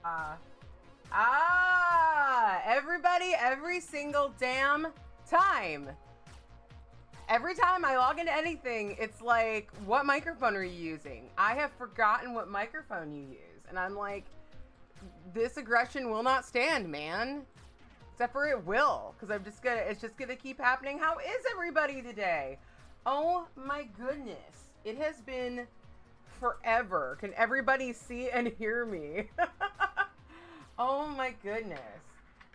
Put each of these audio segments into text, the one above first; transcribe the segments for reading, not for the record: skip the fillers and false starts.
Uh, everybody, every single damn time. Every time I log into anything, it's like, what microphone are you using? I have forgotten what microphone you use. And I'm like, this aggression will not stand, man. Except for it will, because it's just gonna keep happening. How is everybody today? Oh my goodness. It has been forever. Can everybody see and hear me? Oh my goodness.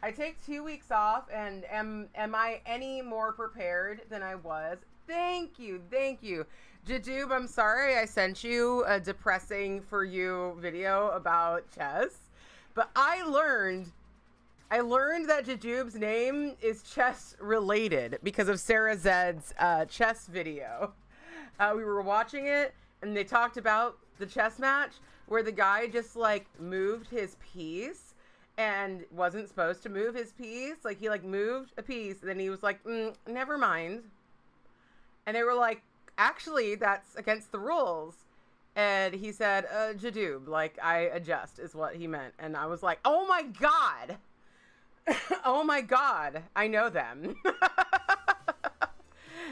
I take 2 weeks off, and am I any more prepared than I was? Thank you, thank you. Jadoob, I'm sorry I sent you a depressing for you video about chess, but I learned that Jadoob's name is chess related because of Sarah Zed's chess video. We were watching it, and they talked about the chess match where the guy just like moved his piece and wasn't supposed to move his piece. Like he like moved a piece, and then he was like, never mind. And they were like, actually, that's against the rules. And he said, Jadoob, like I adjust is what he meant. And I was like, oh my God. Oh my God, I know them.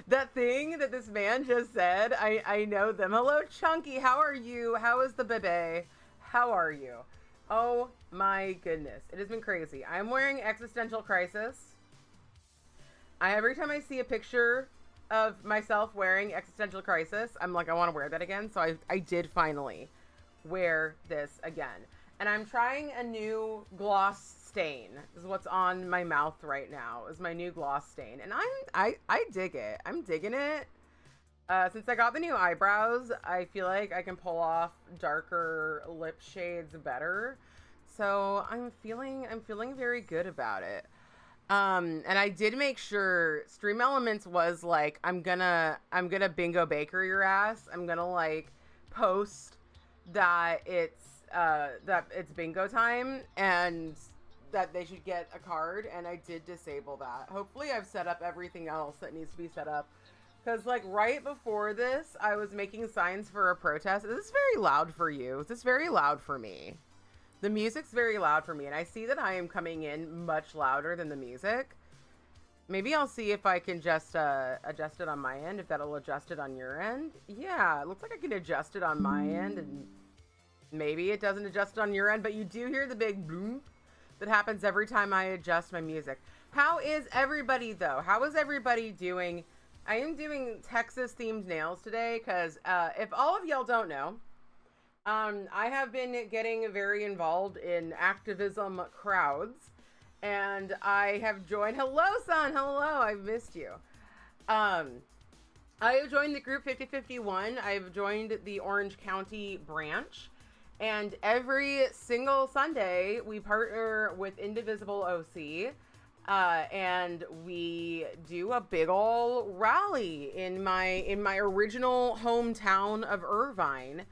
That thing that this man just said, I know them. Hello, Chunky, how are you? How is the bebe? How are you? Oh my goodness, it has been crazy. I'm wearing Existential Crisis. Every time I see a picture of myself wearing Existential Crisis, I'm like, I want to wear that again. So I did finally wear this again. And I'm trying a new gloss stain. This is what's on my mouth right now, is my new gloss stain. And I dig it. I'm digging it. Since I got the new eyebrows, I feel like I can pull off darker lip shades better. So I'm feeling very good about it. And I did make sure Stream Elements was like, I'm gonna bingo baker your ass. I'm gonna like post that it's bingo time and that they should get a card, and I did disable that. Hopefully I've set up everything else that needs to be set up, because like right before this I was making signs for a protest. Is this very loud for you? Is this very loud for me? The music's very loud for me, and I see that I am coming in much louder than the music. Maybe I'll see if I can just adjust it on my end, if that'll adjust it on your end. Yeah, it looks like I can adjust it on my end, and maybe it doesn't adjust on your end, but you do hear the big boom that happens every time I adjust my music. How is everybody, though? How is everybody doing? I am doing Texas-themed nails today because if all of y'all don't know, I have been getting very involved in activism crowds, and I have joined... Hello, son! Hello! I've missed you. I have joined the group 5051. I've joined the Orange County branch. And every single Sunday, we partner with Indivisible OC, and we do a big ol' rally in my original hometown of Irvine.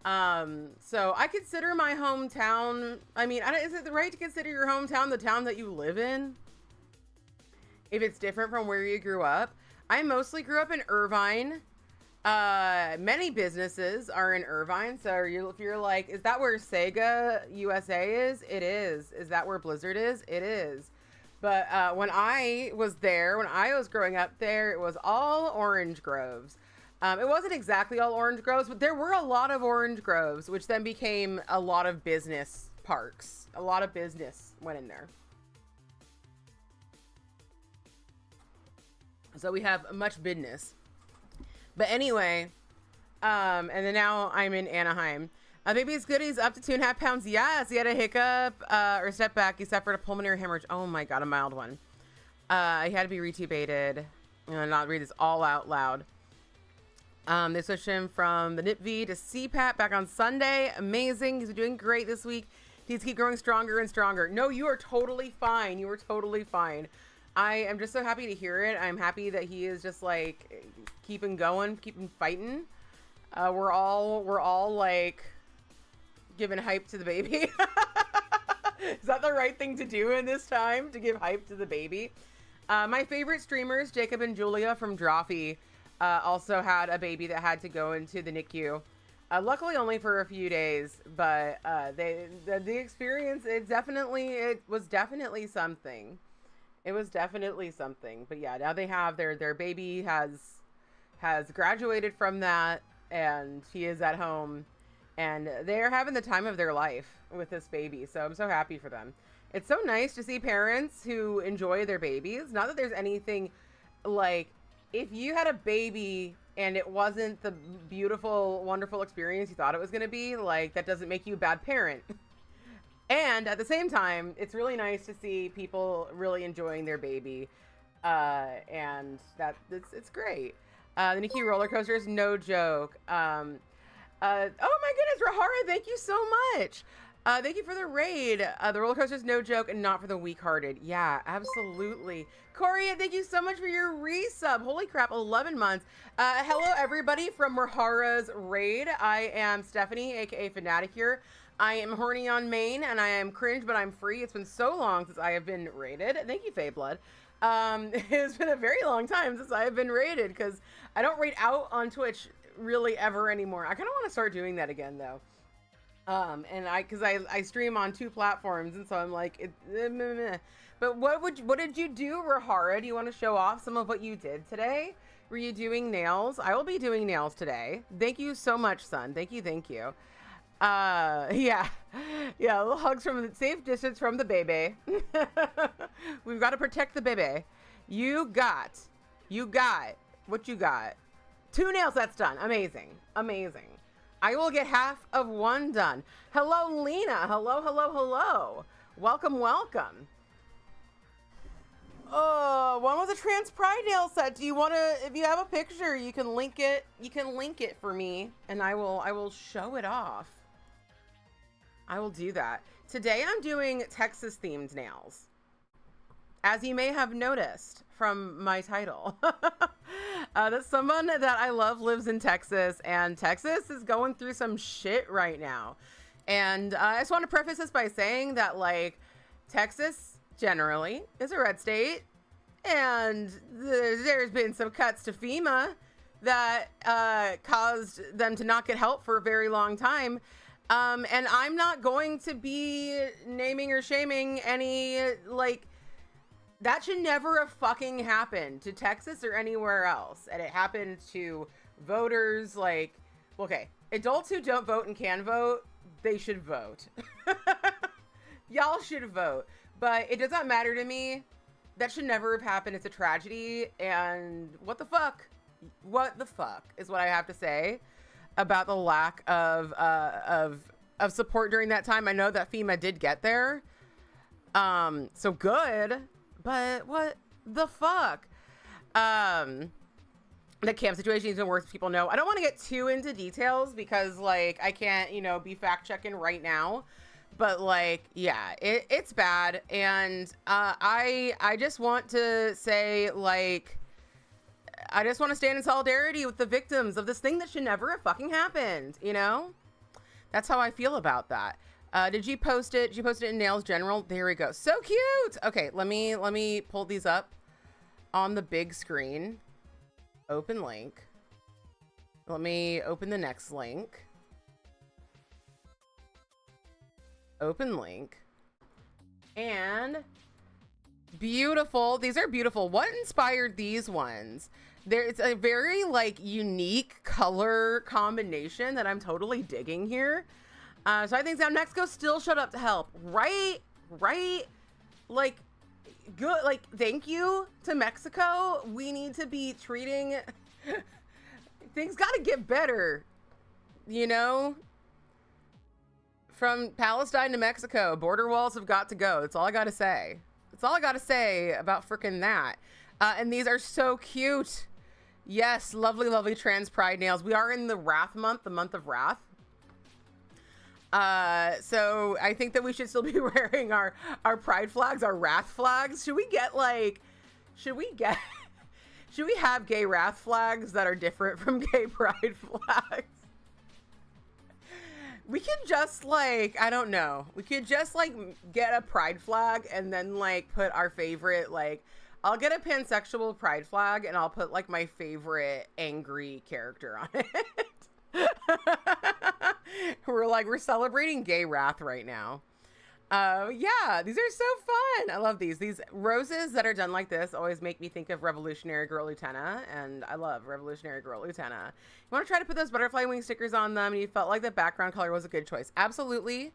So I consider my hometown, I mean, is it right to consider your hometown the town that you live in? If it's different from where you grew up. I mostly grew up in Irvine. Many businesses are in Irvine, so if you're like, is that where Sega USA is? It is. Is that where Blizzard is? It is. But when I was growing up there, it was all orange groves. It wasn't exactly all orange groves, but there were a lot of orange groves, which then became a lot of business parks. A lot of business went in there. So we have much business. But anyway, and then now I'm in Anaheim. Baby's goodies up to 2.5 pounds. Yes, he had a hiccup or step back. He suffered a pulmonary hemorrhage. Oh my God, a mild one. He had to be retubated. Not read this all out loud. They switched him from the NIPV to CPAP back on Sunday. Amazing. He's doing great this week. He's keep growing stronger and stronger. No, you are totally fine. You are totally fine. I am just so happy to hear it. I'm happy that he is just like keeping going, keeping fighting. We're all like giving hype to the baby. Is that the right thing to do in this time, to give hype to the baby? My favorite streamers, Jacob and Julia from Drawfee, also had a baby that had to go into the NICU. Luckily only for a few days, but the experience, it was definitely something. It was definitely something. But yeah, now they have their baby has graduated from that, and he is at home, and they're having the time of their life with this baby. So I'm so happy for them. It's so nice to see parents who enjoy their babies. Not that there's anything like, if you had a baby and it wasn't the beautiful, wonderful experience you thought it was going to be, like, that doesn't make you a bad parent. And at the same time, it's really nice to see people really enjoying their baby. And it's great. The Nikki roller coaster is no joke. Oh my goodness, Rahara, thank you so much. Thank you for the raid. The roller coaster is no joke and not for the weak-hearted. Yeah, absolutely. Corey, thank you so much for your resub. Holy crap, 11 months. Hello, everybody from Rahara's raid. I am Stephanie, aka Fanatic here. I am horny on main, and I am cringe, but I'm free. It's been so long since I have been raided. Thank you, Fayblood. It's been a very long time since I have been raided, because I don't raid out on Twitch really ever anymore. I kind of want to start doing that again, though. And because I stream on 2 platforms, and so I'm like, but what did you do, Rahara? Do you want to show off some of what you did today? Were you doing nails? I will be doing nails today. Thank you so much, son. Thank you. Yeah, little hugs from the safe distance from the baby. We've got to protect the baby. You got what you got. 2 nails, that's done. Amazing. I will get half of 1 done. Hello, Lena. Hello. Welcome. Oh, one was a trans pride nail set. Do you want to, if you have a picture, you can link it for me, and I will show it off. I will do that. Today I'm doing Texas themed nails, as you may have noticed from my title. That someone that I love lives in Texas, and Texas is going through some shit right now. And I just want to preface this by saying that, like, Texas generally is a red state, and there's been some cuts to FEMA that caused them to not get help for a very long time. And I'm not going to be naming or shaming any, like, that should never have fucking happened to Texas or anywhere else. And it happened to voters, like, okay, adults who don't vote and can vote, they should vote. Y'all should vote. But it does not matter to me. That should never have happened. It's a tragedy. And what the fuck? What the fuck is what I have to say about the lack of support during that time. I know that FEMA did get there. So good. But what the fuck? The camp situation is even worse, people know. I don't want to get too into details because, like, I can't, be fact checking right now. But, like, yeah, it's bad. And I just want to say, like, I just want to stand in solidarity with the victims of this thing that should never have fucking happened, That's how I feel about that. Did you post it? Did you post it in Nails General? There we go. So cute. Okay, let me pull these up on the big screen. Open link. Let me open the next link. Open link. And beautiful. These are beautiful. What inspired these ones? It's a very, like, unique color combination that I'm totally digging here. So I think South Mexico still showed up to help. Right? Like, good. Like, thank you to Mexico. We need to be treating... Things got to get better, From Palestine to Mexico, border walls have got to go. That's all I got to say. That's all I got to say about frickin' that. And these are so cute. Yes, lovely trans pride nails. We are in the Wrath month, the month of Wrath. So I think that we should still be wearing our pride flags, our Wrath flags. Should we have gay Wrath flags that are different from gay pride flags? We could just, like, I don't know. We could just, like, get a pride flag and then, like, put our favorite, like, I'll get a pansexual pride flag and I'll put, like, my favorite angry character on it. we're celebrating gay wrath right now. Yeah, these are so fun. I love these. These roses that are done like this always make me think of Revolutionary Girl Lieutenant, and I love Revolutionary Girl Lieutenant. You want to try to put those butterfly wing stickers on them, and you felt like the background color was a good choice. Absolutely.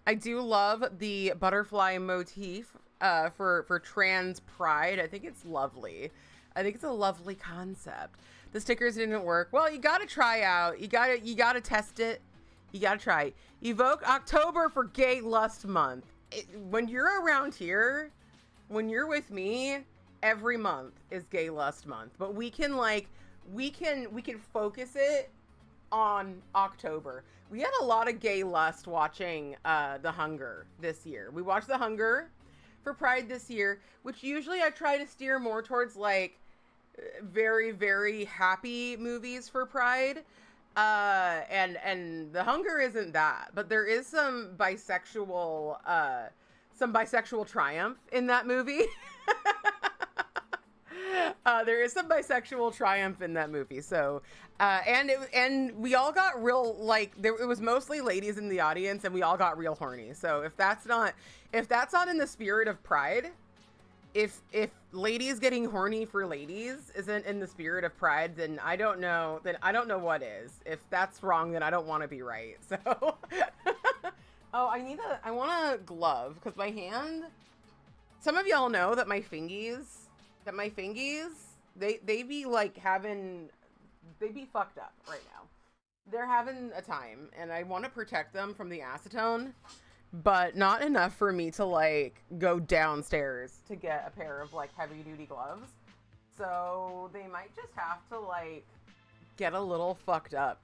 I do love the butterfly motif for trans pride. I think it's lovely. I think it's a lovely concept. The stickers didn't work. Well, you got to try out. You got to test it. You got to try. Evoke October for Gay Lust Month. When you're around here, when you're with me, every month is Gay Lust Month. But we can focus it on October. We had a lot of gay lust watching The Hunger this year. We watched The Hunger for Pride this year, which usually I try to steer more towards like very, very happy movies for Pride. And The Hunger isn't that, but there is some bisexual triumph in that movie. There is some bisexual triumph in that movie. So, and we all got real, like, it was mostly ladies in the audience, and we all got real horny. So if that's not in the spirit of Pride, if ladies getting horny for ladies isn't in the spirit of Pride, then I don't know what is. If that's wrong, then I don't want to be right. So, oh, I want a glove, because my hand, some of y'all know that my fingies, they be like they be fucked up right now. They're having a time, and I want to protect them from the acetone, but not enough for me to like go downstairs to get a pair of like heavy duty gloves. So they might just have to like get a little fucked up.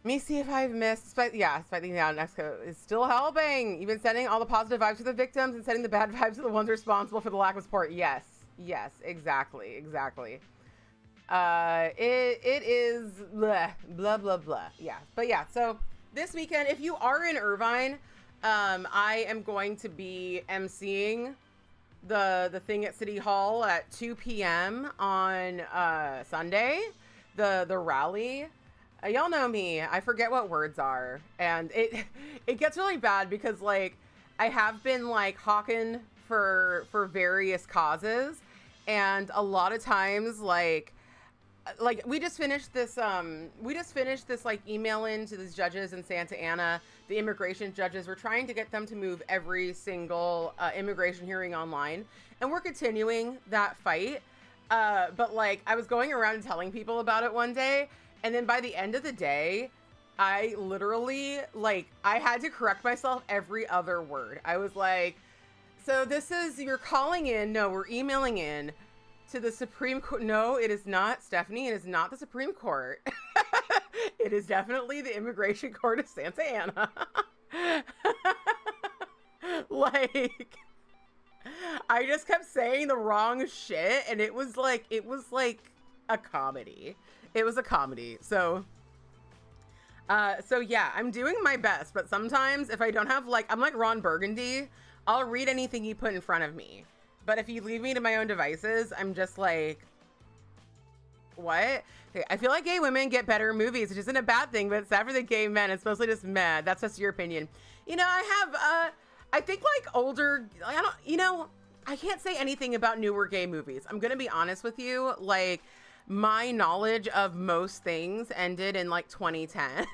Let me see if I've missed. Spiking down Mexico is still helping. You've been sending all the positive vibes to the victims and sending the bad vibes to the ones responsible for the lack of support. Yes, exactly. It is blah blah blah. Yeah, but yeah. So this weekend, if you are in Irvine, I am going to be emceeing the thing at City Hall at 2 p.m. on Sunday. The rally. Y'all know me. I forget what words are, and it gets really bad because like I have been like hawking for various causes, and a lot of times like we just finished this like email in to these judges in Santa Ana, the immigration judges. We're trying to get them to move every single immigration hearing online, and we're continuing that fight. But like I was going around and telling people about it one day, and then by the end of the day, I literally like I had to correct myself every other word. I was like, so this is, you're calling in, no, we're emailing in to the Supreme Court. No, it is not, Stephanie. It is not the Supreme Court. It is definitely the Immigration Court of Santa Ana. Like, I just kept saying the wrong shit, and it was like a comedy. It was a comedy. So yeah, I'm doing my best, but sometimes if I don't have like, I'm like Ron Burgundy, I'll read anything you put in front of me. But if you leave me to my own devices, I'm just like, what? Okay, I feel like gay women get better movies, which isn't a bad thing, but it's sad for the gay men. It's mostly just mad. That's just your opinion. You know, I think like older, I can't say anything about newer gay movies. I'm going to be honest with you. Like, my knowledge of most things ended in like 2010.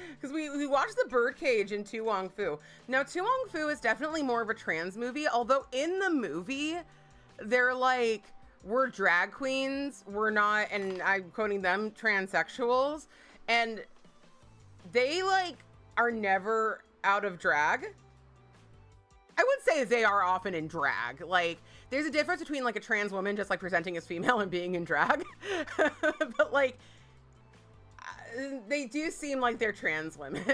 Because we watched The Birdcage in To Wong Foo. Now, To Wong Foo is definitely more of a trans movie, although in the movie, they're like, we're drag queens, we're not, and I'm quoting them, transsexuals, and they like are never out of drag. I would say they are often in drag. Like, there's a difference between like a trans woman just like presenting as female and being in drag. But like, they do seem like they're trans women.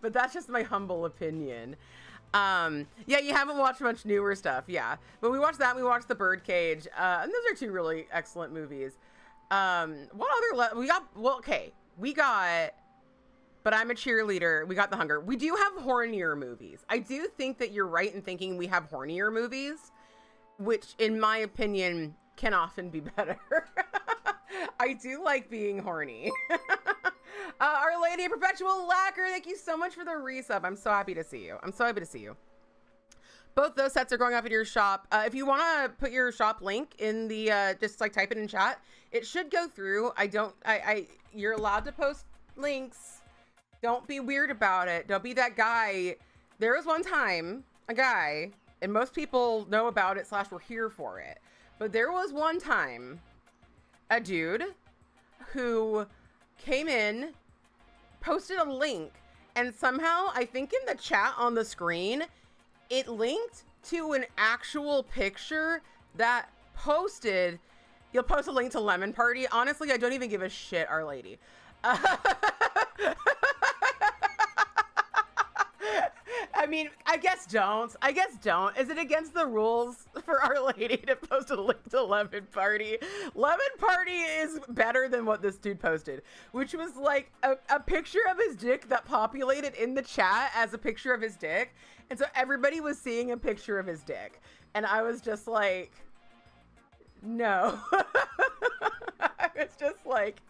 But that's just my humble opinion. Yeah, you haven't watched much newer stuff. Yeah, but we watched that. We watched The Birdcage. And those are two really excellent movies. What other we got? Well, okay, we got But I'm a Cheerleader. We got The Hunger. We do have hornier movies. I do think that you're right in thinking we have hornier movies, which in my opinion can often be better. I do like being horny. Our Lady Perpetual Lacquer, thank you so much for the resub. I'm so happy to see you. I'm so happy to see you. Both those sets are going up in your shop. If you want to put your shop link in the, just like type it in chat, it should go through. You're allowed to post links. Don't be weird about it. Don't be that guy. There was one time a guy, and most people know about it / we're here for it. But there was one time a dude who came in, posted a link, and somehow, I think in the chat on the screen, it linked to an actual picture that posted. You'll post a link to Lemon Party. Honestly, I don't even give a shit, Our Lady. I mean, I guess don't. Is it against the rules for Our Lady to post a link to Lemon Party? Lemon Party is better than what this dude posted, which was like a picture of his dick that populated in the chat as a picture of his dick. And so everybody was seeing a picture of his dick. And I was just like, no. I was just like,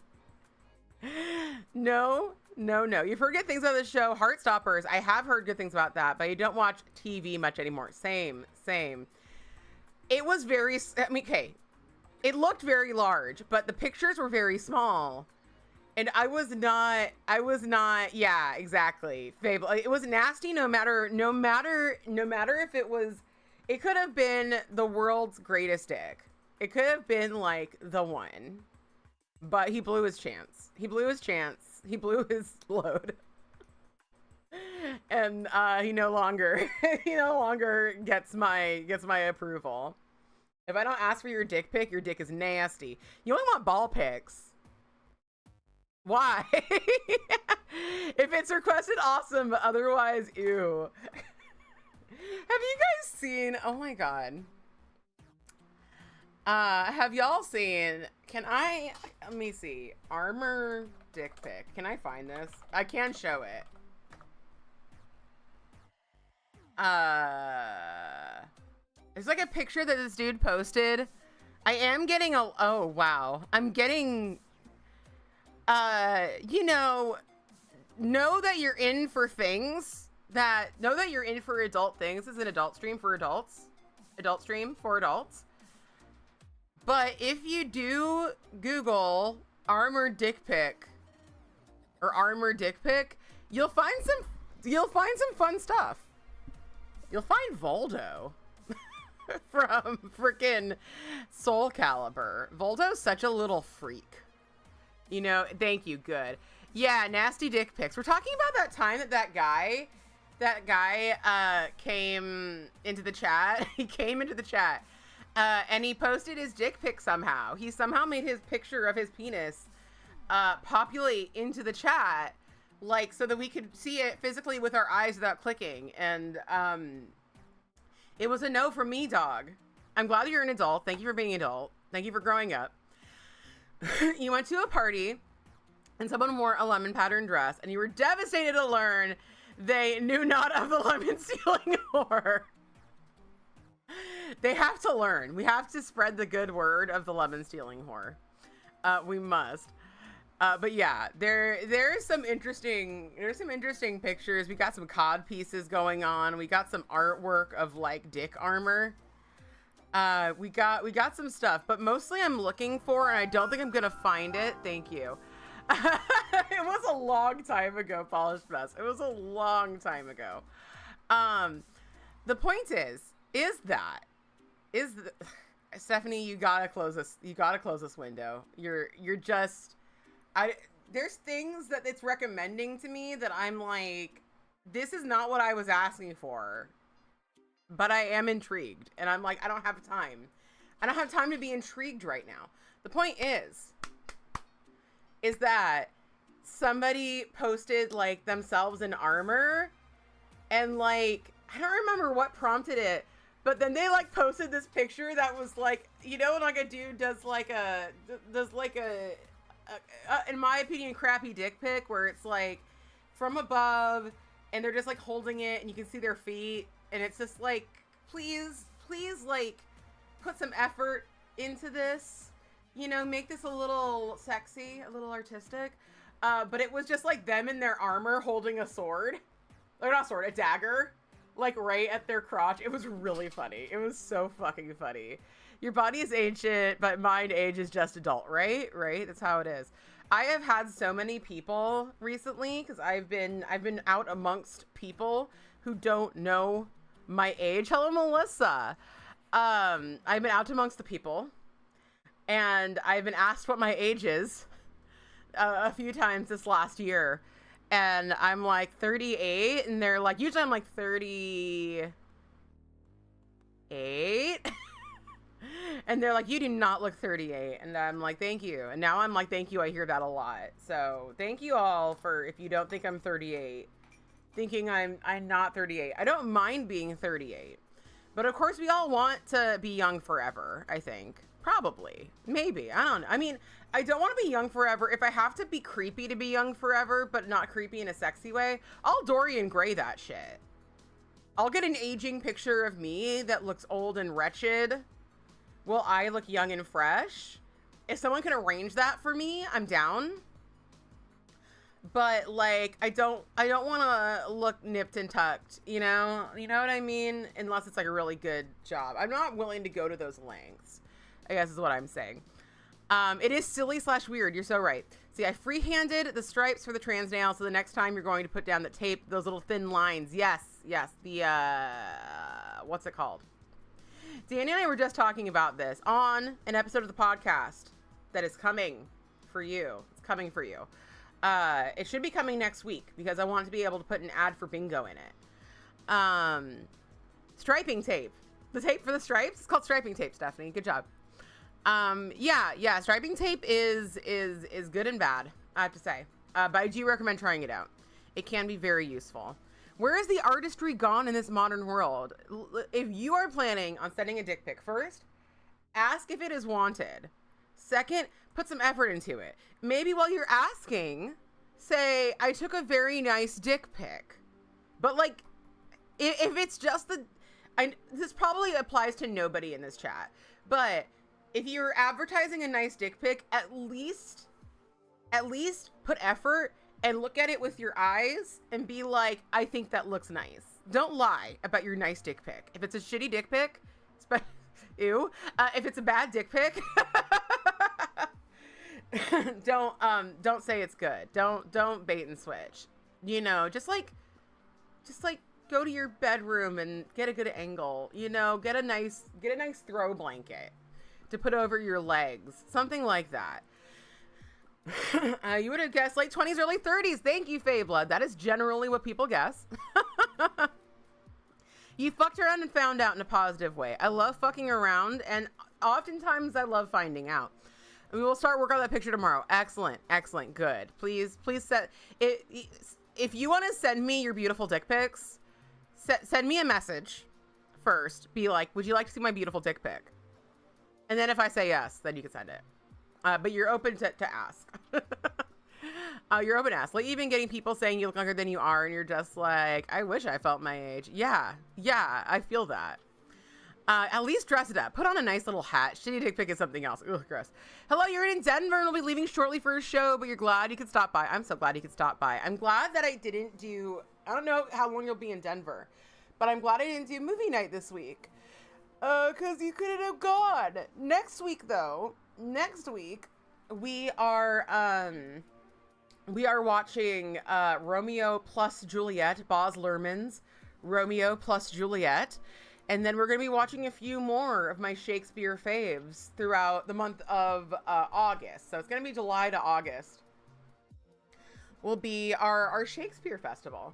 no. You've heard good things about the show. Heartstoppers, I have heard good things about that, but you don't watch TV much anymore. Same. It was very, okay. It looked very large, but the pictures were very small. And I was not, yeah, exactly. Fable. It was nasty no matter if it could have been the world's greatest dick. It could have been like the one, but he blew his chance. He blew his load. And he no longer gets my approval. If I don't ask for your dick pic, your dick is nasty. You only want ball pics. Why? If it's requested, awesome, but otherwise, ew. Have you guys seen, oh my god. Have y'all seen, let me see, Armor dick pic. Can I find this? I can show it. It's like a picture that this dude posted. I am getting oh wow. I'm getting, know that you're in for things know that you're in for adult things. This is an adult stream for adults. Adult stream for adults. But if you do Google Armor dick pic or Armor dick pic, you'll find some fun stuff. You'll find Voldo from freaking Soul Calibur. Voldo's such a little freak. Thank you. Good. Yeah, nasty dick pics. We're talking about that time that guy came into the chat. He came into the chat. And he posted his dick pic somehow. He somehow made his picture of his penis populate into the chat, like, so that we could see it physically with our eyes without clicking. And it was a no from me, dog. I'm glad you're an adult. Thank you for being an adult. Thank you for growing up. You went to a party and someone wore a lemon pattern dress, and you were devastated to learn they knew not of the lemon stealing whore. They have to learn. We have to spread the good word of the lemon stealing whore. We must. But yeah, there's some interesting pictures. We got some COD pieces going on. We got some artwork of like dick armor. We got some stuff, but mostly I'm looking for, and I don't think I'm gonna find it. Thank you. It was a long time ago, Polished Mess. It was a long time ago. The point is Stephanie, you gotta close this. You gotta close this window. You're just, there's things that it's recommending to me that I'm like, this is not what I was asking for, but I am intrigued, and I'm like, I don't have time. I don't have time to be intrigued right now. The point is that somebody posted like themselves in armor, and like, I don't remember what prompted it, but then they like posted this picture that was like, like a dude does like a in my opinion, crappy dick pic where it's like from above and they're just like holding it and you can see their feet, and it's just like, please like put some effort into this. you know, make this a little sexy, a little artistic. But it was just like them in their armor holding a sword. Or not sword, a dagger. Like right at their crotch. It was really funny. It was so fucking funny. Your body is ancient, but mind age is just adult, right? Right? That's how it is. I have had so many people recently because I've been out amongst people who don't know my age. Hello, Melissa. I've been out amongst the people, and I've been asked what my age is a few times this last year, and I'm like 38, and they're like, usually I'm like 38. And they're like, you do not look 38. And I'm like, thank you. And now I'm like, thank you. I hear that a lot. So thank you all for, if you don't think I'm 38, thinking I'm not 38. I don't mind being 38. But of course we all want to be young forever, I think. Probably. Maybe. I don't know. I mean, I don't want to be young forever. If I have to be creepy to be young forever, but not creepy in a sexy way, I'll Dorian Gray that shit. I'll get an aging picture of me that looks old and wretched. Will I look young and fresh? If someone can arrange that for me, I'm down. But like, I don't want to look nipped and tucked, you know what I mean? Unless it's like a really good job. I'm not willing to go to those lengths, I guess is what I'm saying. It is silly / weird. You're so right. See, I freehanded the stripes for the trans nail. So the next time you're going to put down the tape, those little thin lines. Yes. The, what's it called? Danny and I were just talking about this on an episode of the podcast that is coming for you. It's coming for you. It should be coming next week because I want to be able to put an ad for bingo in it. Striping tape. The tape for the stripes? It's called striping tape, Stephanie. Good job. Yeah. Striping tape is good and bad, I have to say. But I do recommend trying it out. It can be very useful. Where is the artistry gone in this modern world? If you are planning on sending a dick pic, first, ask if it is wanted. Second, put some effort into it. Maybe while you're asking, say, I took a very nice dick pic. But like, if it's just this probably applies to nobody in this chat, but if you're advertising a nice dick pic, at least put effort and look at it with your eyes and be like, I think that looks nice. Don't lie about your nice dick pic. If it's a shitty dick pic, ew. If it's a bad dick pic, don't say it's good. Don't bait and switch. You know, just like go to your bedroom and get a good angle. You know, get a nice throw blanket to put over your legs. Something like that. You would have guessed late 20s, early 30s. Thank you, Faye Blood. That is generally what people guess. You fucked around and found out in a positive way. I love fucking around, and oftentimes I love finding out. We will start work on that picture tomorrow. Excellent. Good. Please set it. If you want to send me your beautiful dick pics, send me a message first. Be like, would you like to see my beautiful dick pic? And then if I say yes, then you can send it. But you're open to ask. You're open to ask. Like even getting people saying you look younger than you are, and you're just like, I wish I felt my age. Yeah, I feel that. At least dress it up. Put on a nice little hat. Shitty dick pic is something else. Ugh, gross. Hello, you're in Denver and will be leaving shortly for a show, but you're glad you could stop by. I'm so glad you could stop by. I'm glad that I didn't do, I don't know how long you'll be in Denver, but I'm glad I didn't do movie night this week. Because you couldn't have gone. Next week, we are watching Romeo plus Juliet, Baz Luhrmann's Romeo plus Juliet. And then we're going to be watching a few more of my Shakespeare faves throughout the month of August. So it's going to be July to August. Will be our Shakespeare festival.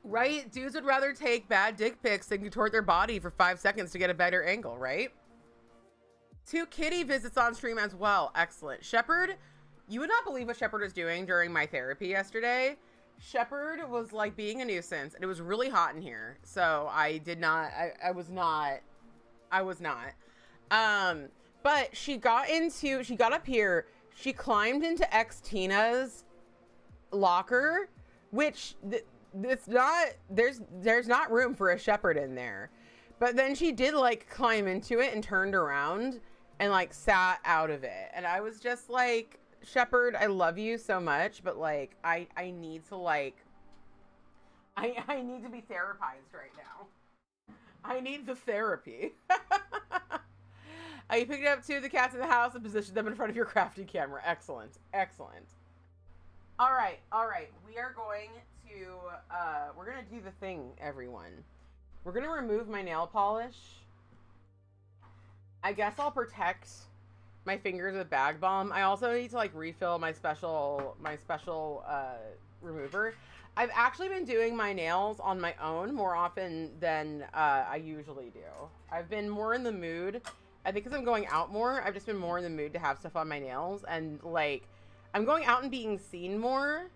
Right? Dudes would rather take bad dick pics than contort their body for 5 seconds to get a better angle, right? 2 kitty visits on stream as well. Excellent. Shepard, you would not believe what Shepard was doing during my therapy yesterday. Shepard was like being a nuisance, and it was really hot in here. So I was not. But she got up here, she climbed into X-Tina's locker, which it's not, there's not room for a Shepard in there. But then she did like climb into it and turned around and like sat out of it. And I was just like, Shepherd, I love you so much, but like I need to like I need to be therapized right now. I need the therapy. You picked up two of the cats in the house and positioned them in front of your crafty camera. Excellent. Excellent. All right. We are going to, we're going to do the thing, everyone. We're going to remove my nail polish. I guess I'll protect my fingers with Bag Balm. I also need to like refill my special remover. I've actually been doing my nails on my own more often than I usually do. I've been more in the mood. I think because I'm going out more, I've just been more in the mood to have stuff on my nails. And like, I'm going out and being seen more.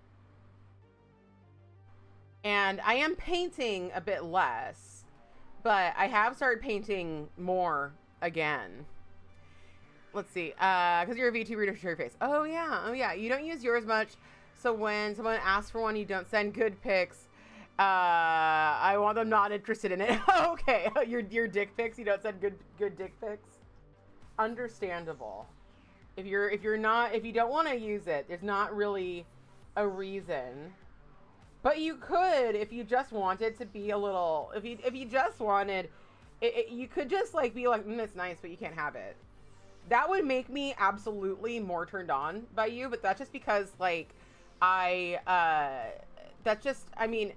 And I am painting a bit less. But I have started painting more again. Let's see. Because you're a VTuber to your face. Oh yeah. You don't use yours much. So when someone asks for one, you don't send good pics. I want them not interested in it. Okay, your dick pics. You don't send good dick pics. Understandable. If you don't want to use it, there's not really a reason. But you could, if you just wanted to be a little. If you just wanted, you could just like be like, it's nice, but you can't have it. That would make me absolutely more turned on by you. But that's just because like. I mean,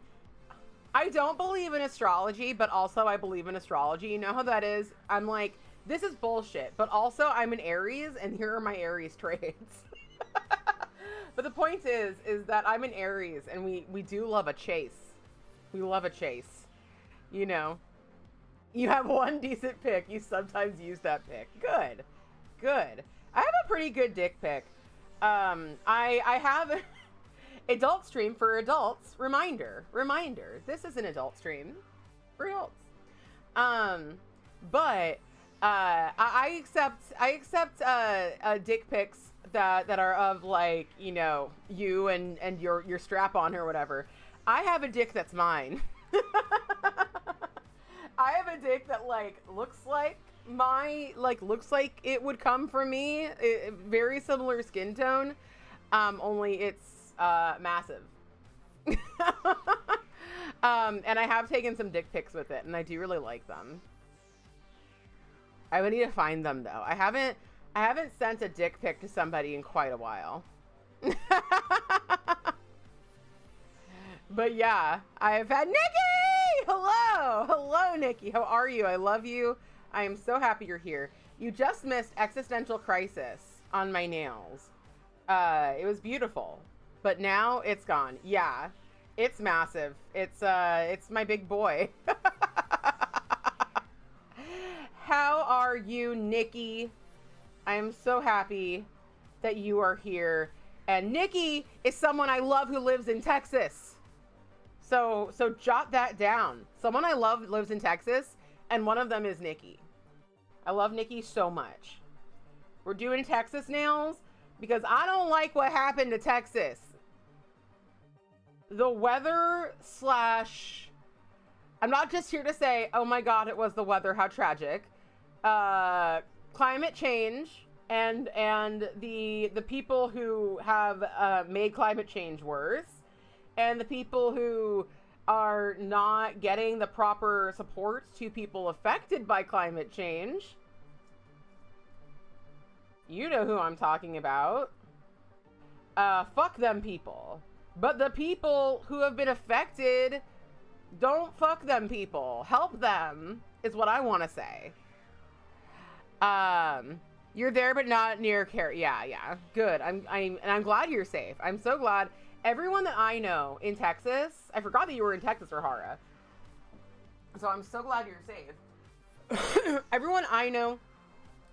I don't believe in astrology, but also I believe in astrology. You know how that is? I'm like, this is bullshit, but also I'm an Aries and here are my Aries traits. But the point is that I'm an Aries and we do love a chase. We love a chase. You know, you have one decent pick. You sometimes use that pick. Good. I have a pretty good dick pic. I have adult stream for adults. Reminder. This is an adult stream for adults. But I accept dick pics that are of like, you know, you and your strap on or whatever. I have a dick that's mine. I have a dick that like looks like it would come from me. Very similar skin tone, only it's massive. And I have taken some dick pics with it, and I do really like them. I would need to find them though. I haven't sent a dick pic to somebody in quite a while. But yeah, I've had Nikki! Hello, Nikki. How are you? I love you. I am so happy you're here. You just missed Existential Crisis on my nails. It was beautiful, but now it's gone. Yeah, it's massive. It's my big boy. How are you, Nikki? I am so happy that you are here. And Nikki is someone I love who lives in Texas. So jot that down. Someone I love lives in Texas, and one of them is Nikki. I love Nikki so much. We're doing Texas nails because I don't like what happened to Texas. The weather / I'm not just here to say, oh my God, it was the weather, how tragic. Climate change and the people who have made climate change worse, and the people who are not getting the proper support to people affected by climate change. You know who I'm talking about. Fuck them people. But the people who have been affected, don't fuck them people. Help them is what I want to say. You're there but not near care. Yeah. Good. I'm glad you're safe. I'm so glad. Everyone that I know in Texas, I forgot that you were in Texas, Rahara. So I'm so glad you're safe. Everyone I know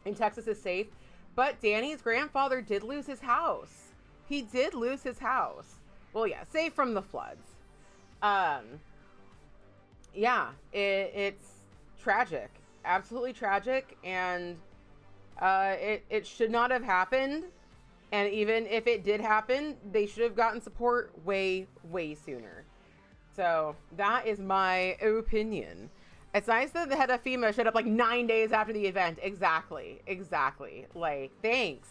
in Texas is safe, but Danny's grandfather did lose his house. He did lose his house. Well, yeah, safe from the floods. Yeah, it's tragic, absolutely tragic, and it should not have happened. And even if it did happen, they should have gotten support way sooner. So that is my opinion. It's nice that the head of FEMA showed up like 9 days after the event. Exactly. Like, thanks.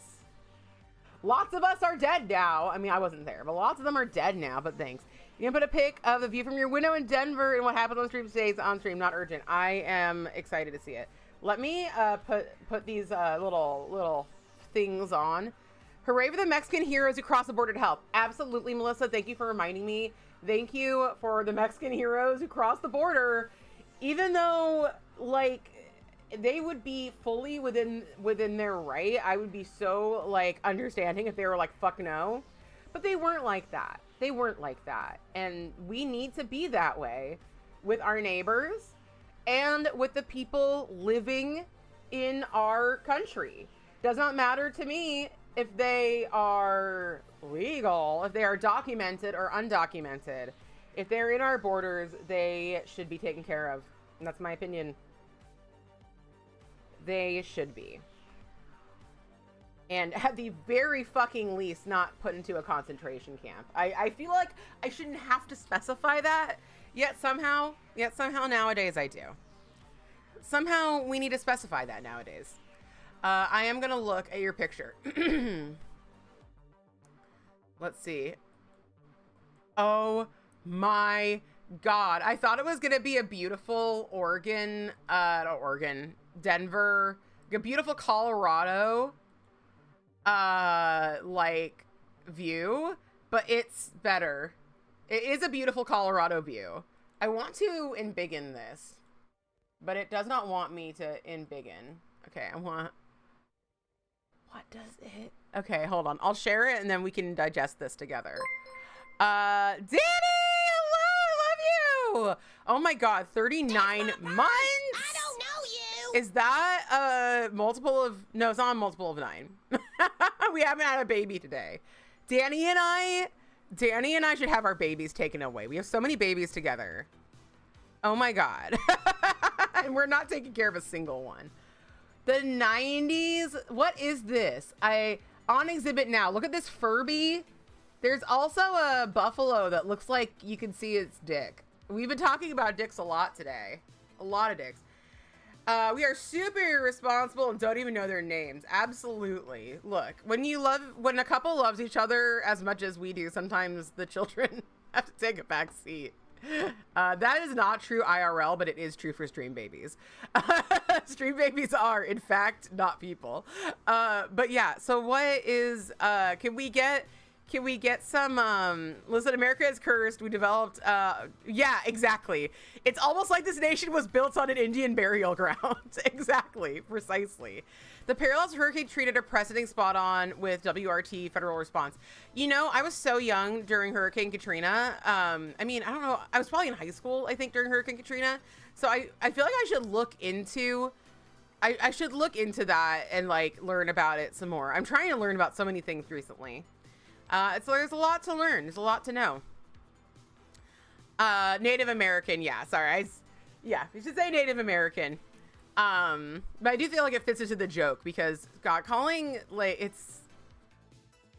Lots of us are dead now. I mean, I wasn't there, but lots of them are dead now, but thanks. You can put a pic of the view from your window in Denver and what happens on stream stays on stream, not urgent. I am excited to see it. Let me put these little things on. Hooray for the Mexican heroes who cross the border to help. Absolutely, Melissa. Thank you for reminding me. Thank you for the Mexican heroes who cross the border. Even though, like, they would be fully within their right. I would be so, like, understanding if they were like, fuck no. But they weren't like that. They weren't like that. And we need to be that way with our neighbors and with the people living in our country. Does not matter to me if they are legal, if they are documented or undocumented. If they're in our borders, they should be taken care of. And that's my opinion. They should be. And at the very fucking least, not put into a concentration camp. I feel like I shouldn't have to specify that, yet somehow nowadays I do. Somehow we need to specify that nowadays. I am gonna look at your picture. Let's see. Oh my God. I thought it was gonna be a beautiful Denver, a beautiful Colorado, like view, but it's better. It is a beautiful Colorado view. I want to embiggen this, but it does not want me to embiggen. Okay, what does it? Okay, hold on. I'll share it and then we can digest this together. Danny, hello, I love you. Oh my God, 39 months. I don't know you. Is that a multiple of, no, it's not a multiple of 9. We haven't had a baby today. Danny and I should have our babies taken away. We have so many babies together. Oh my God. And we're not taking care of a single one. The 90s. What is this? On exhibit now. Look at this Furby. There's also a buffalo that looks like you can see its dick. We've been talking about dicks a lot today. A lot of dicks. We are super irresponsible and don't even know their names. Absolutely. Look, when a couple loves each other as much as we do, sometimes the children have to take a back seat. That is not true IRL, but it is true for stream babies. Stream babies are, in fact, not people. But yeah, so what is, can we get some, listen, America is cursed. We developed, yeah, exactly. It's almost like this nation was built on an Indian burial ground. Exactly, precisely. The parallels of Hurricane Katrina are preceding spot on with WRT federal response. You know, I was so young during Hurricane Katrina. I mean, I don't know. I was probably in high school, I think, during Hurricane Katrina. So I feel like I should look into, I should look into that and like learn about it some more. I'm trying to learn about so many things recently. So there's a lot to learn. There's a lot to know. Native American. Yeah, sorry. Yeah, we should say Native American. But I do feel like it fits into the joke because God, calling, like, it's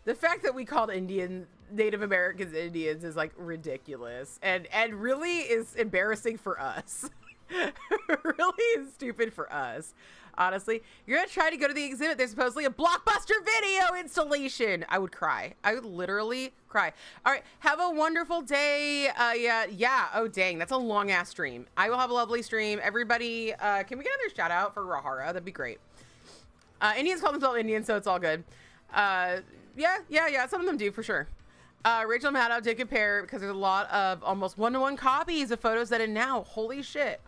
the fact that we called Native Americans Indians is like ridiculous and really is embarrassing for us. Really is stupid for us. Honestly, you're gonna try to go to the exhibit. There's supposedly a Blockbuster Video installation. I would cry. I would literally cry. All right, have a wonderful day. Yeah. Oh dang, that's a long ass stream. I will have a lovely stream. Everybody, can we get another shout out for Rahara? That'd be great. Indians call themselves Indians, so it's all good. Yeah. Some of them do for sure. Rachel Maddow did compare because there's a lot of almost 1-to-1 copies of photos that are now. Holy shit.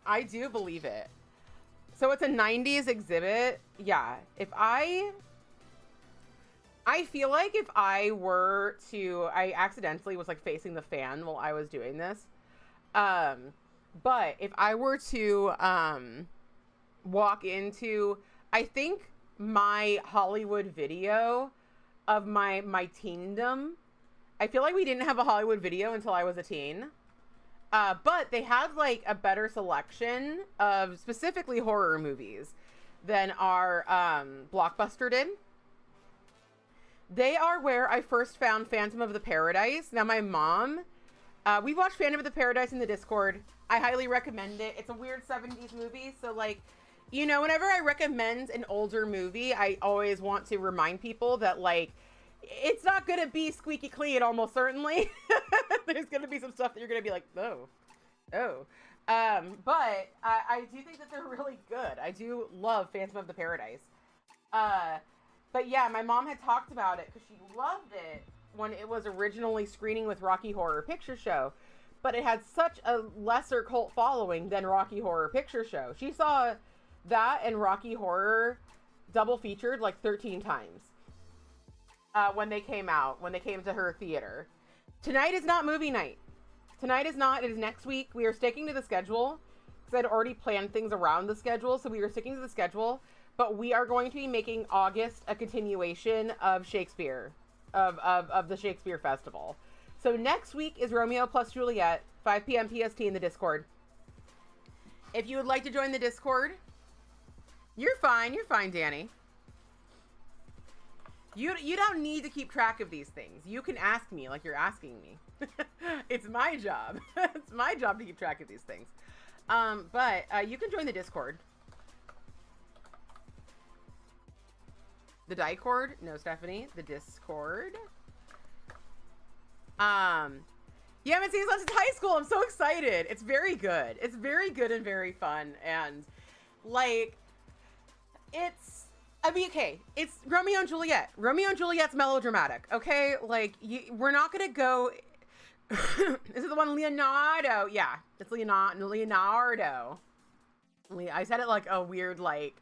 I do believe it. So it's a 90s exhibit. Yeah. I feel like if I were to, I accidentally was like facing the fan while I was doing this. But if I were to walk into, I think my Hollywood video of my teendom, I feel like we didn't have a Hollywood video until I was a teen. But they had like a better selection of specifically horror movies than our Blockbuster did. They are where I first found Phantom of the Paradise. Now my mom We've watched Phantom of the Paradise in the Discord. I highly recommend it. It's a weird 70s movie, so like, you know, whenever I recommend an older movie, I always want to remind people that like, it's not gonna be squeaky clean, almost certainly. There's gonna be some stuff that you're gonna be like, oh. But I do think that they're really good. I do love Phantom of the Paradise. But yeah, my mom had talked about it because she loved it when it was originally screening with Rocky Horror Picture Show. But it had such a lesser cult following than Rocky Horror Picture Show. She saw that and Rocky Horror double featured like 13 times when they came to her theater. Tonight is not movie night. Tonight is not. It is next week. We are sticking to the schedule because I'd already planned things around the schedule. So we are sticking to the schedule. But we are going to be making August a continuation of Shakespeare, of the Shakespeare Festival. So next week is Romeo plus Juliet, 5 p.m. PST in the Discord. If you would like to join the Discord, you're fine, Danny. You don't need to keep track of these things. You can ask me like you're asking me. It's my job. It's my job to keep track of these things. But you can join the Discord. The Discord? No, Stephanie. The Discord. Yeah, I haven't seen this since high school. I'm so excited. It's very good. It's very good and very fun. And like, okay, it's Romeo and Juliet. Romeo and Juliet's melodramatic. Okay, like we're not gonna go. Is it the one Leonardo? Yeah, it's Leonardo. I said it like a weird, like,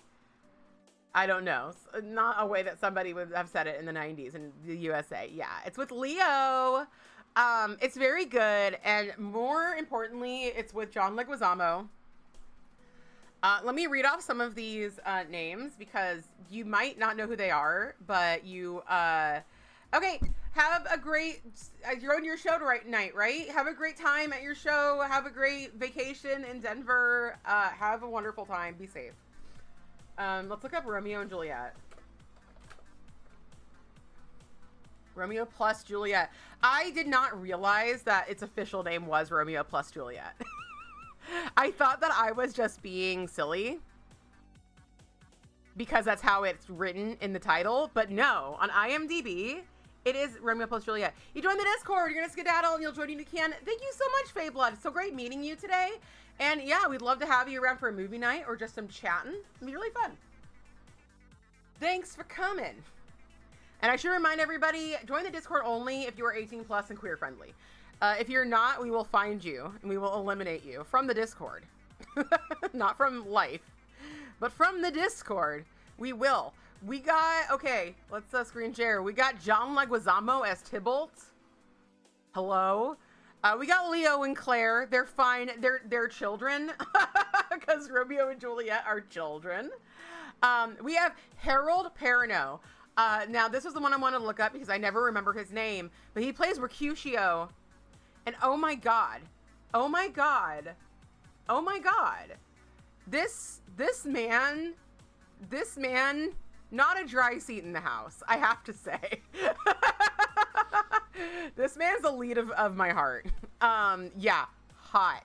I don't know, not a way that somebody would have said it in the 90s in the USA. Yeah, it's with Leo. It's very good, and more importantly, it's with John Leguizamo. Let me read off some of these names because you might not know who they are, but you okay. Have a great, you're on your show night, right? Have a great time at your show. Have a great vacation in Denver. Have a wonderful time. Be safe. Let's look up Romeo and Juliet. Romeo plus Juliet. I did not realize that its official name was Romeo plus Juliet. I thought that I was just being silly because that's how it's written in the title. But no, on IMDb, it is Romeo plus Juliet. You join the Discord, you're going to skedaddle, and you'll join when you can. Thank you so much, Faye Blood. It's so great meeting you today. And yeah, we'd love to have you around for a movie night or just some chatting. It'd be really fun. Thanks for coming. And I should remind everybody, join the Discord only if you are 18 plus and queer friendly. If you're not, we will find you and we will eliminate you from the Discord. Not from life, but from the Discord. We will. We got, okay, let's screen share. We got John Leguizamo as Tybalt. Hello. We got Leo and Claire. They're fine. They're children because Romeo and Juliet are children. We have Harold Perrineau. Now, this was the one I wanted to look up because I never remember his name, but he plays Mercutio. And oh my God. Oh my God. Oh my God. This man, not a dry seat in the house, I have to say. This man's the lead of my heart. Yeah, hot.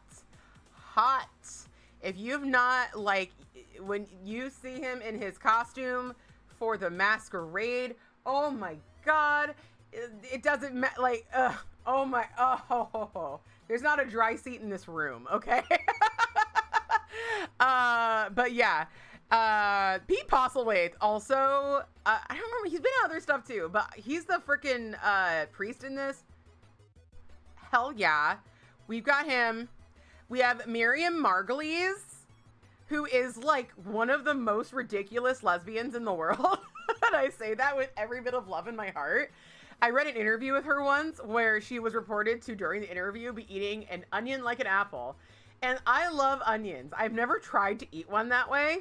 If you've not, like, when you see him in his costume for the masquerade, oh my God, it doesn't matter, like, oh my, there's not a dry seat in this room, okay? But yeah, Pete Postlethwaite also, I don't remember, he's been in other stuff too, but he's the freaking priest in this. Hell yeah. We've got him. We have Miriam Margolyes, who is like one of the most ridiculous lesbians in the world. And I say that with every bit of love in my heart. I read an interview with her once where she was reported to, during the interview, be eating an onion like an apple. And I love onions. I've never tried to eat one that way,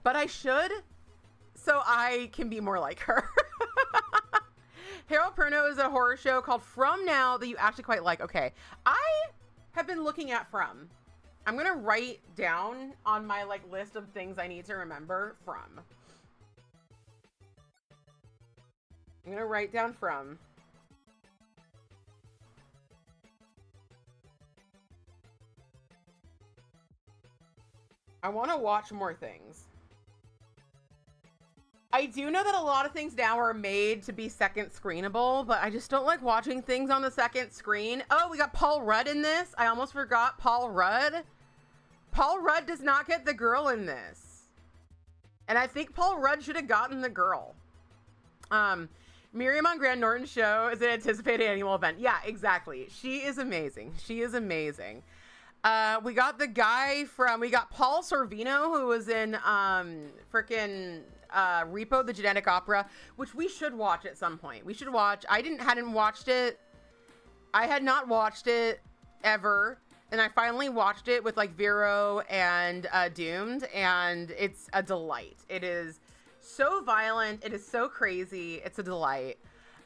but I should, so I can be more like her. Harold Perrineau is a horror show called From Now that you actually quite like. Okay, I have been looking at From. I'm gonna write down on my like list of things I need to remember From. I'm gonna write down From. I want to watch more things. I do know that a lot of things now are made to be second screenable, but I just don't like watching things on the second screen. Oh, we got Paul Rudd in this. I almost forgot Paul Rudd. Paul Rudd does not get the girl in this. And I think Paul Rudd should have gotten the girl. Miriam on Graham Norton's show is an anticipated annual event. Yeah, exactly. She is amazing. She is amazing. We got Paul Sorvino, who was in freaking Repo the Genetic Opera, which we should watch at some point. We should watch. Hadn't watched it. I had not watched it ever, and I finally watched it with like Vero and Doomed, and it's a delight. It is so violent. It is so crazy. It's a delight.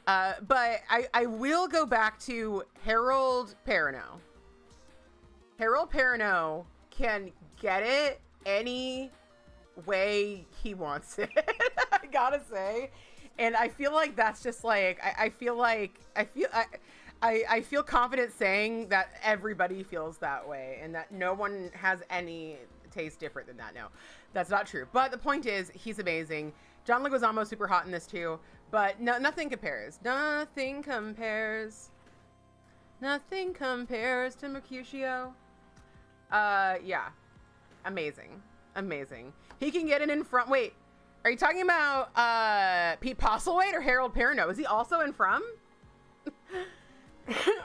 But I will go back to Harold Perrineau. Harold Perrineau can get it any way he wants it. I gotta say. And I feel like that's just like, I feel confident saying that everybody feels that way and that no one has any taste different than that. No, that's not true. But the point is, he's amazing. John Leguizamo's super hot in this too, but nothing compares. Nothing compares. Nothing compares to Mercutio. Yeah. Amazing. Amazing. He can get it in front. Wait, are you talking about Pete Postlethwaite or Harold Perrineau? Is he also in From?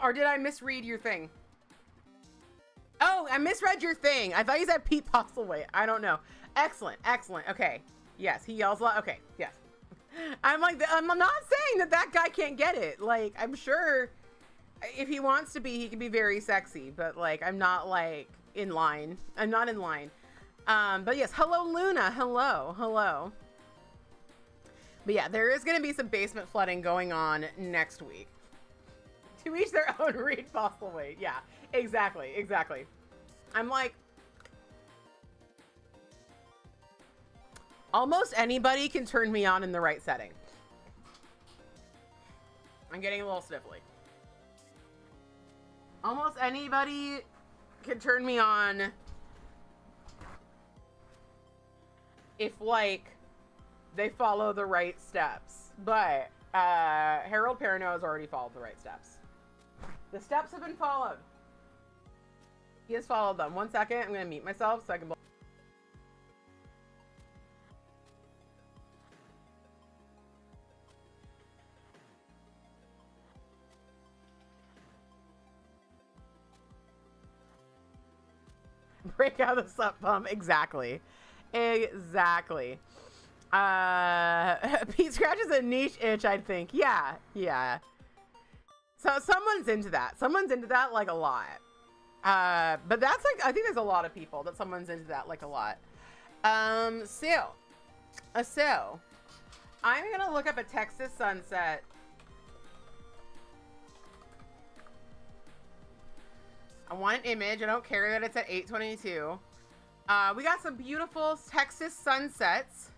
Or did I misread your thing? Oh, I misread your thing. I thought you said Pete Postlethwaite. I don't know. Excellent. Excellent. Okay. Yes, he yells a lot. Okay. Yes. I'm not saying that guy can't get it. Like, I'm sure if he wants to be, he can be very sexy, but like, I'm not like in line. I'm not in line. But yes, hello Luna, hello. But yeah, there is going to be some basement flooding going on next week. To each their own, read Postlethwaite. Yeah, exactly. I'm like, almost anybody can turn me on in the right setting. I'm getting a little sniffly. Almost anybody can turn me on if like they follow the right steps. But Harold Perrineau has already followed the right steps. The steps have been followed. He has followed them. 1 second, I'm gonna mute myself so I can break out the slut pump. Exactly. Pete scratches a niche itch, I think. Yeah. So someone's into that like a lot. But that's like, I think there's a lot of people that someone's into that like a lot. So I'm gonna look up a Texas sunset. I want an image. I don't care that it's at 8:22. We got some beautiful Texas sunsets.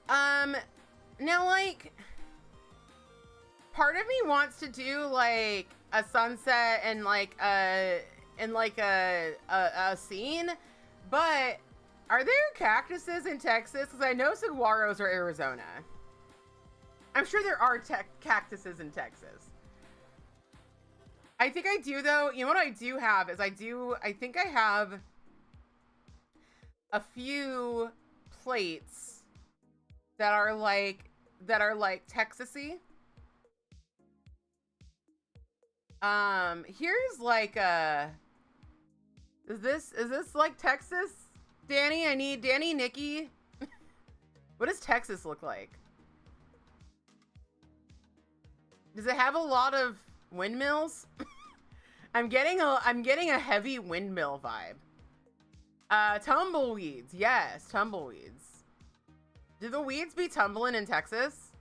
Now, like, part of me wants to do like a sunset and like a scene, but are there cactuses in Texas? Because I know saguaros are Arizona. I'm sure there are cactuses in Texas. I think I do though. You know what I do have is I think I have a few plates that are like Texas-y. Here's like is this like Texas? Danny, I need Danny, Nikki. What does Texas look like? Does it have a lot of windmills? I'm getting a heavy windmill vibe. Tumbleweeds. Yes, tumbleweeds. Do the weeds be tumbling in Texas?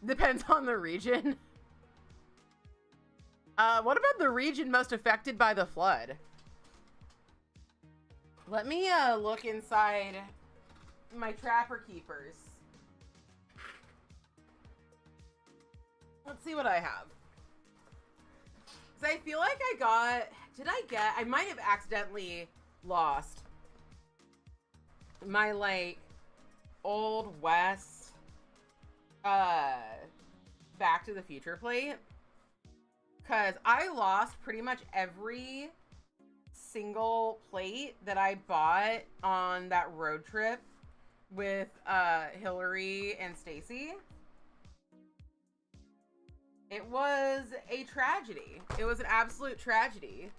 Depends on the region. What about the region most affected by the flood? Let me look inside my Trapper Keepers. Let's see what I have. I feel like I got did I might have accidentally lost my, like, Old West, Back to the Future plate. Because I lost pretty much every single plate that I bought on that road trip with Hillary and Stacy. It was a tragedy. It was an absolute tragedy.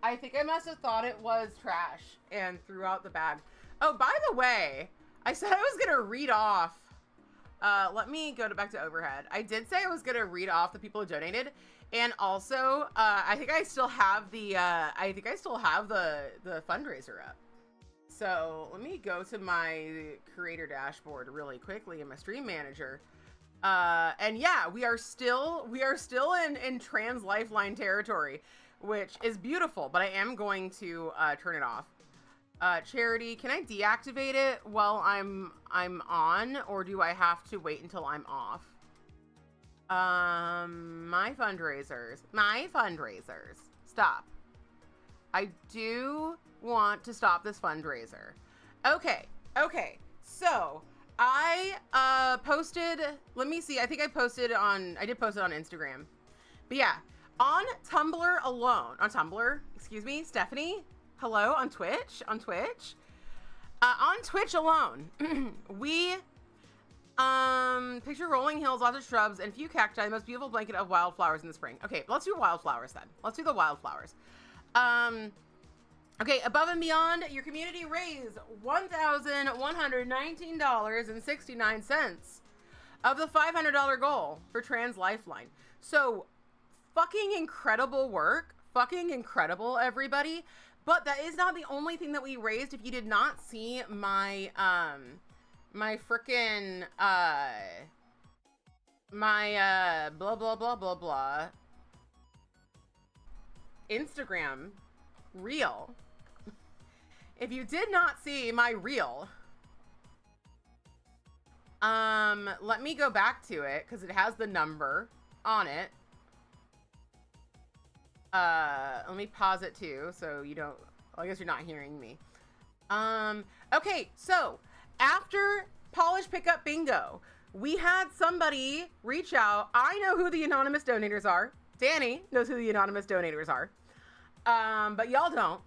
I think I must have thought it was trash and threw out the bag. Oh, by the way, I said I was going to read off. Let me go back to overhead. I did say I was going to read off the people who donated. And also, I think I still have the fundraiser up. So let me go to my creator dashboard really quickly in my stream manager. And yeah, we are still in trans lifeline territory, which is beautiful, but I am going to turn it off. Charity, can I deactivate it while I'm on, or do I have to wait until I'm off? My fundraisers. Stop. I do want to stop this fundraiser. Okay. So I posted, let me see. I think I did post it on Instagram. But yeah, on Tumblr alone, Stephanie, hello, on Twitch, on Twitch alone, we, picture rolling hills, lots of shrubs, and few cacti, the most beautiful blanket of wildflowers in the spring. Okay, let's do wildflowers then. Let's do the wildflowers. Okay, above and beyond, your community raised $1,119.69 of the $500 goal for Trans Lifeline. So, fucking incredible work. Fucking incredible, everybody. But that is not the only thing that we raised. If you did not see my, my frickin', my, blah, blah, blah, blah, blah, Instagram reel. If you did not see my reel, let me go back to it because it has the number on it. Let me pause it too, so you don't, I guess you're not hearing me. Okay, so after Polish Pickup Bingo, we had somebody reach out. I know who the anonymous donators are. Danny knows who the anonymous donators are. But y'all don't.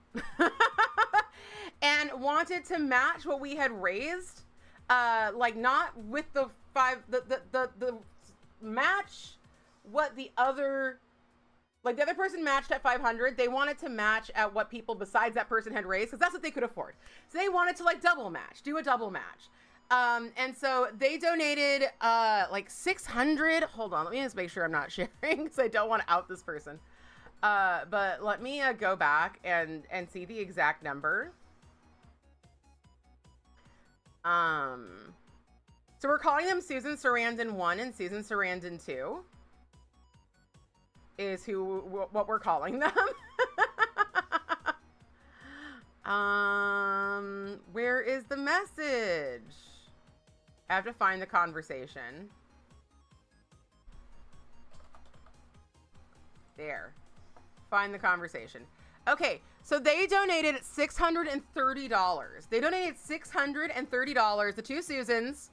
And wanted to match what we had raised. Like not with the match what the other, like the other person matched at 500. They wanted to match at what people besides that person had raised, because that's what they could afford. So they wanted to like double match, do a double match. And so they donated like 600. Hold on, let me just make sure I'm not sharing because I don't want to out this person. But let me go back and see the exact number. So we're calling them Susan Sarandon 1 and Susan Sarandon 2 is what we're calling them. Where is the message? I have to find the conversation. There. Find the conversation. Okay, so they donated $630. They donated $630. The two Susans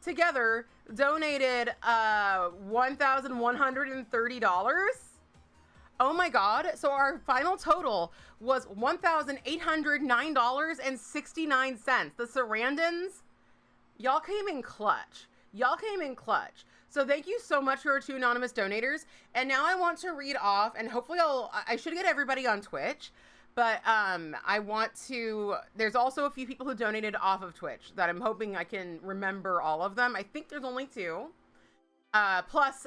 together donated $1,130. Oh my God. So our final total was $1,809.69. The Sarandons, y'all came in clutch. Y'all came in clutch. So thank you so much to our two anonymous donators. And now I want to read off, and hopefully I should get everybody on Twitch, but I want to, there's also a few people who donated off of Twitch that I'm hoping I can remember all of them. I think there's only two, plus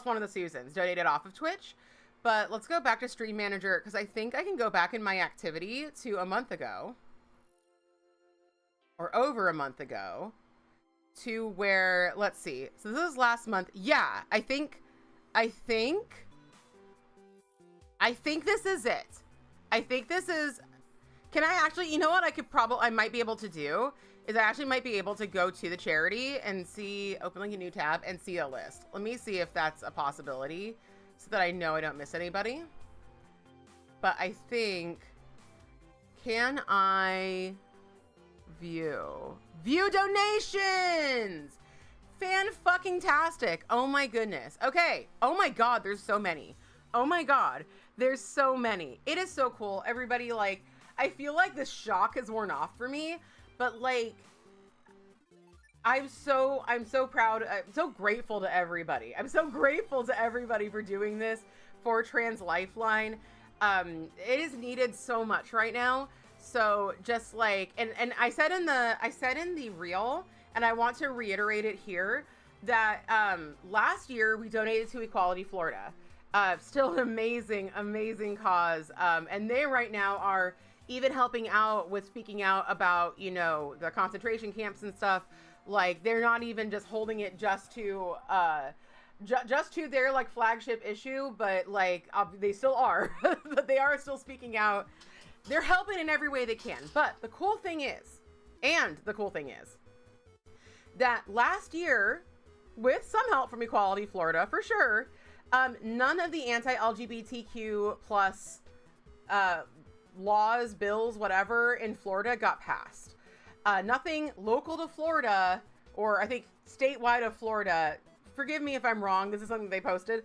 one of the Susans donated off of Twitch. But let's go back to Stream Manager, because I think I can go back in my activity to a month ago, or over a month ago, to where, let's see. So this is last month. Yeah, I think this is it. I think this is, can I actually, you know what I might be able to do is I actually might be able to go to the charity and see, open like a new tab and see a list. Let me see if that's a possibility so that I know I don't miss anybody. but I think, can I view donations? Fan-fucking-tastic. Oh my goodness. Okay. Oh my God, there's so many. Oh my God, there's so many. It is so cool. Everybody, like, I feel like the shock has worn off for me, but like, I'm so proud. I'm so grateful to everybody. I'm so grateful to everybody for doing this for Trans Lifeline. It is needed so much right now. So just like, and I said in the reel, and I want to reiterate it here, that last year we donated to Equality Florida. Still an amazing cause. And they right now are even helping out with speaking out about, you know, the concentration camps and stuff. Like, they're not even just holding it just to their like flagship issue, but like they still are, but they are still speaking out. They're helping in every way they can. But the cool thing is that last year, with some help from Equality Florida, for sure, none of the anti-LGBTQ plus laws, bills, whatever in Florida got passed. Nothing local to Florida, or I think statewide of Florida, forgive me if I'm wrong, this is something they posted,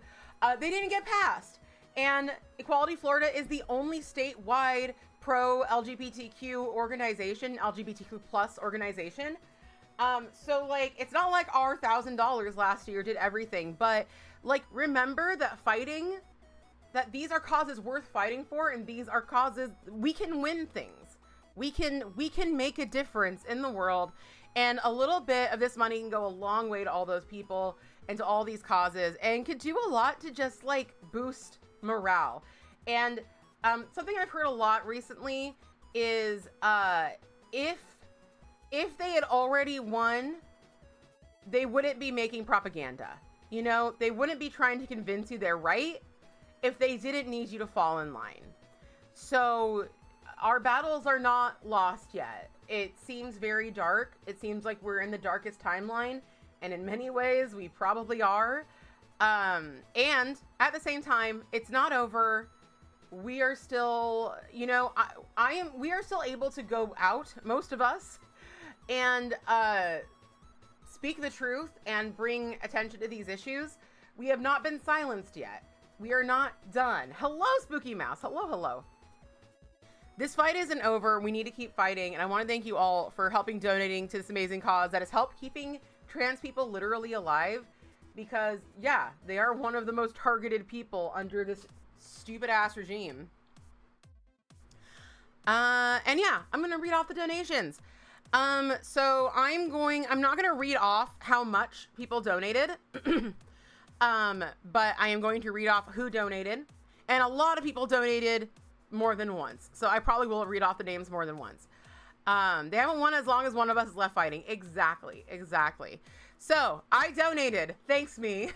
they didn't get passed. And Equality Florida is the only statewide pro-LGBTQ organization, LGBTQ plus organization. So like, it's not like our $1,000 last year did everything, but like, remember that these are causes worth fighting for, and these are causes, we can win things. We can make a difference in the world, and a little bit of this money can go a long way to all those people and to all these causes, and could do a lot to just like boost morale. And something I've heard a lot recently is if they had already won, they wouldn't be making propaganda. You know, they wouldn't be trying to convince you they're right if they didn't need you to fall in line. So our battles are not lost yet. It seems very dark. It seems like we're in the darkest timeline, and in many ways we probably are. And at the same time, it's not over. We are still, you know, we are still able to go out, most of us, and speak the truth and bring attention to these issues. We have not been silenced yet. We are not done. Hello, Spooky Mouse. Hello. This fight isn't over. We need to keep fighting. And I want to thank you all for helping donating to this amazing cause that has helped keeping trans people literally alive. Because, yeah, they are one of the most targeted people under this stupid ass regime. And yeah, I'm going to read off the donations. So I'm not going to read off how much people donated. But I am going to read off who donated, and a lot of people donated more than once. So I probably will read off the names more than once. They haven't won as long as one of us is left fighting. Exactly. So I donated. Thanks me.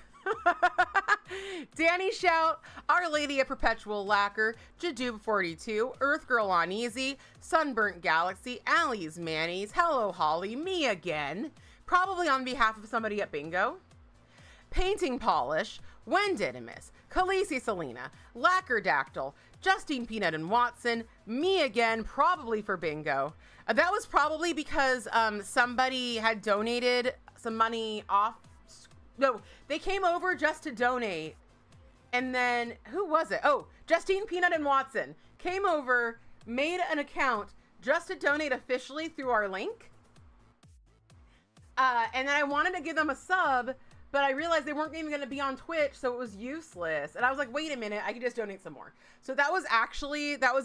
Danny Shout, Our Lady of Perpetual Lacquer, Jadoob42, Earth Girl on Easy, Sunburnt Galaxy, Allie's Mannies, Hello Holly, me again, probably on behalf of somebody at Bingo. Painting Polish, Wendidimus, Khaleesi Selena, Lackerdactyl, Justine Peanut and Watson, me again, probably for Bingo. That was probably because somebody had donated some money off. No, they came over just to donate. And then, who was it? Oh, Justine Peanut and Watson came over, made an account just to donate officially through our link. And then I wanted to give them a sub, but I realized they weren't even going to be on Twitch, so it was useless. And I was like, wait a minute, I could just donate some more. So that was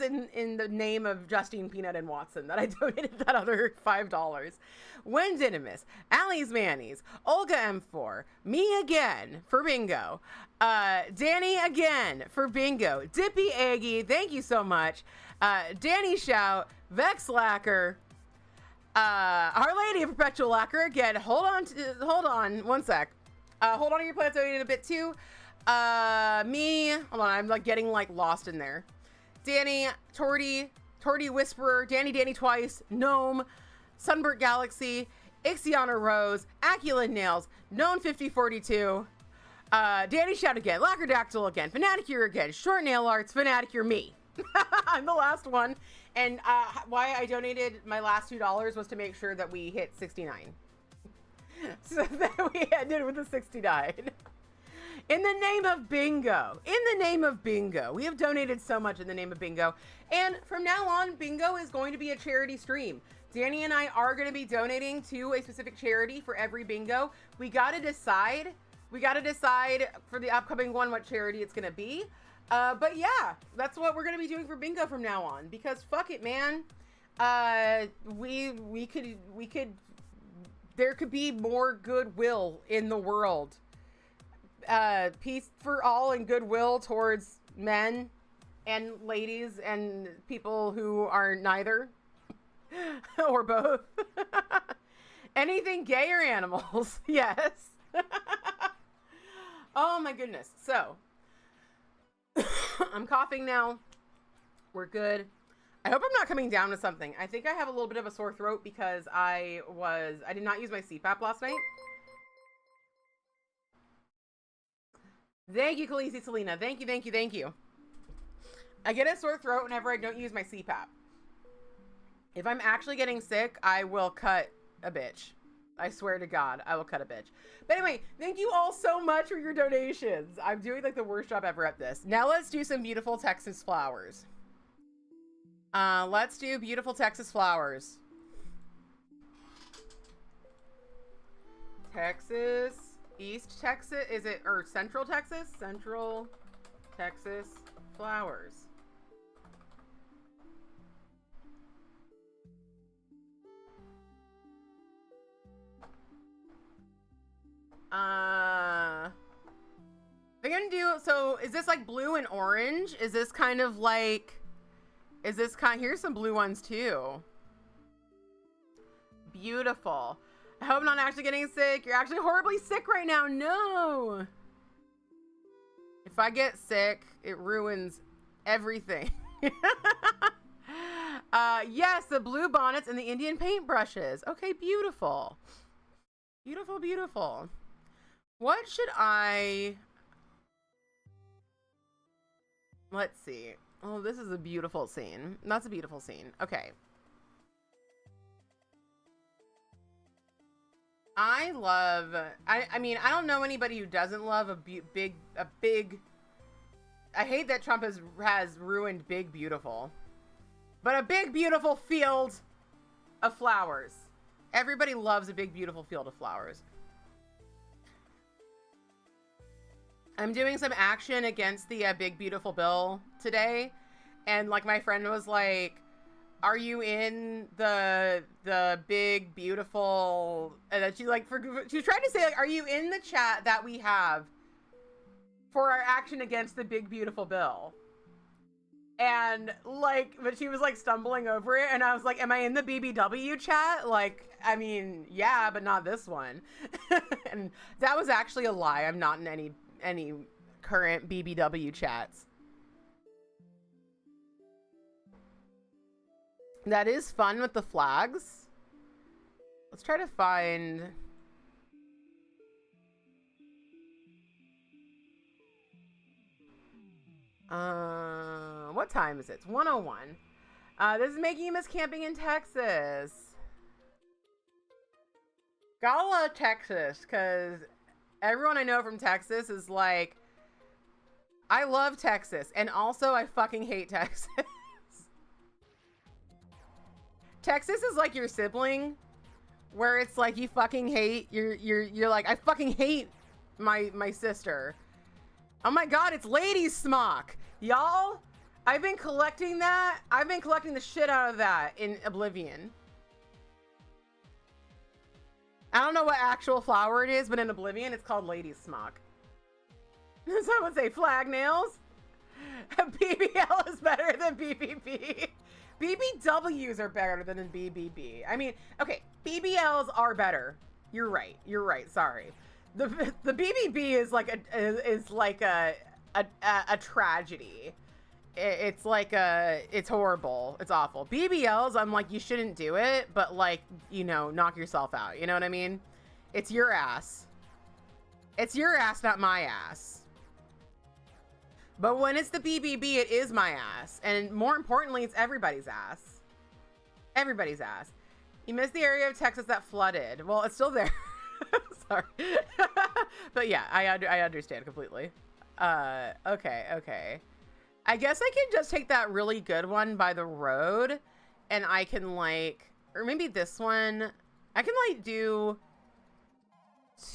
in the name of Justine Peanut and Watson that I donated that other $5. Wendidimus, Allie's Mannies, Olga M4, me again for Bingo, Danny again for Bingo, Dippy Aggie, thank you so much, Danny Shout, Vex Lacquer, Our Lady of Perpetual Lacquer again. Hold on one sec. Hold on to your plants, donated a bit too. Hold on, I'm like getting like lost in there. Danny, Torty Whisperer, Danny Twice, Gnome, Sunburnt Galaxy, Ixiana Rose, Aculin Nails, Known 5042, Danny Shout again, Lackerdactyl again, Fanaticure again, Short Nail Arts, Fanaticure me. I'm the last one. And why I donated my last $2 was to make sure that we hit 69. So that we ended with a 69. In the name of bingo. In the name of bingo. We have donated so much in the name of bingo. And from now on, bingo is going to be a charity stream. Danny and I are going to be donating to a specific charity for every bingo. We got to decide. We got to decide for the upcoming one what charity it's going to be. But yeah, that's what we're going to be doing for bingo from now on. Because fuck it, man. We could, there could be more goodwill in the world. Peace for all and goodwill towards men and ladies and people who are neither or both. Anything gay or animals. Yes. Oh my goodness. So I'm coughing now. We're good. I hope I'm not coming down with something. I think I have a little bit of a sore throat because I did not use my CPAP last night. Thank you, Khaleesi Selena. Thank you, thank you, thank you. I get a sore throat whenever I don't use my CPAP. If I'm actually getting sick, I will cut a bitch. I swear to God, I will cut a bitch. But anyway, thank you all so much for your donations. I'm doing like the worst job ever at this. Now let's do some beautiful Texas flowers. Let's do beautiful Texas flowers. Texas, East Texas, is it, or Central Texas? Central Texas flowers. They're gonna do, so is this like blue and orange? Is this kind of like, is this kind, here's some blue ones too. Beautiful. I hope I'm not actually getting sick. You're actually horribly sick right now. No. If I get sick, it ruins everything. Yes, the blue bonnets and the Indian paintbrushes. Okay, beautiful. Beautiful, beautiful. What should I... Let's see. Oh, this is a beautiful scene. That's a beautiful scene. Okay. I love... I mean, I don't know anybody who doesn't love a big... I hate that Trump has ruined Big Beautiful. But a big, beautiful field of flowers. Everybody loves a big, beautiful field of flowers. I'm doing some action against the big, beautiful bill today. And like my friend was like, are you in the big, beautiful... And then she was trying to say, like, are you in the chat that we have for our action against the big, beautiful bill? And like, but she was like stumbling over it, and I was like, am I in the BBW chat? Like, I mean, yeah, but not this one. And that was actually a lie. I'm not in any current BBW chats. That is fun with the flags. Let's try to find... what time is it? It's 1:01. This is making you miss camping in Texas. Gotta love Texas, because everyone I know from Texas is like, I love Texas, and also I fucking hate Texas. Texas is like your sibling, where it's like you fucking hate, you're like, I fucking hate my sister. Oh my God, it's Lady Smock. Y'all, I've been collecting that. I've been collecting the shit out of that in Oblivion. I don't know what actual flower it is, but in Oblivion, it's called Lady Smock. Someone say flag nails. BBL is better than BBB. BBWs are better than BBB. I mean, okay, BBLs are better. You're right. You're right. Sorry. The BBB is like a tragedy. It's like it's horrible. It's awful. BBLs, I'm like, you shouldn't do it, but like, you know, knock yourself out. You know what I mean? It's your ass. It's your ass, not my ass. But when it's the BBB, it is my ass. And more importantly, it's everybody's ass. Everybody's ass. You missed the area of Texas that flooded. Well, it's still there. Sorry. But yeah, I understand completely. Okay. I guess I can just take that really good one by the road. And I can like, or maybe this one. I can like do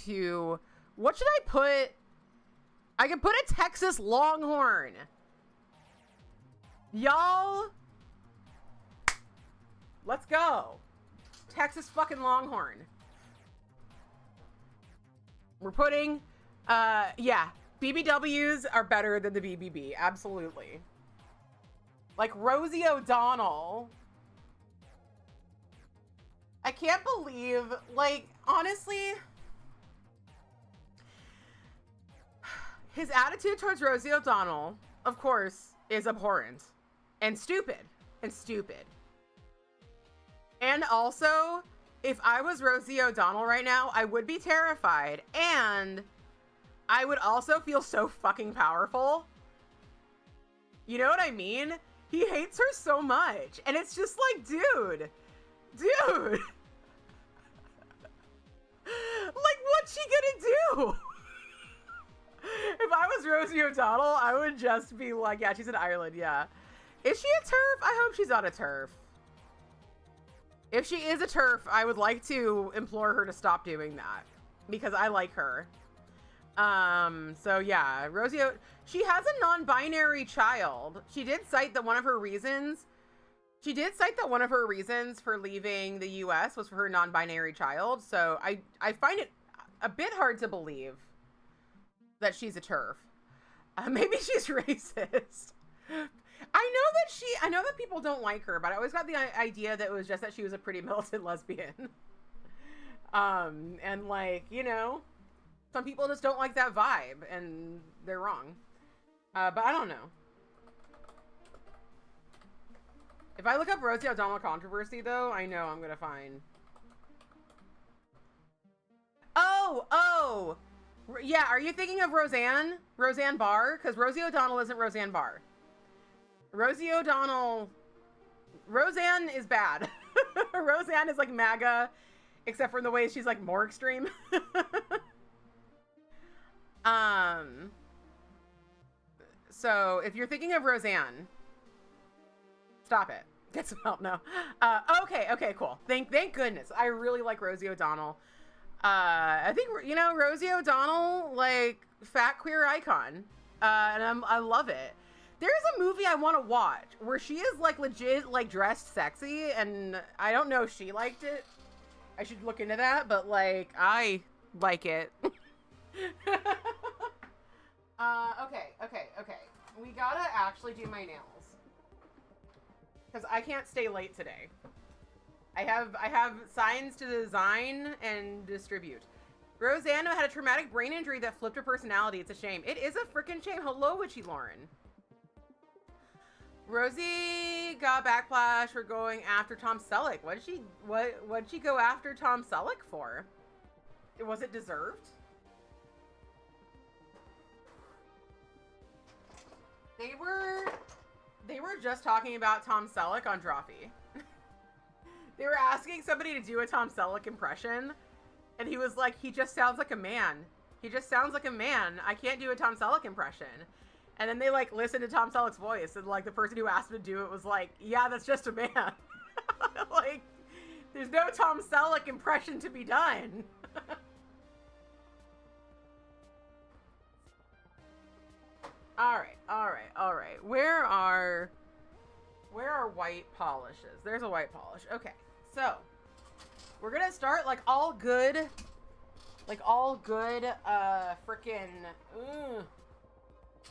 to, what should I put? I can put a Texas Longhorn. Y'all, let's go. Texas fucking Longhorn. We're putting, yeah, BBWs are better than the BBB. Absolutely. Like Rosie O'Donnell. I can't believe, like, honestly, his attitude towards Rosie O'Donnell, of course, is abhorrent and stupid And also, if I was Rosie O'Donnell right now, I would be terrified. And I would also feel so fucking powerful. You know what I mean? He hates her so much. And it's just like, dude. Like, what's she gonna do? If I was Rosie O'Donnell, I would just be like, yeah, she's in Ireland, yeah. Is she a TERF? I hope she's not a TERF. If she is a TERF, I would like to implore her to stop doing that. Because I like her. So yeah, she has a non-binary child. She did cite that one of her reasons for leaving the US was for her non-binary child. So I find it a bit hard to believe that she's a TERF. Maybe she's racist. I know that people don't like her, but I always got the idea that it was just that she was a pretty militant lesbian. And like, you know, some people just don't like that vibe and they're wrong. But I don't know. If I look up Rosie O'Donnell controversy though, I know I'm gonna find. Oh! Yeah, are you thinking of Roseanne? Roseanne Barr? Because Rosie O'Donnell isn't Roseanne Barr. Rosie O'Donnell... Roseanne is bad. Roseanne is like MAGA, except for in the way she's like more extreme. So, if you're thinking of Roseanne, stop it. Get some help now. Okay, cool. Thank goodness. I really like Rosie O'Donnell. I think, you know, Rosie O'Donnell, like, fat queer icon. And I love it. There's a movie I want to watch where she is, like, legit, like, dressed sexy, and I don't know if she liked it. I should look into that, but, like, I like it. Okay. We gotta actually do my nails. Because I can't stay late today. I have signs to design and distribute. Rosanna had a traumatic brain injury that flipped her personality. It's a shame. It is a freaking shame. Hello, Witchy Lauren. Rosie got backlash for going after Tom Selleck. What'd she go after Tom Selleck for? Was it deserved? They were just talking about Tom Selleck on Drawfee. They were asking somebody to do a Tom Selleck impression, and he was like, he just sounds like a man. He just sounds like a man. I can't do a Tom Selleck impression. And then they, like, listened to Tom Selleck's voice, and, like, the person who asked him to do it was like, yeah, that's just a man. Like, there's no Tom Selleck impression to be done. All right. Where are white polishes? There's a white polish. Okay, so we're gonna start like all good, freaking,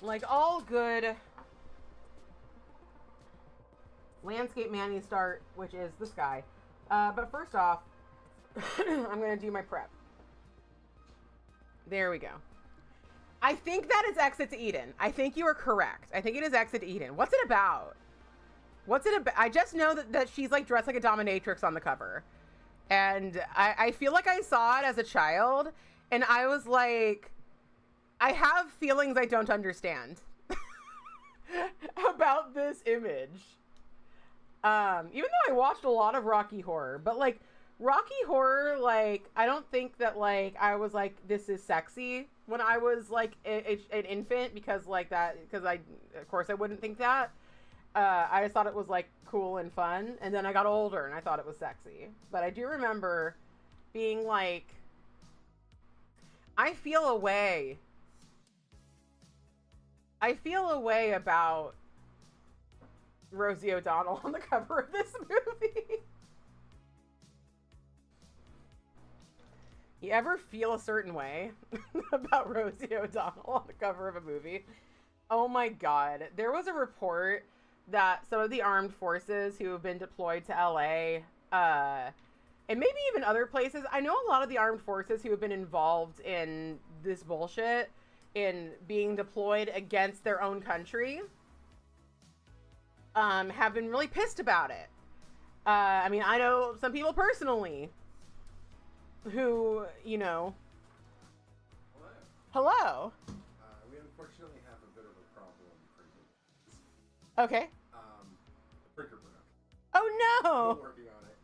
like all good landscape Manny start, which is the sky. But first off, I'm gonna do my prep. There we go. I think that is Exit to Eden. I think you are correct. I think it is Exit to Eden. What's it about? What's it about? I just know that she's like dressed like a dominatrix on the cover. And I feel like I saw it as a child. And I was like, I have feelings I don't understand. about this image. Even though I watched a lot of Rocky Horror, but like Rocky Horror, like I don't think that like I was like this is sexy when I was like an infant because like that because I of course I wouldn't think that. I just thought it was like cool and fun, and then I got older and I thought it was sexy. But I do remember being like, I feel a way about Rosie O'Donnell on the cover of this movie. You ever feel a certain way about Rosie O'Donnell on the cover of a movie? Oh my God. There was a report that some of the armed forces who have been deployed to LA, and maybe even other places, I know a lot of the armed forces who have been involved in this bullshit, in being deployed against their own country, have been really pissed about it. I mean, I know some people personally who, you know. Hello. We unfortunately have a bit of a problem printing. Okay. The printer broke. Oh no! We're working on it.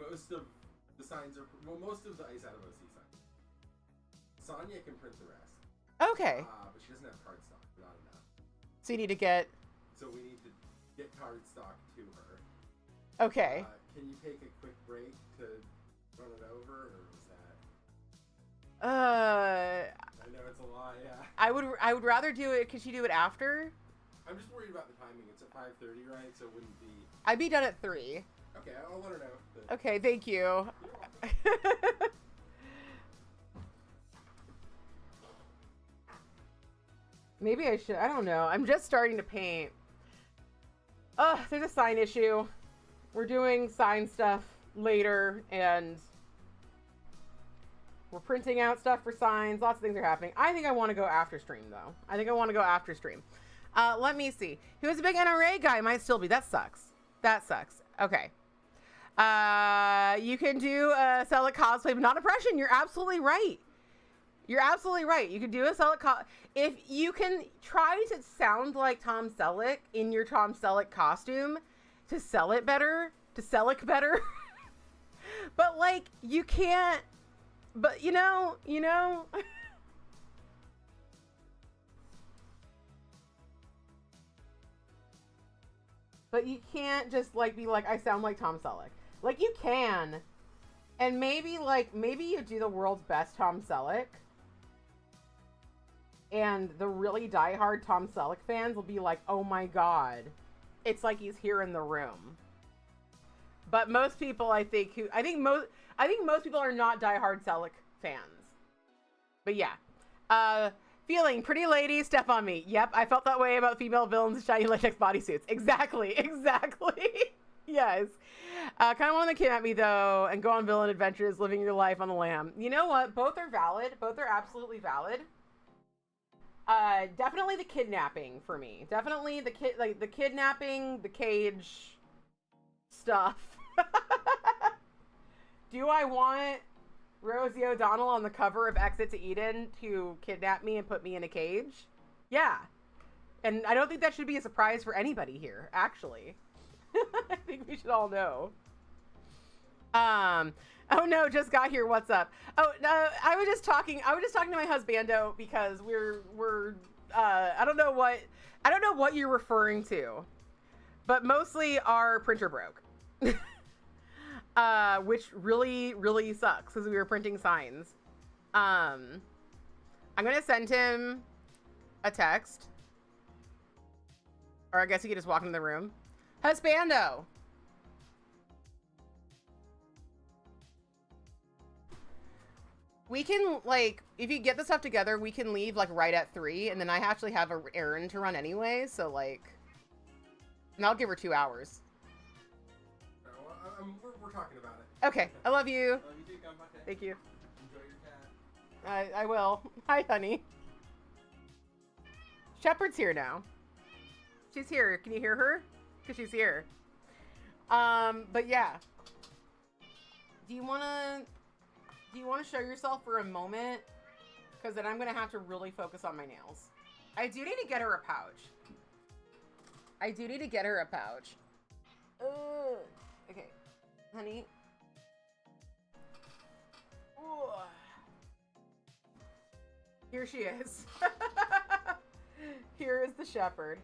Most of the signs are, well, most of the Ice Out of OC signs. Sonia can print the rest. Okay. But she doesn't have cardstock. Not enough. So you need to get. So we need to get cardstock to her. Okay. Can you take a quick break to run it over, or is that? I know it's a lie. Yeah. I would rather do it. Could she do it after? I'm just worried about the timing. It's at 5:30, right? So it wouldn't be. I'd be done at 3. Okay, I'll let her know. But... Okay, thank you. Maybe I should. I don't know. I'm just starting to paint. Ugh, there's a sign issue. We're doing sign stuff later, and we're printing out stuff for signs. Lots of things are happening. I think I want to go after stream, though. I think I want to go after stream. Let me see. He was a big NRA guy. Might still be. That sucks. That sucks. Okay. You can do a Selleck cosplay, but not oppression. You're absolutely right. You're absolutely right. You can do a Selleck if you can try to sound like Tom Selleck in your Tom Selleck costume to sell it better, to Selleck better. But like you can't. But you know. But you can't just like be like I sound like Tom Selleck. Like you can. And maybe you do the world's best Tom Selleck. And the really diehard Tom Selleck fans will be like, "Oh my God, it's like he's here in the room." But most people, I think most people are not diehard Selleck fans. But yeah, feeling pretty lady, step on me. Yep, I felt that way about female villains in shiny latex bodysuits. Exactly. Yes. Kind of want them to kidnap me though, and go on villain adventures, living your life on the lam. You know what? Both are valid. Both are absolutely valid. Definitely the kidnapping for me. Definitely the kidnapping, the cage stuff. Do I want Rosie O'Donnell on the cover of Exit to Eden to kidnap me and put me in a cage? Yeah. And I don't think that should be a surprise for anybody here, actually. I think we should all know. Oh no, just got here. What's up? Oh, I was just talking to my husbando because we're I don't know what you're referring to, but mostly our printer broke, which really sucks because we were printing signs. I'm gonna send him a text, or I guess he could just walk into the room. Husbando. We can, like, if you get the stuff together, we can leave, like, right at 3, and then I actually have an errand to run anyway, so, like, and I'll give her 2 hours. No, we're talking about it. Okay, I love you. Love you too, Gunbucket. Thank you. Enjoy your cat. I will. Hi, honey. Shepherd's here now. She's here. Can you hear her? Because she's here. But yeah. Do you want to show yourself for a moment? Because then I'm going to have to really focus on my nails. I do need to get her a pouch. I do need to get her a pouch. Okay, honey. Ooh. Here she is. Here is the shepherd.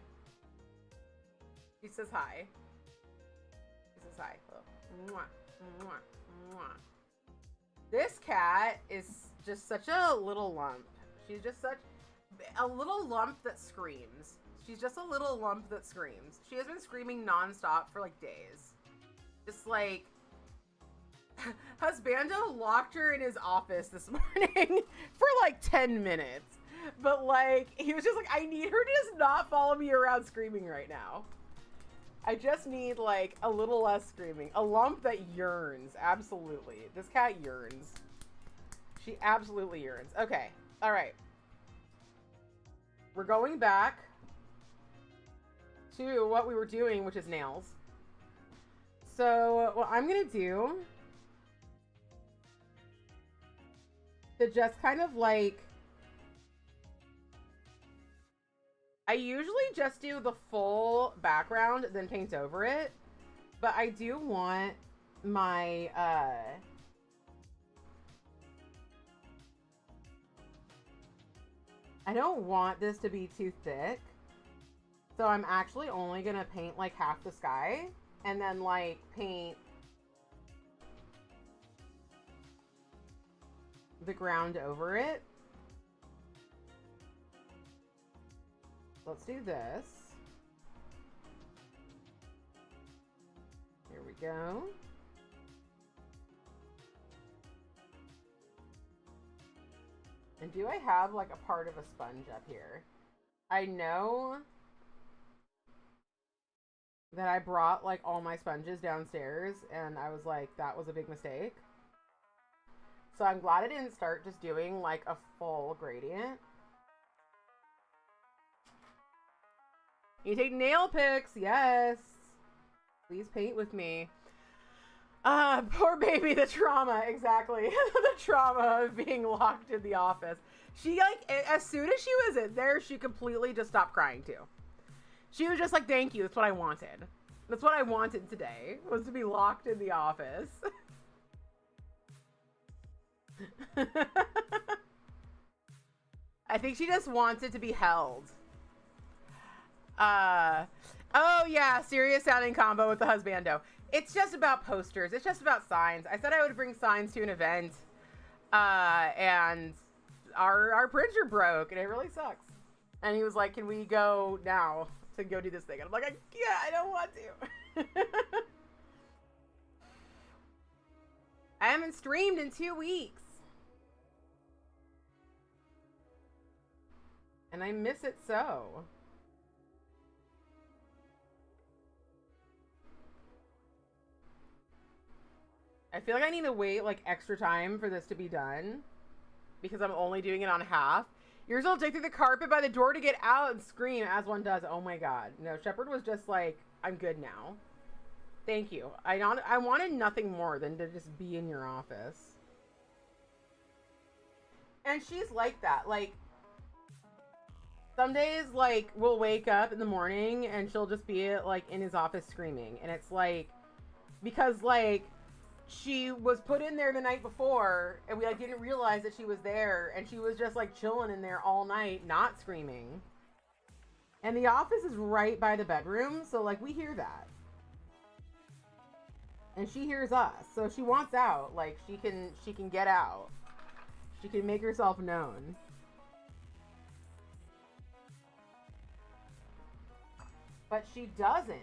She says hi. She says hi. Hello. Mwah, mwah, mwah. This cat is just such a little lump. She's just such a little lump that screams. She's just a little lump that screams. She has been screaming nonstop for like days. Just like, Husbando locked her in his office this morning for like 10 minutes. But like, he was just like, I need her to just not follow me around screaming right now. I just need like a little less screaming. A lump that yearns. Absolutely. This cat yearns. She absolutely yearns. Okay. All right. We're going back to what we were doing, which is nails. So what I'm going to do to just kind of like, I usually just do the full background, then paint over it. But I do want my, I don't want this to be too thick. So I'm actually only going to paint like half the sky and then like paint the ground over it. Let's do this. Here we go. And do I have like a part of a sponge up here? I know that I brought like all my sponges downstairs and I was like, that was a big mistake. So I'm glad I didn't start just doing like a full gradient. You take nail pics, yes. Please paint with me. Poor baby, the trauma, exactly. The trauma of being locked in the office. She like, as soon as she was in there, she completely just stopped crying too. She was just like, thank you, that's what I wanted. That's what I wanted today, was to be locked in the office. I think she just wanted to be held. Oh yeah, serious sounding combo with the husbando. It's just about posters. It's just about signs. I said I would bring signs to an event, and our printer broke, and it really sucks. And he was like, "Can we go now to go do this thing?" And I'm like, "Yeah, I don't want to." I haven't streamed in 2 weeks, and I miss it so. I feel like I need to wait like extra time for this to be done because I'm only doing it on half. Yours will dig through the carpet by the door to get out and scream as one does. Oh my god. No, Shepard was just like, I'm good now. Thank you. I wanted nothing more than to just be in your office. And she's like that. Like, some days, like, we'll wake up in the morning and she'll just be like in his office screaming. And it's like, because like, she was put in there the night before and we like didn't realize that she was there, and she was just like chilling in there all night, not screaming. And the office is right by the bedroom, so like we hear that. And she hears us, so she wants out. Like she can get out. She can make herself known. But she doesn't.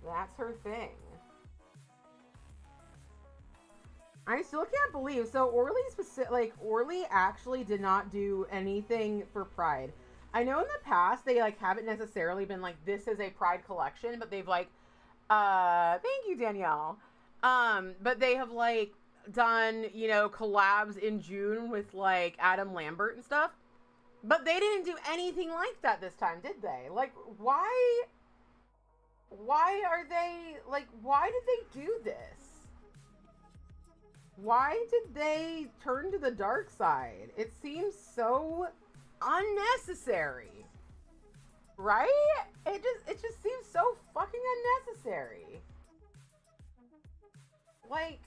That's her thing. I still can't believe. So Orly actually did not do anything for Pride. I know in the past they like haven't necessarily been like, this is a Pride collection, but they've like, thank you, Danielle. But they have like done, you know, collabs in June with like Adam Lambert and stuff. But they didn't do anything like that this time, did they? Like, why are they, like, why did they do this? Why did they turn to the dark side? It seems so unnecessary. Right? It just seems so fucking unnecessary. Like,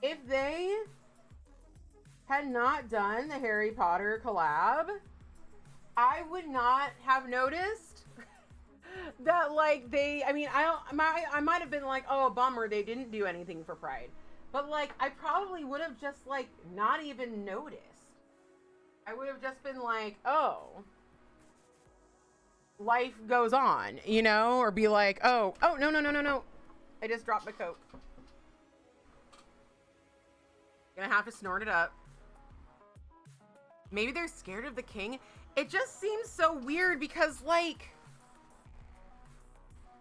if they had not done the Harry Potter collab, I would not have noticed that, like, I might have been like, oh, bummer, they didn't do anything for Pride. But, like, I probably would have just, like, not even noticed. I would have just been like, oh, life goes on, you know? Or be like, oh, no. I just dropped my Coke. Gonna have to snort it up. Maybe they're scared of the king. It just seems so weird because, like,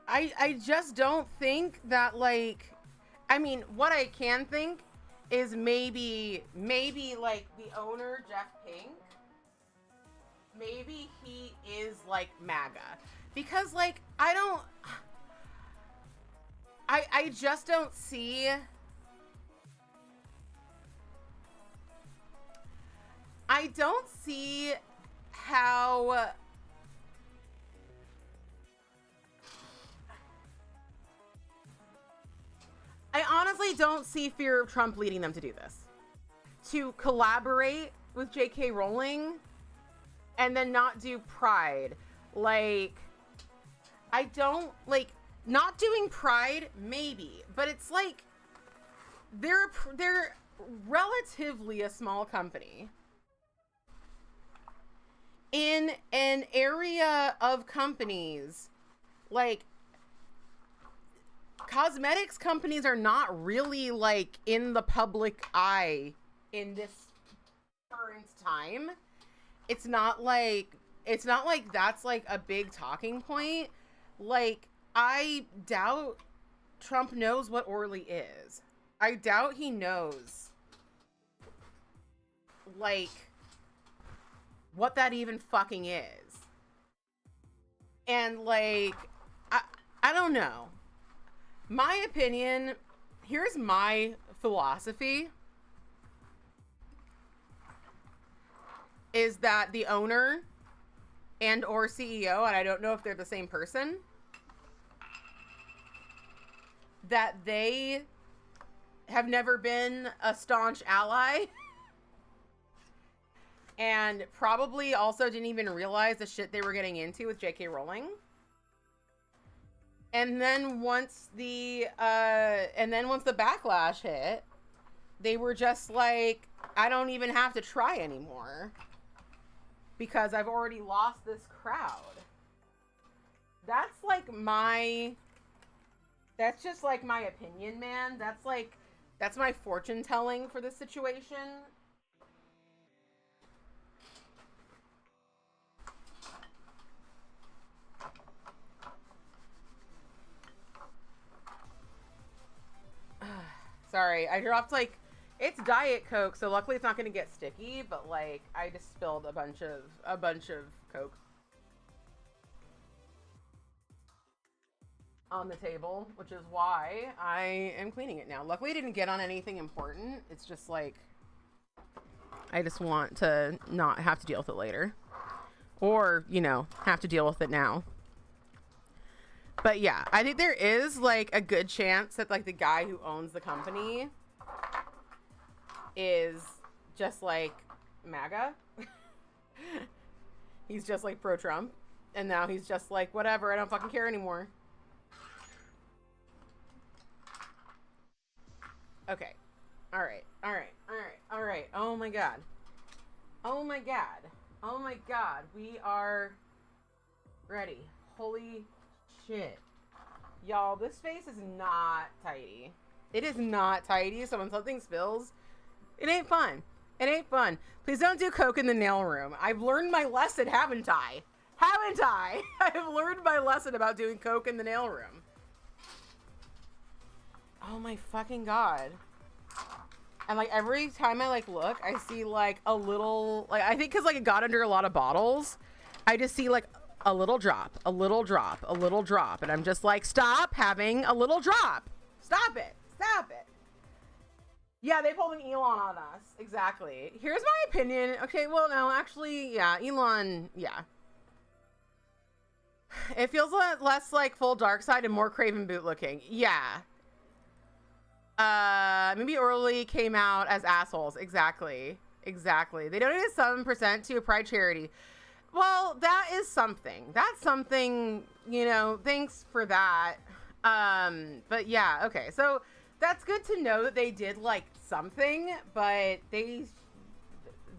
I just don't think that, like, I mean, what I can think is maybe like the owner, Jeff Pink, maybe he is like MAGA, because, like, I just don't see, I don't see how I honestly don't see fear of Trump leading them to do this. To collaborate with J.K. Rowling and then not do Pride. Like, I don't, like, not doing Pride, maybe. But it's like, they're relatively a small company in an area of companies, like, cosmetics companies are not really, like, in the public eye in this current time. It's not like that's, like, a big talking point. Like, I doubt Trump knows what Orly is. I doubt he knows, like, what that even fucking is. And, like, I don't know. My opinion, here's my philosophy, is that the owner and or CEO, and I don't know if they're the same person, that they have never been a staunch ally and probably also didn't even realize the shit they were getting into with J.K. Rowling. And then once the backlash hit, they were just like, I don't even have to try anymore because I've already lost this crowd. That's just like my opinion, man. That's my fortune telling for this situation. Sorry, I dropped, like, it's Diet Coke, so luckily it's not gonna get sticky, but, like, I just spilled a bunch of Coke on the table, which is why I am cleaning it now. Luckily it didn't get on anything important. It's just, like, I just want to not have to deal with it later. Or, you know, have to deal with it now. But yeah, I think there is, like, a good chance that, like, the guy who owns the company is just, like, MAGA. He's just, like, pro-Trump. And now he's just like, whatever, I don't fucking care anymore. Okay. Alright. Oh my god. We are ready. Holy shit. Y'all, this space is not tidy. It is not tidy, so when something spills, it ain't fun. Please don't do Coke in the nail room. I've learned my lesson, haven't I? I've learned my lesson about doing Coke in the nail room. Oh my fucking god. And, like, every time I, like, look, I see, like, a little, like, I think because, like, it got under a lot of bottles, I just see, like, a little drop, a little drop, a little drop. And I'm just like, stop having a little drop. Stop it. Stop it. Yeah, they pulled an Elon on us. Exactly. Here's my opinion. Okay, well, no, actually, yeah, Elon, yeah. It feels less like full dark side and more Craven boot looking. Yeah. Maybe Orly came out as assholes. Exactly. Exactly. They donated 7% to a pride charity. Well, that is something. That's something, you know, thanks for that. But yeah, okay. So that's good to know that they did like something, but they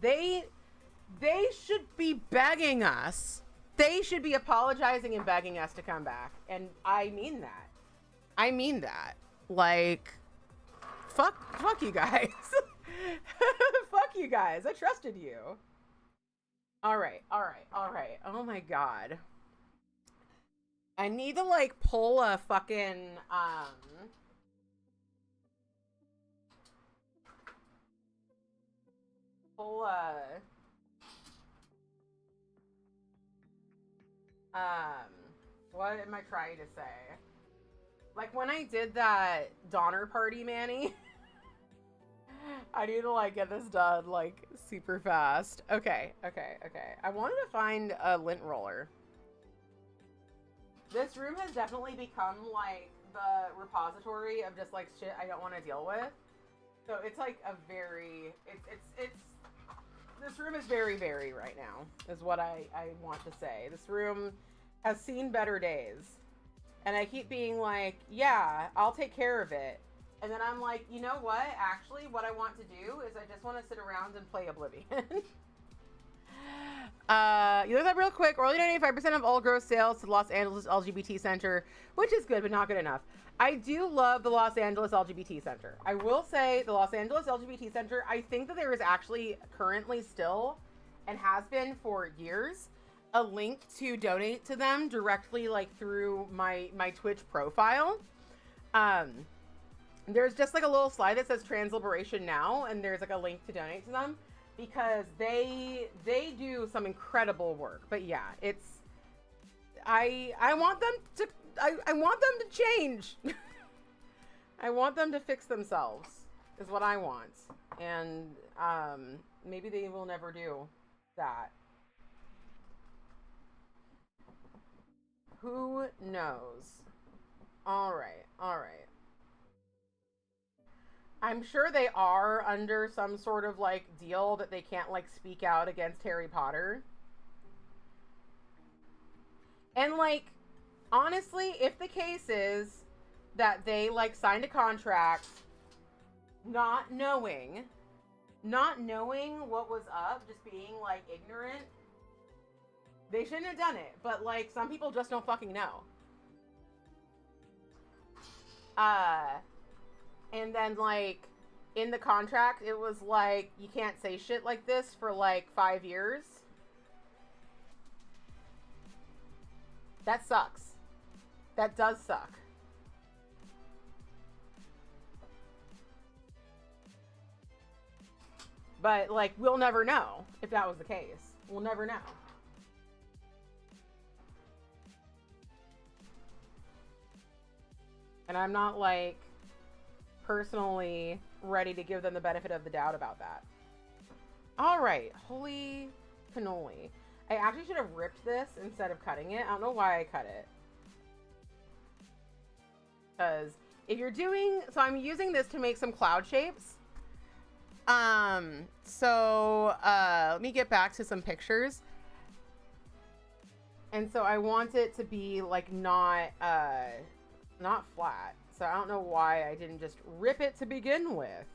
should be begging us. They should be apologizing and begging us to come back. And I mean that. I mean that. Like, fuck you guys. Fuck you guys. I trusted you. All right. Oh my God. I need to like pull a fucking, what am I trying to say? Like when I did that Donner Party, Manny, I need to like get this done like super fast. Okay. I wanted to find a lint roller. This room has definitely become like the repository of just like shit I don't want to deal with. So it's like a very, this room is very right now, is what I want to say. This room has seen better days. And I keep being like, yeah, I'll take care of it. And then I'm like, you know what? Actually, what I want to do is I just want to sit around and play Oblivion. You look up real quick. Orly 95% of all gross sales to the Los Angeles LGBT Center, which is good, but not good enough. I do love the Los Angeles LGBT Center. I will say the Los Angeles LGBT Center, I think that there is actually currently still, and has been for years, a link to donate to them directly like through my Twitch profile. There's just like a little slide that says Trans Liberation Now, and there's like a link to donate to them because they do some incredible work. But yeah, it's I want them to I want them to change. I want them to fix themselves is what I want. And maybe they will never do that. Who knows? All right. I'm sure they are under some sort of like deal that they can't like speak out against Harry Potter. And like, honestly, if the case is that they like signed a contract not knowing what was up, just being like ignorant, they shouldn't have done it. But like, some people just don't fucking know. And then like in the contract it was like you can't say shit like this for like 5 years. That sucks. That does suck. But like, we'll never know if that was the case. We'll never know. And I'm not like personally ready to give them the benefit of the doubt about that. All right, holy cannoli. I actually should have ripped this instead of cutting it. I don't know why I cut it. Because if you're doing, so I'm using this to make some cloud shapes. Let me get back to some pictures. And so I want it to be like not flat. So I don't know why I didn't just rip it to begin with.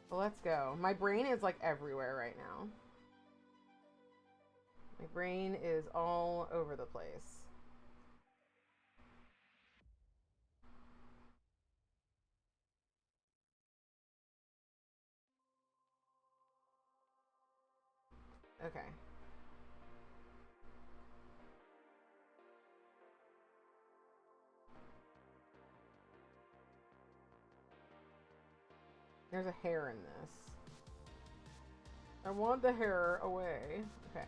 Well, let's go. My brain is like everywhere right now. My brain is all over the place. Okay. There's a hair in this. I want the hair away. Okay.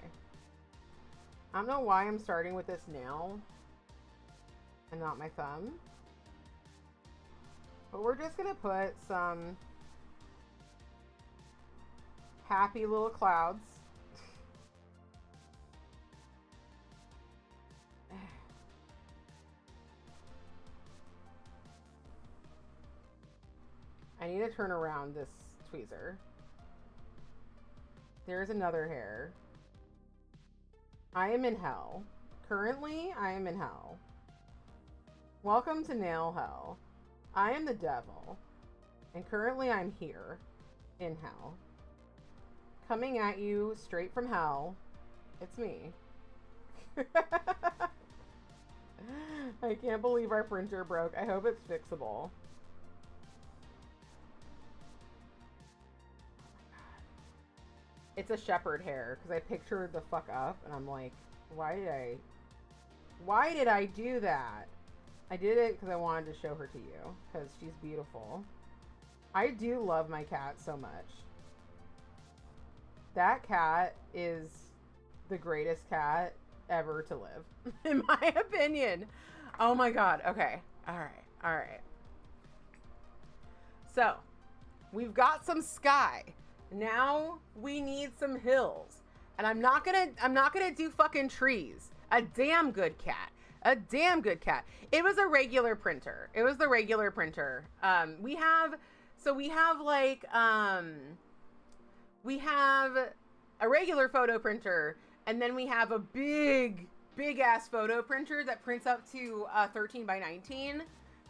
I don't know why I'm starting with this nail and not my thumb. But we're just gonna put some happy little clouds. I need to turn around this tweezer. There's another hair. I am in hell. Currently, I am in hell. Welcome to nail hell. I am the devil. And currently I'm here in hell. Coming at you straight from hell. It's me. I can't believe our printer broke. I hope it's fixable. It's a shepherd hair because I pictured the fuck up and I'm like, why did I do that? I did it because I wanted to show her to you because she's beautiful. I do love my cat so much. That cat is the greatest cat ever to live, in my opinion. Oh my God. Okay. All right. So we've got some sky. Now we need some hills. And I'm not gonna do fucking trees. A damn good cat. A damn good cat. It was a regular printer. It was the regular printer. We have a regular photo printer, and then we have a big ass photo printer that prints up to 13 by 19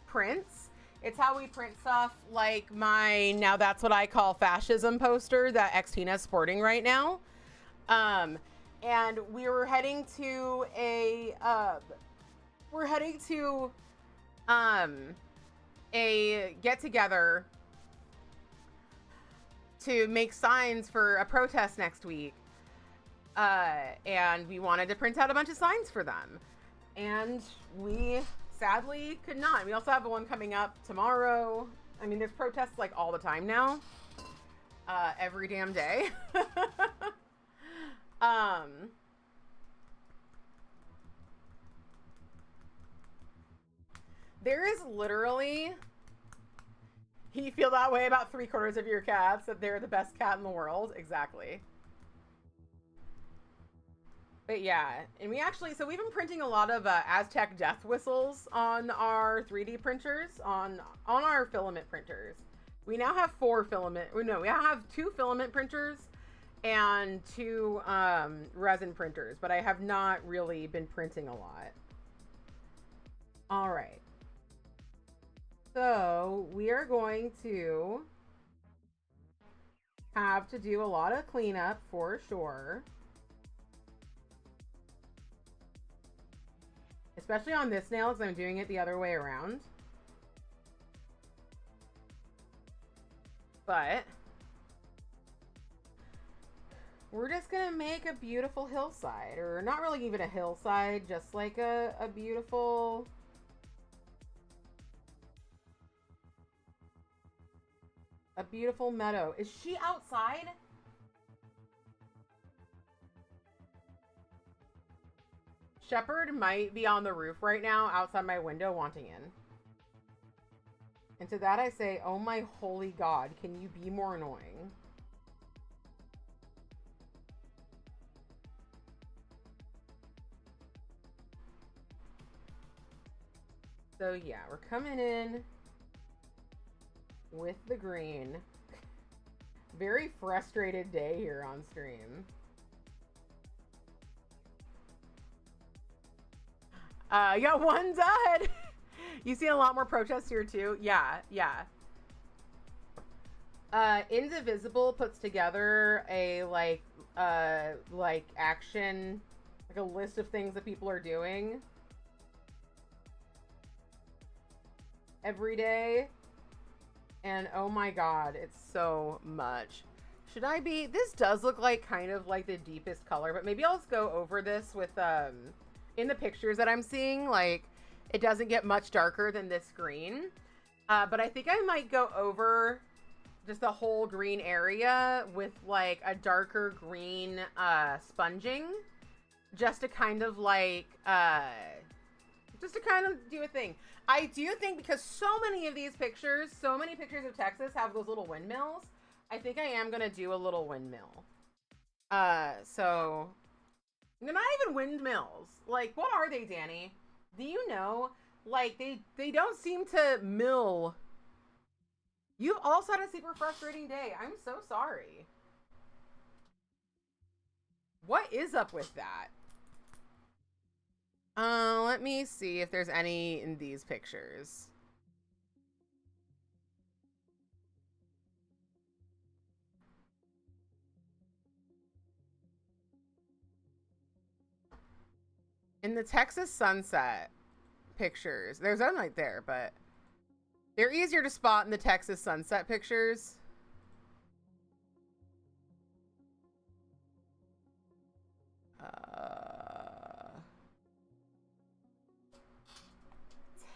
prints. It's how we print stuff like my Now That's What I Call Fascism poster that Xtina is sporting right now. And we were heading to a get together to make signs for a protest next week. And we wanted to print out a bunch of signs for them. And we sadly could not. We also have one coming up tomorrow. I mean, there's protests like all the time now. Every damn day. There is literally, you feel that way about 3/4 of your cats, that they're the best cat in the world. Exactly. But yeah, and we actually, so we've been printing a lot of Aztec death whistles on our 3D printers, on our filament printers. We now have 4 filament, no, we have 2 filament printers and 2 resin printers, but I have not really been printing a lot. All right. So we are going to have to do a lot of cleanup for sure. Especially on this nail, because I'm doing it the other way around. But we're just gonna make a beautiful hillside, or not really even a hillside, just like a beautiful meadow. Is she outside? Shepherd might be on the roof right now outside my window wanting in. And to that I say, oh my holy God, can you be more annoying? So yeah, we're coming in with the green. Very frustrated day here on stream. Yeah, one done. You see a lot more protests here too. Yeah. Indivisible puts together a like action, like a list of things that people are doing every day. And oh my God, it's so much. Should I be, this does look like kind of like the deepest color, but maybe I'll just go over this with, in the pictures that I'm seeing, like, it doesn't get much darker than this green. But I think I might go over just the whole green area with, like, a darker green sponging. just to kind of like, just to kind of do a thing. I do think because so many of these pictures, so many pictures of Texas have those little windmills, I think I am going to do a little windmill. So, they're not even windmills. Like, what are they, Danny? Do you know? Like, they don't seem to mill. You've also had a super frustrating day. I'm so sorry. What is up with that? Let me see if there's any in these pictures. In the Texas sunset pictures, there's one right there, but they're easier to spot in the Texas sunset pictures.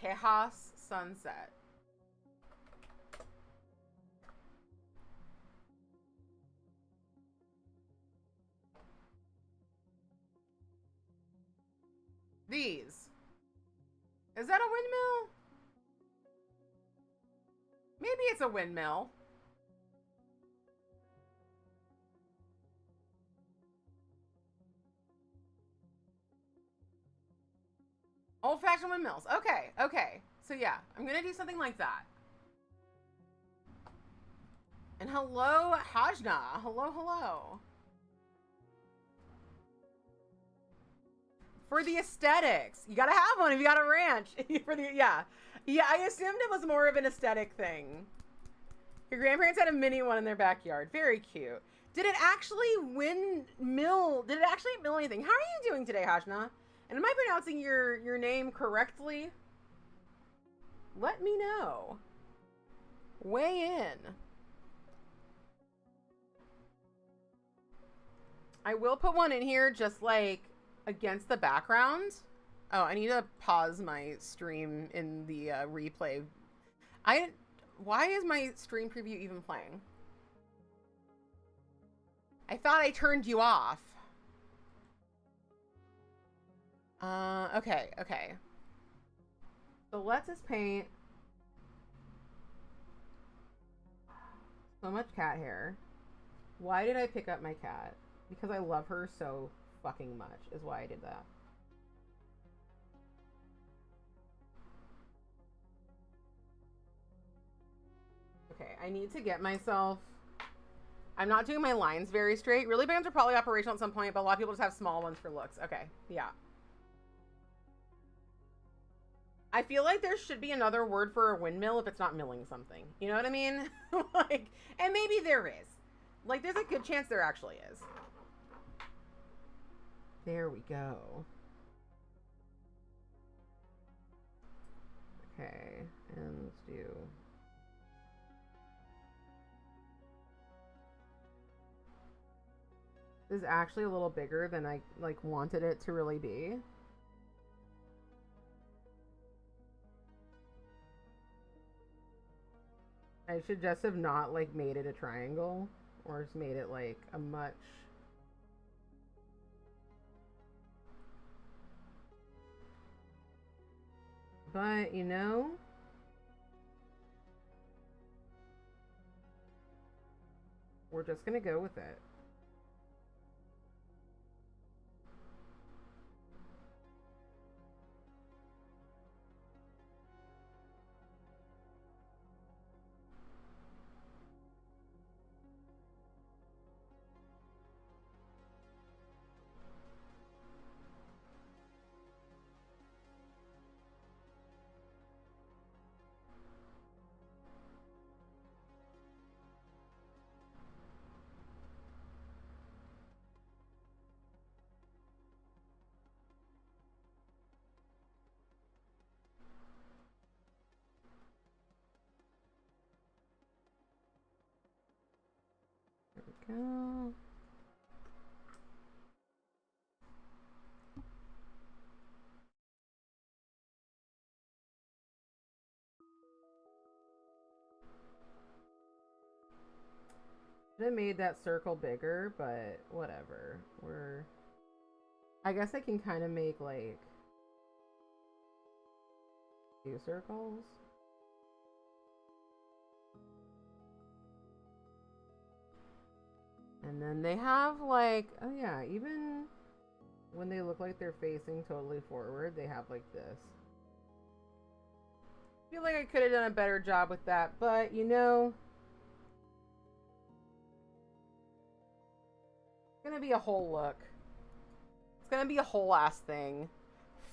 Tejas sunset. These. Is that a windmill? Maybe it's a windmill. Old-fashioned windmills. Okay, okay. So yeah, I'm gonna do something like that. And hello, Hajna. Hello, hello. For the aesthetics. You gotta have one if you got a ranch. For the, yeah. Yeah, I assumed it was more of an aesthetic thing. Your grandparents had a mini one in their backyard. Very cute. Did it actually windmill? Did it actually mill anything? How are you doing today, Hajna? And am I pronouncing your name correctly? Let me know. Weigh in. I will put one in here just like against the background. Oh, I need to pause my stream in the replay. Why is my stream preview even playing? I thought I turned you off. Okay, okay. So let's just paint so much cat hair. Why did I pick up my cat? Because I love her so fucking much is why I did that. Okay, I need to get myself... I'm not doing my lines very straight. Really bands are probably operational at some point, but a lot of people just have small ones for looks. Okay, yeah. I feel like there should be another word for a windmill if it's not milling something. You know what I mean? Like, and maybe there is. Like, there's a good chance there actually is. There we go. Okay, and let's do... This is actually a little bigger than I like wanted it to really be. I should just have not like made it a triangle or just made it like a much... But, you know, we're just gonna go with it. Go. Should have made that circle bigger, but whatever. I guess I can kind of make like 2 circles. And then they have like, oh yeah, even when they look like they're facing totally forward, they have like this. I feel like I could have done a better job with that, but you know, it's gonna be a whole look. It's gonna be a whole ass thing.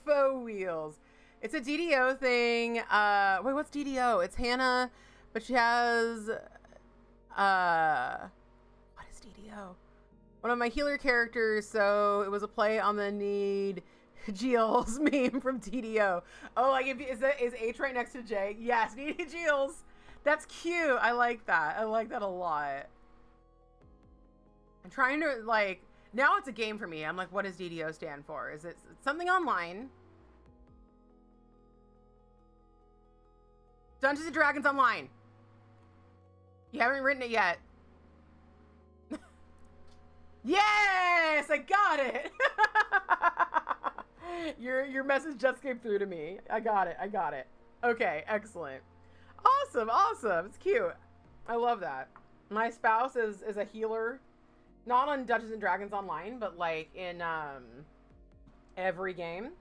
Faux wheels. It's a DDO thing. Wait, what's DDO? It's Hannah, but she has what is DDO? One of my healer characters, so it was a play on the Need Jeels meme from DDO. Oh, like is H right next to J? Yes, Need Jeels. That's cute. I like that. I like that a lot. I'm trying to like, now it's a game for me. I'm like, what does DDO stand for? Is it something online? Dungeons and Dragons Online. You haven't written it yet. Yes, I got it. Your message just came through to me. I got it. I got it. Okay, excellent. Awesome, awesome. It's cute. I love that. My spouse is a healer, not on Dungeons and Dragons Online, but like in every game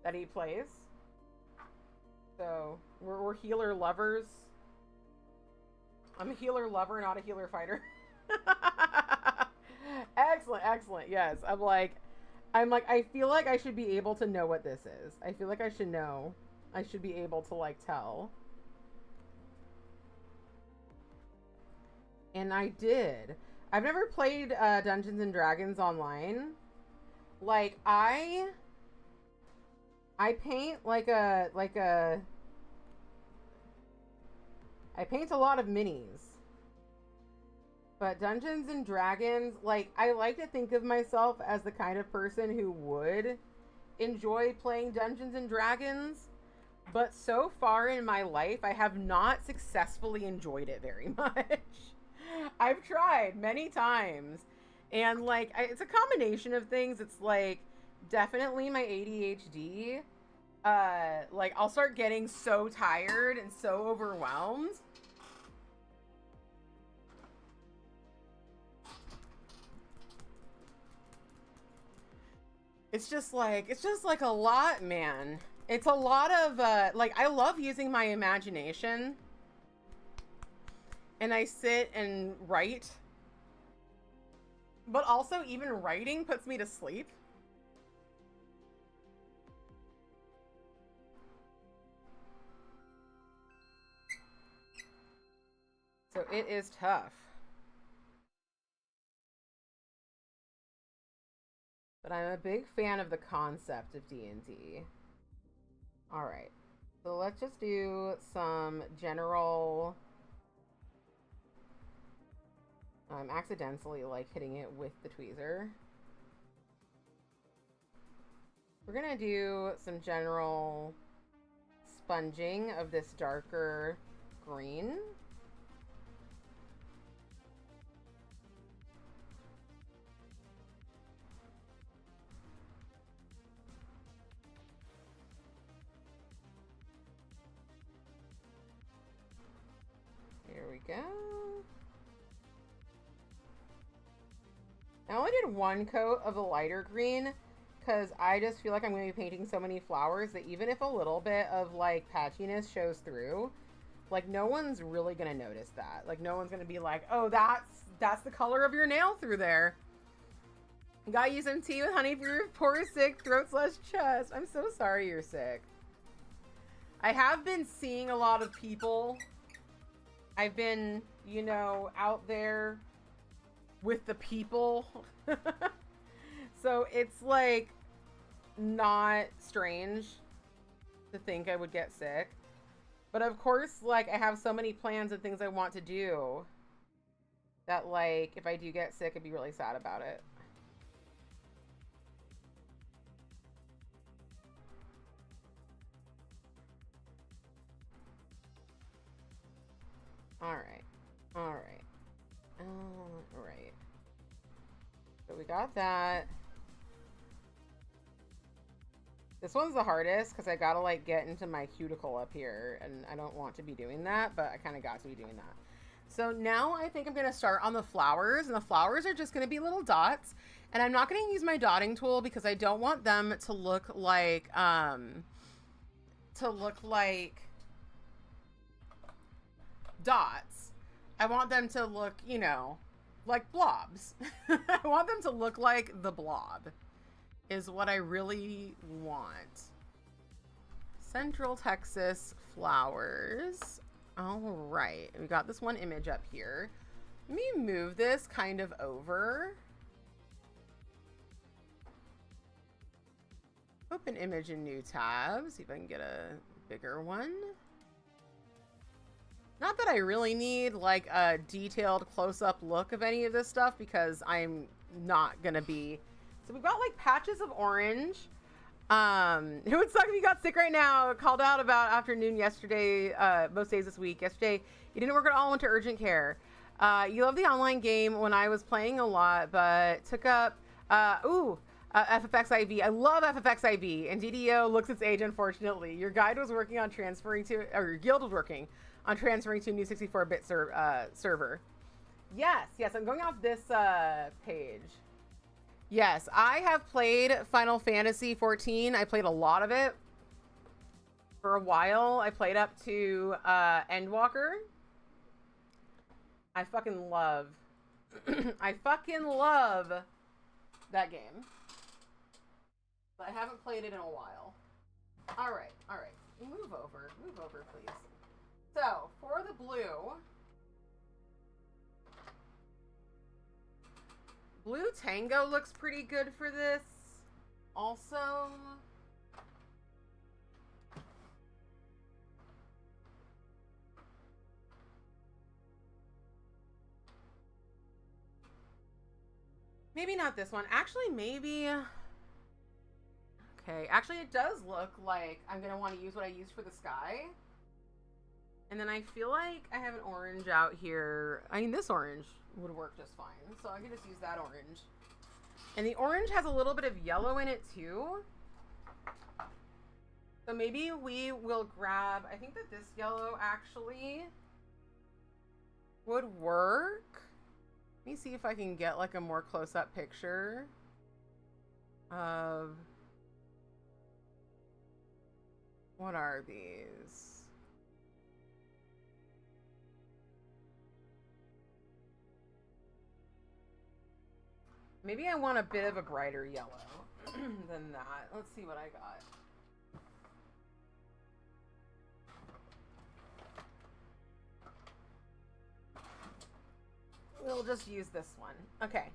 that he plays. So we're healer lovers. I'm a healer lover, not a healer fighter. Excellent, excellent. Yes, I'm like, I feel like I should be able to know what this is. I feel like I should know. I should be able to like tell. And I did. I've never played Dungeons and Dragons Online. Like I paint I paint a lot of minis. But Dungeons and Dragons, like, I like to think of myself as the kind of person who would enjoy playing Dungeons and Dragons. But so far in my life, I have not successfully enjoyed it very much. I've tried many times. And, like, it's a combination of things. It's, like, definitely my ADHD. Like, I'll start getting so tired and so overwhelmed. It's just like a lot, man. It's a lot of, like, I love using my imagination. And I sit and write. But also, even writing puts me to sleep. So it is tough. But I'm a big fan of the concept of D&D. All right. So let's just do some general... I'm accidentally, like, hitting it with the tweezer. We're gonna do some general sponging of this darker green. Here we go. I only did one coat of the lighter green because I just feel like I'm going to be painting so many flowers that even if a little bit of like patchiness shows through, like no one's really going to notice that. Like no one's going to be like, oh, that's the color of your nail through there. You gotta use some tea with honey for your poor sick throat/chest. I'm so sorry you're sick. I have been seeing a lot of people. I've been, you know, out there with the people. So it's like not strange to think I would get sick. But of course, like I have so many plans and things I want to do that like if I do get sick, I'd be really sad about it. All right. All right. All right. So we got that. This one's the hardest because I gotta like get into my cuticle up here, and I don't want to be doing that, but I kind of got to be doing that. So now I think I'm gonna start on the flowers, and the flowers are just gonna be little dots, and I'm not gonna use my dotting tool because I don't want them to look like dots. I want them to look, you know, like blobs. I want them to look like the blob is what I really want. Central Texas flowers. All right, we got this one image up here. Let me move this kind of over. Open image in new tab. See if I can get a bigger one. Not that I really need like a detailed close-up look of any of this stuff because I'm not gonna be. So we've got like patches of orange. It would suck if you got sick right now. Called out about afternoon yesterday, most days this week. Yesterday, you didn't work at all, went to urgent care. You love the online game when I was playing a lot, but took up, FFXIV. I love FFXIV, and DDO looks its age, unfortunately. Your guide was working on transferring to, or your guild was working on transferring to a new 64-bit server. Yes, I'm going off this page. Yes, I have played Final Fantasy XIV. I played a lot of it for a while. I played up to Endwalker. I fucking love I fucking love that game. But I haven't played it in a while. All right. Move over, please. So, for the Blue Tango looks pretty good for this. Also, maybe not this one. Actually, maybe. Okay, actually it does look like I'm gonna want to use what I used for the sky. And then I feel like I have an orange out here. I mean, this orange would work just fine. So I can just use that orange. And the orange has a little bit of yellow in it too. So maybe we will grab, I think that this yellow actually would work. Let me see if I can get like a more close-up picture of, what are these? Maybe I want a bit of a brighter yellow than that. Let's see what I got. We'll just use this one. Okay.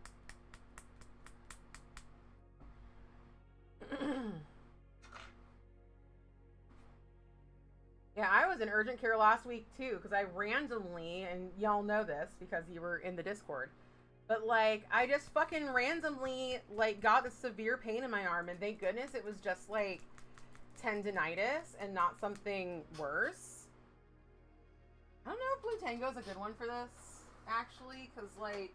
Yeah, I was in urgent care last week too, because I randomly, and y'all know this because you were in the Discord, but like I just fucking randomly like got a severe pain in my arm, and thank goodness it was just like tendinitis and not something worse. I don't know if Blue Tango's a good one for this, actually, because like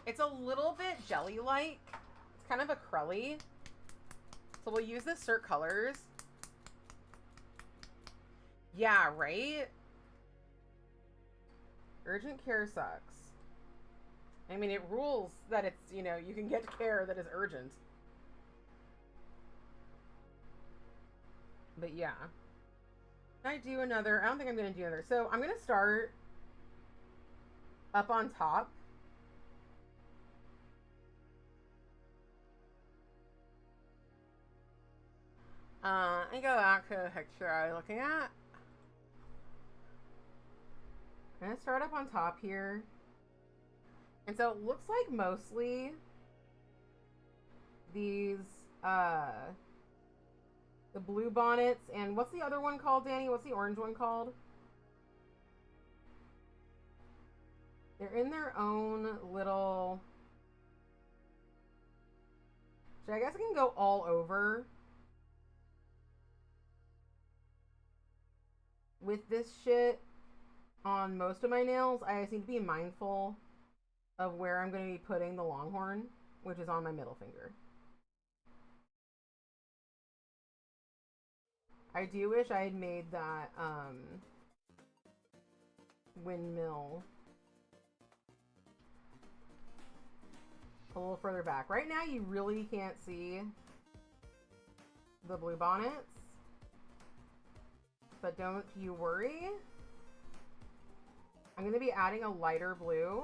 it's a little bit jelly-like. It's kind of a crully. So we'll use the Cert Colors. Yeah, right? Urgent care sucks. I mean, it rules that it's, you know, you can get care that is urgent. But yeah. I do another, I don't think I'm going to do another. So I'm going to start up on top. I go back to the picture I was looking at. I'm going to start up on top here. And so it looks like mostly these, the blue bonnets, and what's the other one called, Danny? What's the orange one called? They're in their own little... So I guess I can go all over with this shit on most of my nails. I just need to be mindful of where I'm going to be putting the longhorn, which is on my middle finger. I do wish I had made that windmill a little further back. Right now you really can't see the blue bonnets, but don't you worry. I'm going to be adding a lighter blue.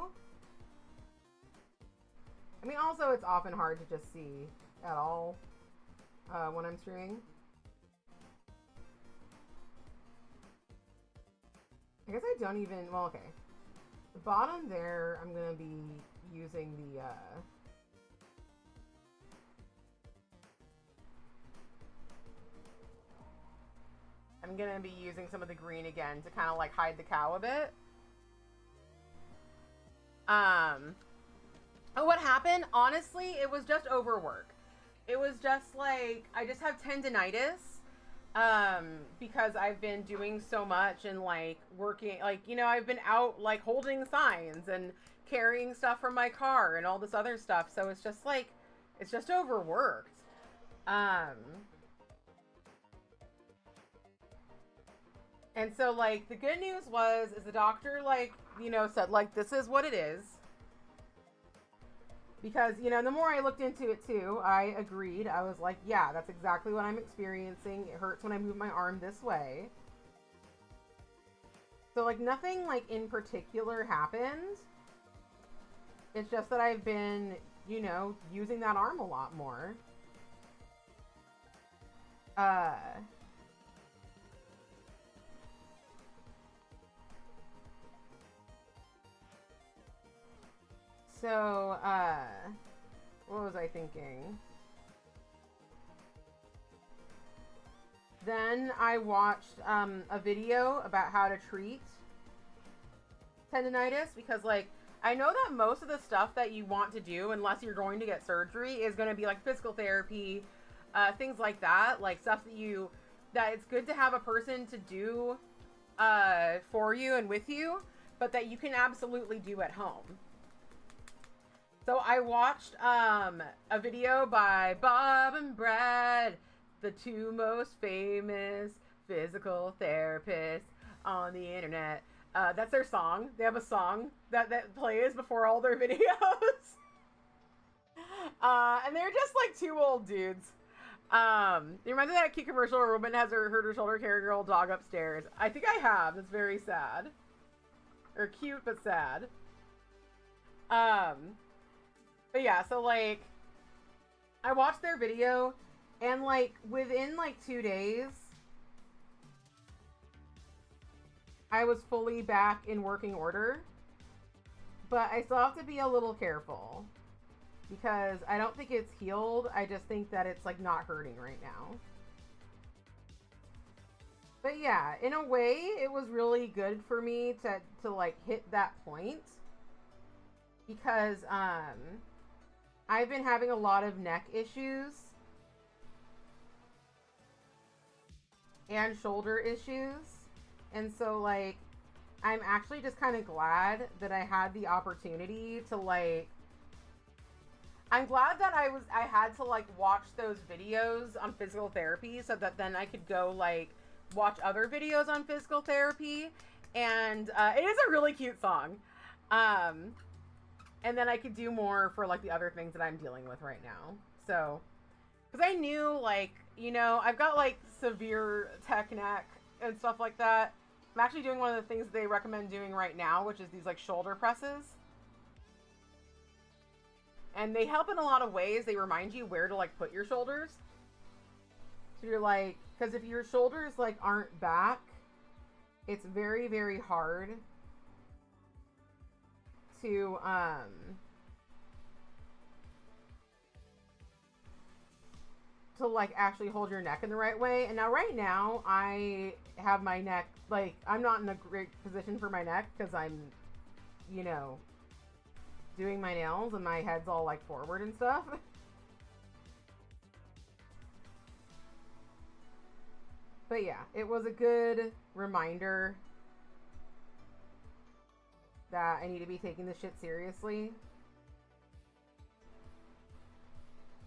I mean, also it's often hard to just see at all when I'm streaming. I guess I don't even, well, okay. The bottom there, I'm going to be using the, I'm going to be using some of the green again to kind of like hide the cow a bit. What happened? Honestly, it was just overwork. It was just like, I just have tendinitis. Because I've been doing so much and like working, like, you know, I've been out like holding signs and carrying stuff from my car and all this other stuff. So it's just like, it's just overworked. And so like the good news is the doctor like, you know, said like, this is what it is. Because, you know, the more I looked into it too, I agreed. I was like, yeah, that's exactly what I'm experiencing. It hurts when I move my arm this way. So, like, nothing, like, in particular happened. It's just that I've been, you know, using that arm a lot more. So, what was I thinking? Then I watched a video about how to treat tendinitis because, like, I know that most of the stuff that you want to do, unless you're going to get surgery, is going to be like physical therapy, things like that, like stuff that it's good to have a person to do for you and with you, but that you can absolutely do at home. So I watched a video by Bob and Brad, the two most famous physical therapists on the internet. That's their song. They have a song that plays before all their videos. And they're just like two old dudes. It reminds me of that cute commercial where a woman has hurt her shoulder carrying her old dog upstairs. I think I have. It's very sad. Or cute, but sad. But yeah, so like, I watched their video, and like, within like 2 days, I was fully back in working order. But I still have to be a little careful, because I don't think it's healed. I just think that it's like not hurting right now. But yeah, in a way, it was really good for me to like hit that point. Because, I've been having a lot of neck issues and shoulder issues. And so, like, I'm actually just kind of glad that I had the opportunity to, like, I'm glad that I had to, like, watch those videos on physical therapy so that then I could go, like, watch other videos on physical therapy. And it is a really cute song. And then I could do more for, like, the other things that I'm dealing with right now. So, because I knew, like, you know, I've got, like, severe tech neck and stuff like that. I'm actually doing one of the things they recommend doing right now, which is these, like, shoulder presses. And they help in a lot of ways. They remind you where to, like, put your shoulders. So you're, like, because if your shoulders, like, aren't back, it's very, very hard to like actually hold your neck in the right way. And now right now I have my neck, like, I'm not in a great position for my neck because I'm, you know, doing my nails and my head's all like forward and stuff. But yeah, it was a good reminder that I need to be taking this shit seriously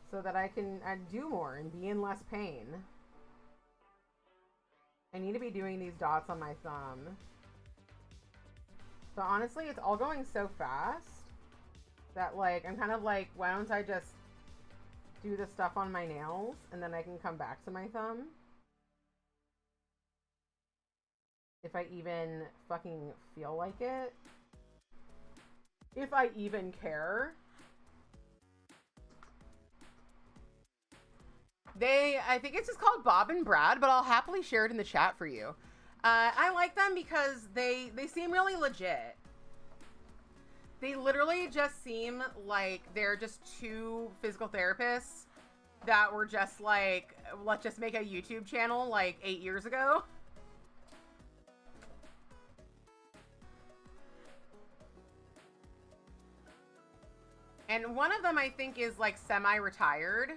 so that I can do more and be in less pain. I need to be doing these dots on my thumb. But honestly, it's all going so fast that, like, I'm kind of like, why don't I just do the stuff on my nails and then I can come back to my thumb? If I even fucking feel like it. If I even care. I think it's just called Bob and Brad, but I'll happily share it in the chat for you. I like them because they seem really legit. They literally just seem like they're just two physical therapists that were just like, let's just make a YouTube channel like 8 years ago. And one of them, I think, is like semi-retired.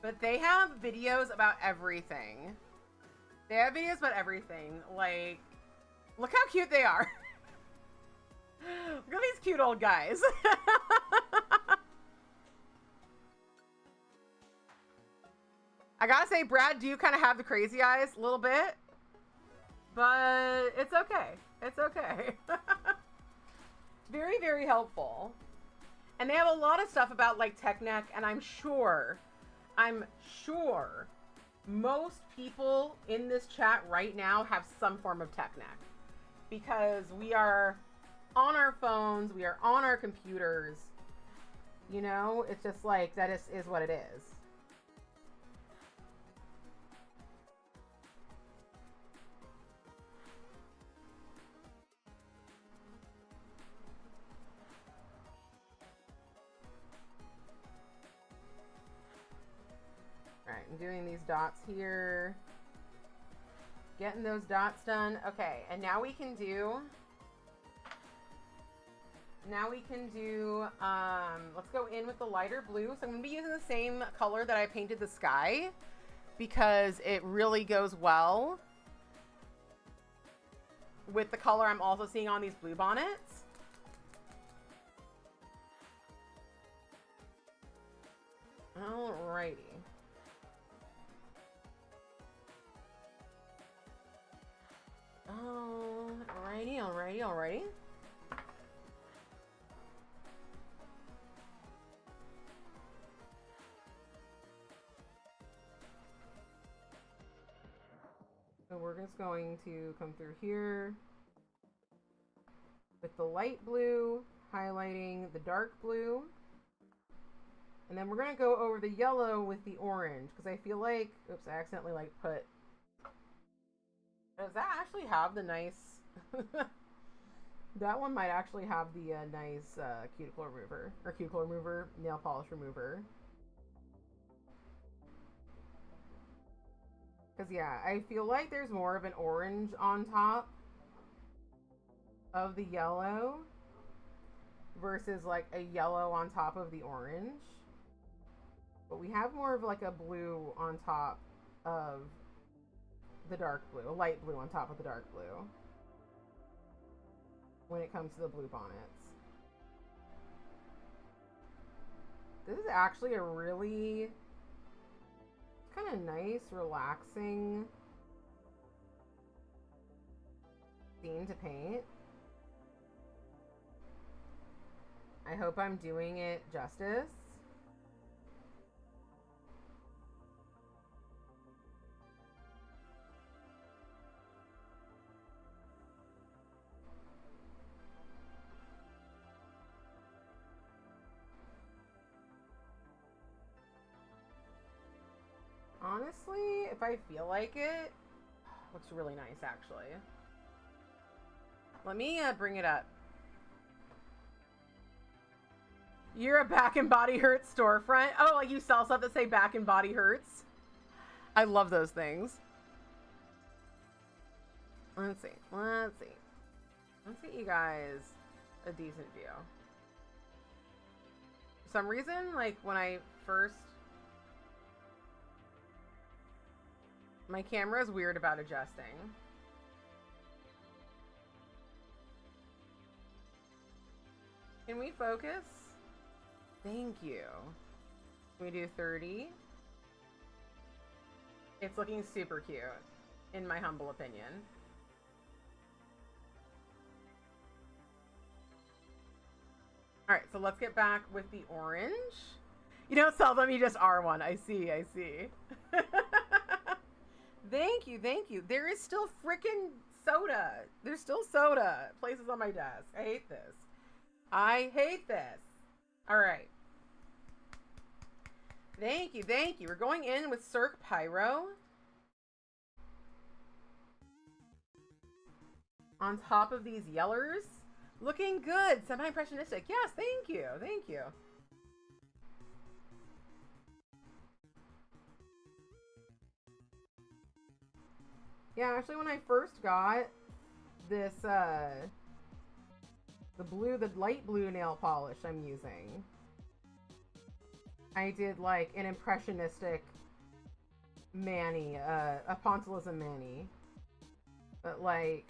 But they have videos about everything. They have videos about everything. Like, look how cute they are. Look at these cute old guys. I gotta say, Brad, do you kind of have the crazy eyes a little bit? But it's okay. It's okay. Very, very helpful. And they have a lot of stuff about like tech neck, and I'm sure most people in this chat right now have some form of tech neck, because we are on our phones, we are on our computers, you know, it's just like, that is what it is. Alright, I'm doing these dots here. Getting those dots done. Okay, and now we can do... let's go in with the lighter blue. So I'm going to be using the same color that I painted the sky, because it really goes well with the color I'm also seeing on these blue bonnets. Alrighty. Alrighty. So we're just going to come through here with the light blue, highlighting the dark blue. And then we're going to go over the yellow with the orange, because I feel like, oops, I accidentally like put, does that actually have the nice, that one might actually have the nice cuticle remover, nail polish remover. Because, yeah, I feel like there's more of an orange on top of the yellow versus, like, a yellow on top of the orange. But we have more of, like, a blue on top of the dark blue. A light blue on top of the dark blue when it comes to the blue bonnets. This is actually a really... kind of nice, relaxing scene to paint. I hope I'm doing it justice. Honestly, if I feel like it, looks really nice, actually. Let me bring it up. You're a Back and Body Hurts storefront. Oh, like you sell stuff that say Back and Body Hurts. I love those things. Let's see. Let's get you guys a decent view. For some reason, like when I first... My camera is weird about adjusting. Can we focus? Thank you. Can we do 30? It's looking super cute, in my humble opinion. Alright, so let's get back with the orange. You don't sell them, you just are one. I see, I see. Thank you, thank you. There is still freaking soda. There's still soda. Places on my desk. I hate this. I hate this. Alright. Thank you, thank you. We're going in with Cirque Pyro. On top of these yellers. Looking good. Semi-impressionistic. Yes, thank you. Thank you. Yeah, actually when I first got this, the light blue nail polish I'm using, I did like an impressionistic mani, a pointillism mani. But like,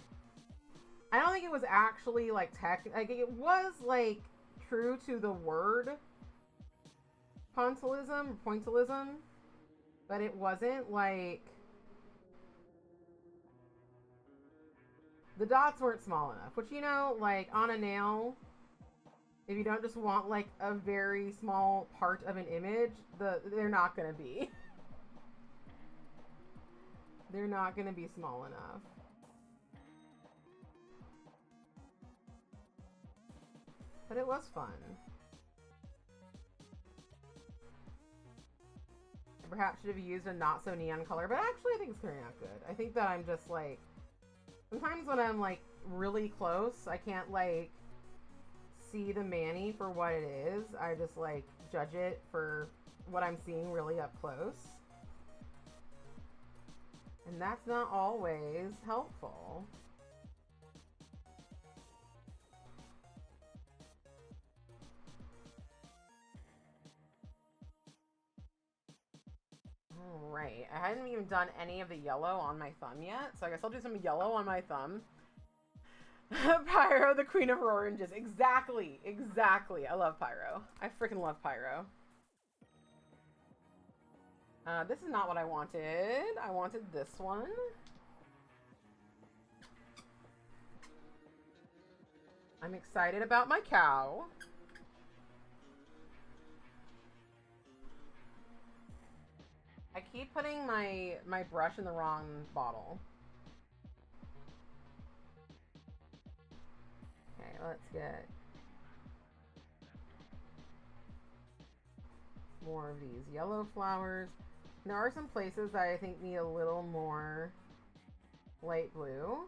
I don't think it was actually like like it was like true to the word pointillism, but it wasn't like, the dots weren't small enough, which, you know, like on a nail, if you don't just want like a very small part of an image, they're not gonna be. They're not gonna be small enough. But it was fun. I perhaps should have used a not so neon color, but actually I think it's turning out good. I think that I'm just like, sometimes when I'm like really close, I can't like see the mani for what it is. I just like judge it for what I'm seeing really up close. And that's not always helpful. Alright, I hadn't even done any of the yellow on my thumb yet, so I guess I'll do some yellow on my thumb. Pyro, the queen of oranges. Exactly, exactly. I love Pyro. I freaking love Pyro. This is not what I wanted. I wanted this one. I'm excited about my cow. I keep putting my brush in the wrong bottle. Okay, let's get more of these yellow flowers. There are some places that I think need a little more light blue.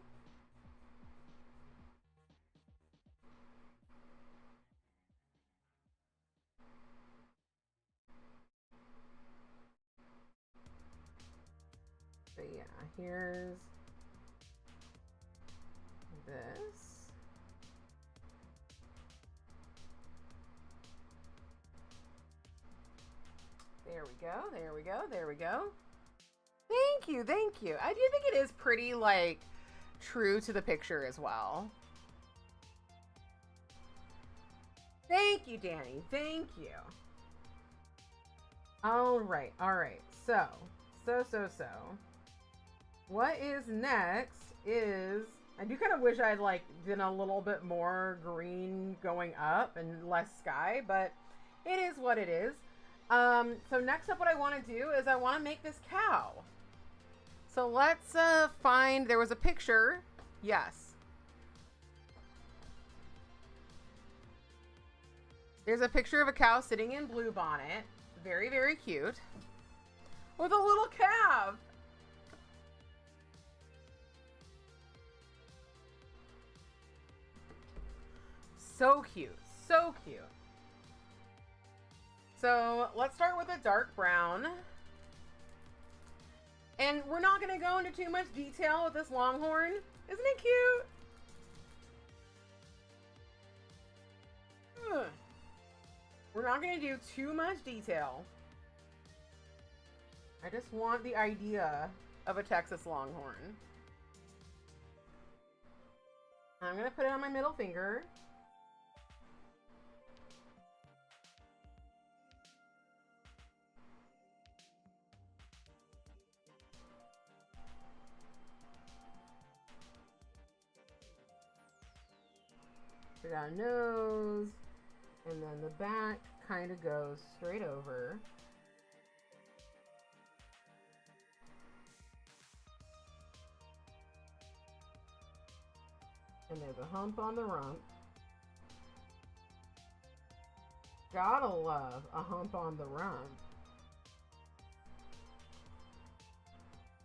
So yeah, here's this. There we go, there we go, there we go. Thank you, thank you. I do think it is pretty, like, true to the picture as well. Thank you, Danny, thank you. Alright, alright, so. What is next is, I do kind of wish I'd, like, done a little bit more green going up and less sky, but it is what it is. So next up what I want to do is I want to make this cow. So let's find, there was a picture. Yes. There's a picture of a cow sitting in Bluebonnet. Very, very cute. With a little calf. So cute. So cute. So let's start with a dark brown. And we're not going to go into too much detail with this longhorn. Isn't it cute? Ugh. We're not going to do too much detail. I just want the idea of a Texas Longhorn. I'm gonna put it on my middle finger. We got a nose, and then the back kind of goes straight over. And there's a hump on the rump. Gotta love a hump on the rump.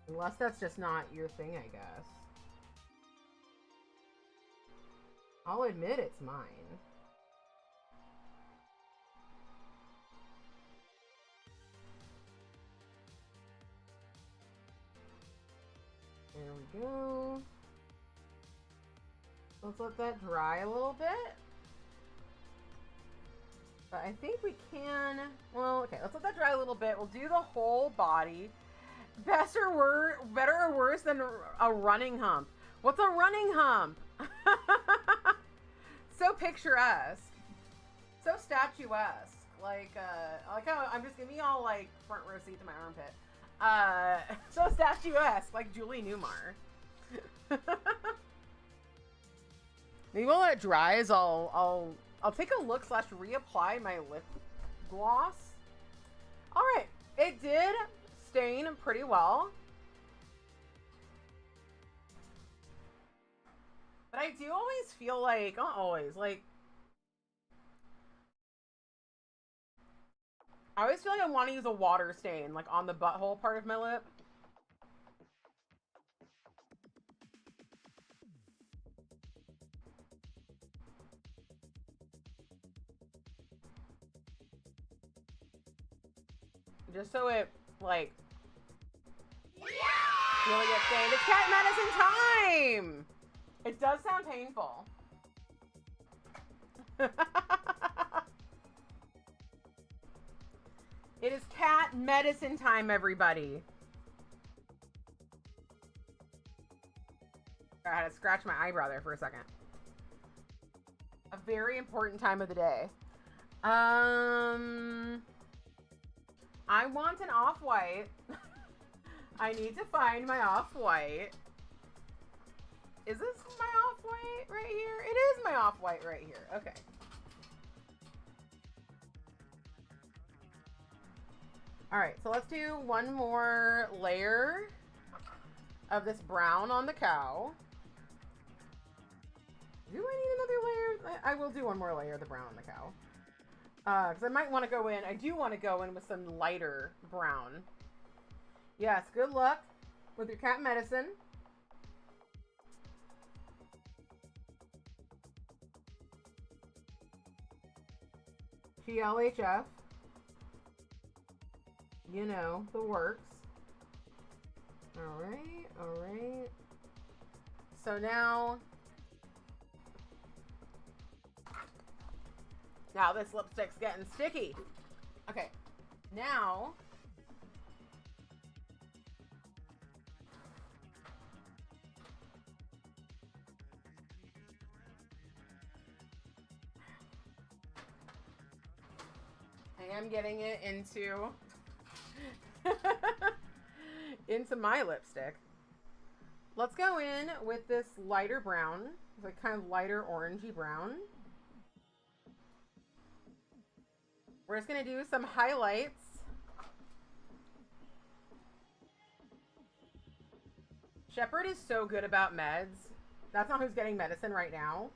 Unless that's just not your thing, I guess. I'll admit it's mine. There we go. Let's let that dry a little bit. But I think we can, well, okay, let's let that dry a little bit. We'll do the whole body. Better or worse than a running hump? What's a running hump? So picturesque. So statuesque. Like how I'm just giving you all like front row seat to my armpit. So statuesque, like Julie Newmar. Maybe while it dries, I'll take a look / reapply my lip gloss. All right, it did stain pretty well, but I do always feel like, not always, like I always feel like I want to use a water stain, like on the butthole part of my lip. Just so it, like, really gets stained. It's cat medicine time! It does sound painful. It is cat medicine time, everybody. I had to scratch my eyebrow there for a second. A very important time of the day. I want an off-white. I need to find my off-white. Is this my off-white right here? It is my off-white right here. Okay. All right, so let's do one more layer of this brown on the cow. Do I need another layer? I will do one more layer of the brown on the cow. Because I might want to go in. I do want to go in with some lighter brown. Yes, good luck with your cat medicine. GLHF. You know, the works. Alright, alright. So now this lipstick's getting sticky. Okay, now I am getting it into into my lipstick. Let's go in with this lighter brown. It's like kind of lighter orangey brown. We're just gonna do some highlights. Shepherd is so good about meds. That's not who's getting medicine right now.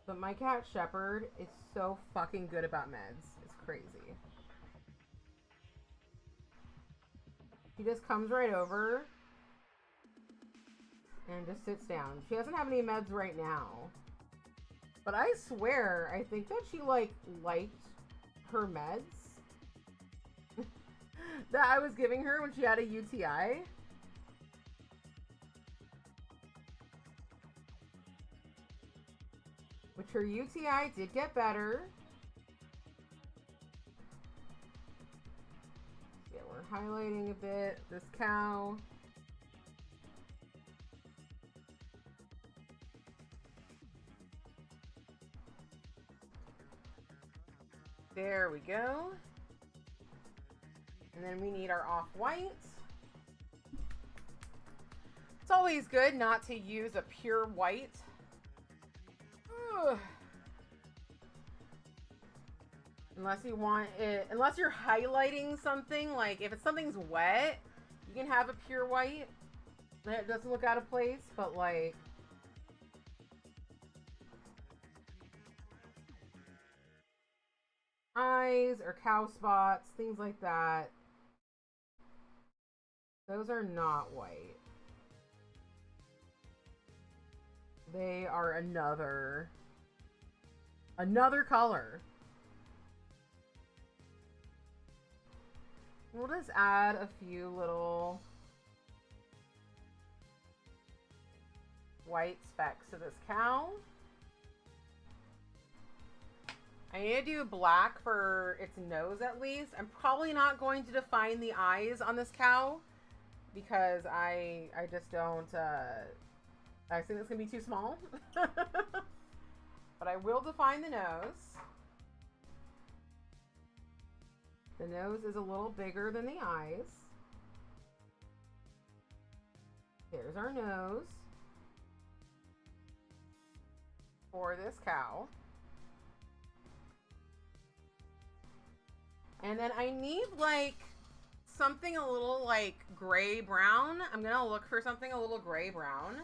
But my cat Shepherd is so fucking good about meds. It's crazy. He just comes right over and just sits down. She doesn't have any meds right now. But I swear, I think that she, like, liked her meds that I was giving her when she had a UTI. Which her UTI did get better. Yeah, we're highlighting a bit this cow. There we go. And then we need our off-white. It's always good not to use a pure white. Ugh. Unless you want it, unless you're highlighting something, like if something's wet, you can have a pure white. It doesn't look out of place, but like, eyes or cow spots, things like that, those are not white. They are another color. We'll just add a few little white specks to this cow. I need to do black for its nose at least. I'm probably not going to define the eyes on this cow because I just don't, I think it's gonna be too small. But I will define the nose. The nose is a little bigger than the eyes. There's our nose for this cow. And then I need like something a little like gray brown. I'm gonna look for something a little gray brown.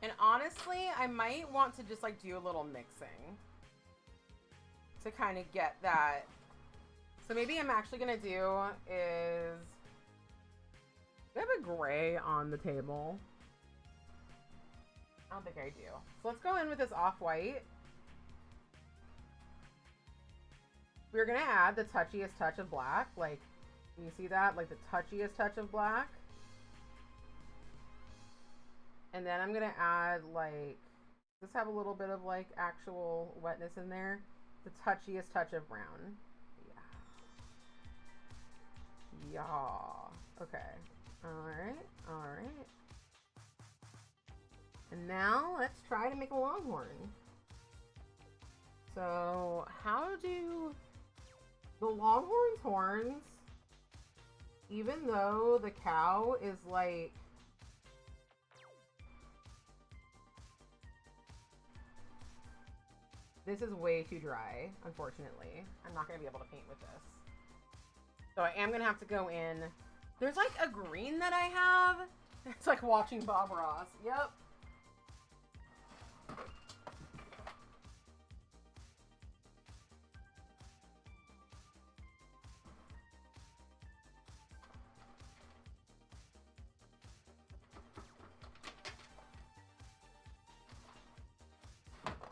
And honestly, I might want to just like do a little mixing to kind of get that. So maybe I'm actually gonna do is, I have a gray on the table. I don't think I do. So let's go in with this off-white. We're gonna add the touchiest touch of black. Like, you see that? Like the touchiest touch of black. And then I'm gonna add like, just have a little bit of like actual wetness in there. The touchiest touch of brown. Yeah. Okay. Alright. Alright. And now let's try to make a longhorn. So how do the longhorn's horns, even though the cow is like, this is way too dry, unfortunately. I'm not going to be able to paint with this. So I am going to have to go in. There's like a green that I have. It's like watching Bob Ross. Yep.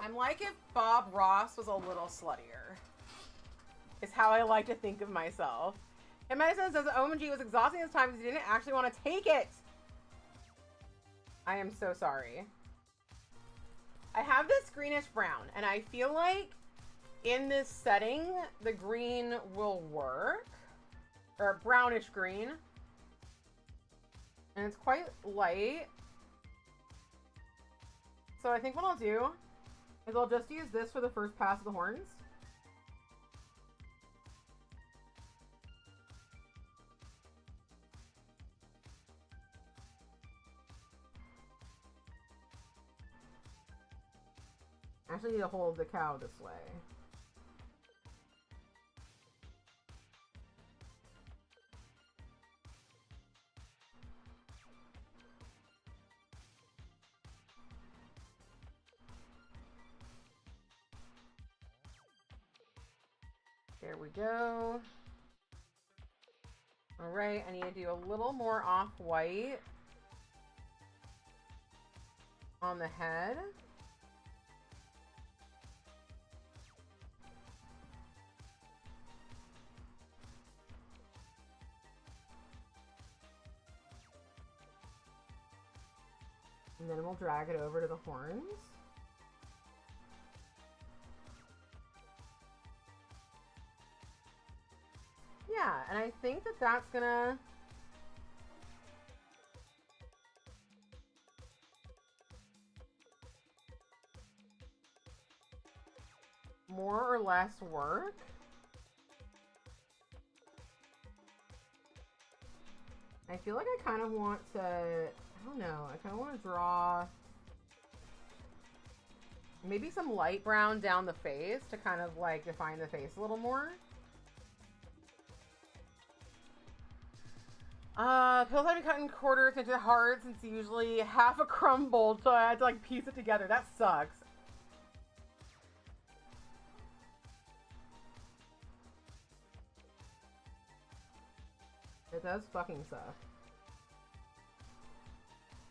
I'm like if Bob Ross was a little sluttier. Is how I like to think of myself. And Madison says OMG was exhausting this time because he didn't actually want to take it. I am so sorry. I have this greenish brown, and I feel like in this setting, the green will work. Or brownish green. And it's quite light. So I think what I'll do is I'll just use this for the first pass of the horns. I actually need to hold the cow this way. There we go. All right, I need to do a little more off-white on the head. And then we'll drag it over to the horns. Yeah, and I think that that's gonna... more or less work. I feel like I kind of want to... I don't know. I kind of want to draw maybe some light brown down the face to kind of like define the face a little more. Pills have to be cut in quarters into hearts. It's usually half a crumbled, so I had to like piece it together. That sucks. It does fucking suck.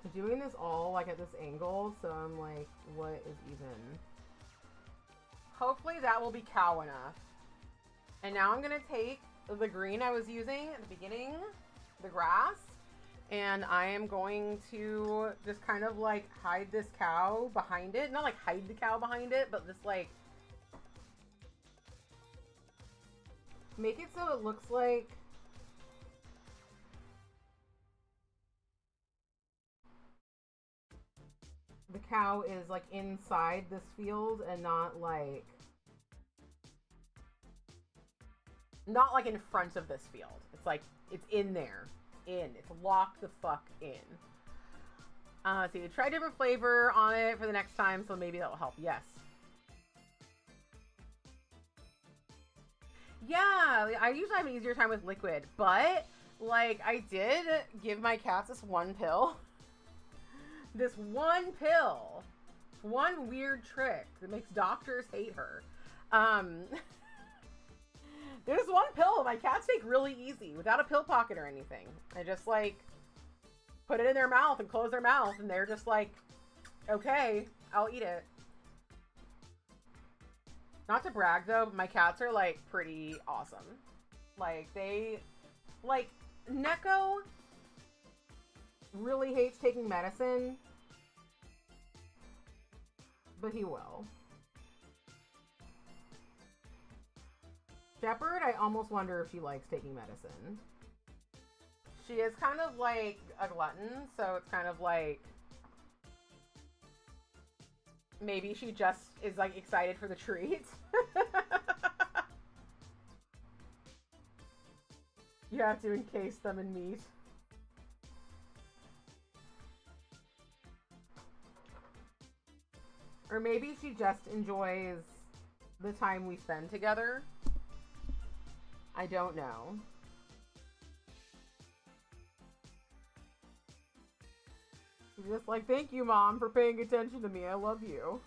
I'm doing this all like at this angle, so I'm like, what is even? Hopefully that will be cow enough. And now I'm gonna take the green I was using at the beginning, the grass, and I am going to just kind of like hide this cow behind it. Not like hide the cow behind it, but just like make it so it looks like the cow is like inside this field and not like in front of this field. It's like it's in there. It's locked the fuck in. So you try different flavor on it for the next time, so maybe that will help. Yes. Yeah, I usually have an easier time with liquid, but like I did give my cats this one pill. This one pill. One weird trick that makes doctors hate her. There's one pill my cats take really easy without a pill pocket or anything. I just like put it in their mouth and close their mouth and they're just like, okay, I'll eat it. Not to brag though, but my cats are like pretty awesome. Like Neko really hates taking medicine, but he will. Shepherd, I almost wonder if she likes taking medicine. She is kind of like a glutton, so it's kind of like maybe she just is like excited for the treat. You have to encase them in meat. Or maybe she just enjoys the time we spend together. I don't know. She's just like, thank you, Mom, for paying attention to me. I love you.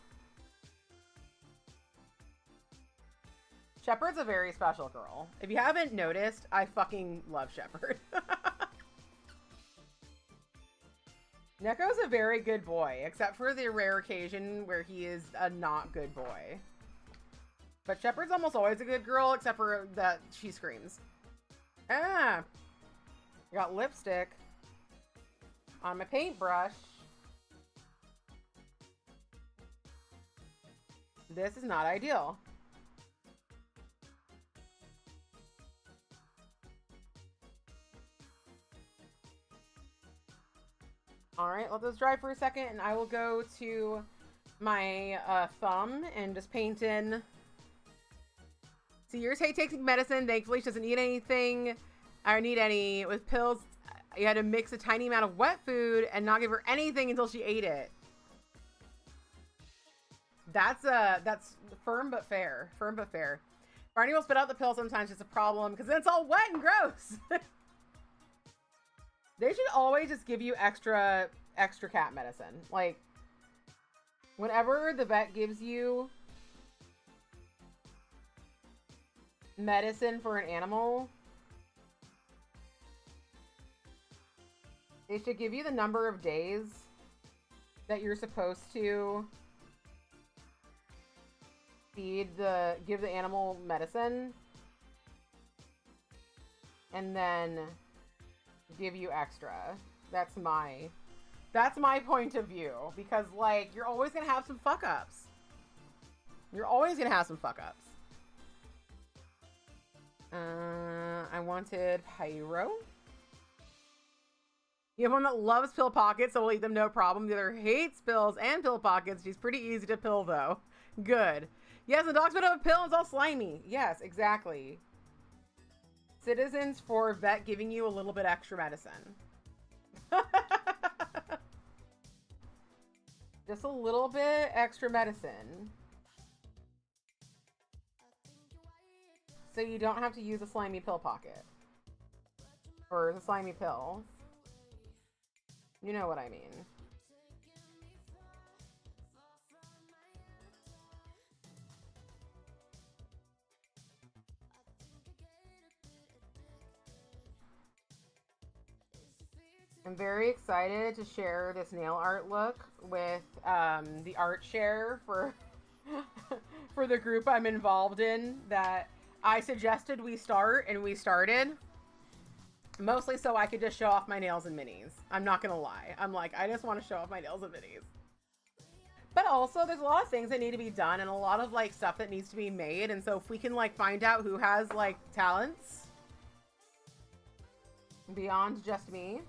Shepherd's a very special girl. If you haven't noticed, I fucking love Shepherd. Neko's a very good boy, except for the rare occasion where he is a not good boy. But Shepherd's almost always a good girl, except for that she screams. Ah! I got lipstick on my paintbrush. This is not ideal. Alright, let those dry for a second, and I will go to my thumb and just paint in. See, yours hate taking medicine. Thankfully, she doesn't need anything. I don't need any. With pills, you had to mix a tiny amount of wet food and not give her anything until she ate it. That's firm but fair. Firm but fair. Barney will spit out the pill sometimes. It's a problem because then it's all wet and gross. They should always just give you extra cat medicine. Like, whenever the vet gives you medicine for an animal, they should give you the number of days that you're supposed to give the animal medicine, and then give you extra. That's my That's my point of view, because like you're always gonna have some fuck ups. You're always gonna have some fuck ups. I wanted Pyro. You have one that loves pill pockets, so we'll eat them no problem. The other hates pills and pill pockets. She's pretty easy to pill though. Good. Yes, the dog's bit of a pill and it's all slimy. Yes, exactly. Citizens for vet giving you a little bit extra medicine. Just a little bit extra medicine. So you don't have to use a slimy pill pocket. Or the slimy pill. You know what I mean. I'm very excited to share this nail art look with the art share for for the group I'm involved in that I suggested we start, and we started. Mostly so I could just show off my nails and minis. I'm not gonna lie. I'm like, I just want to show off my nails and minis. But also, there's a lot of things that need to be done and a lot of like stuff that needs to be made. And so if we can like find out who has like talents beyond just me,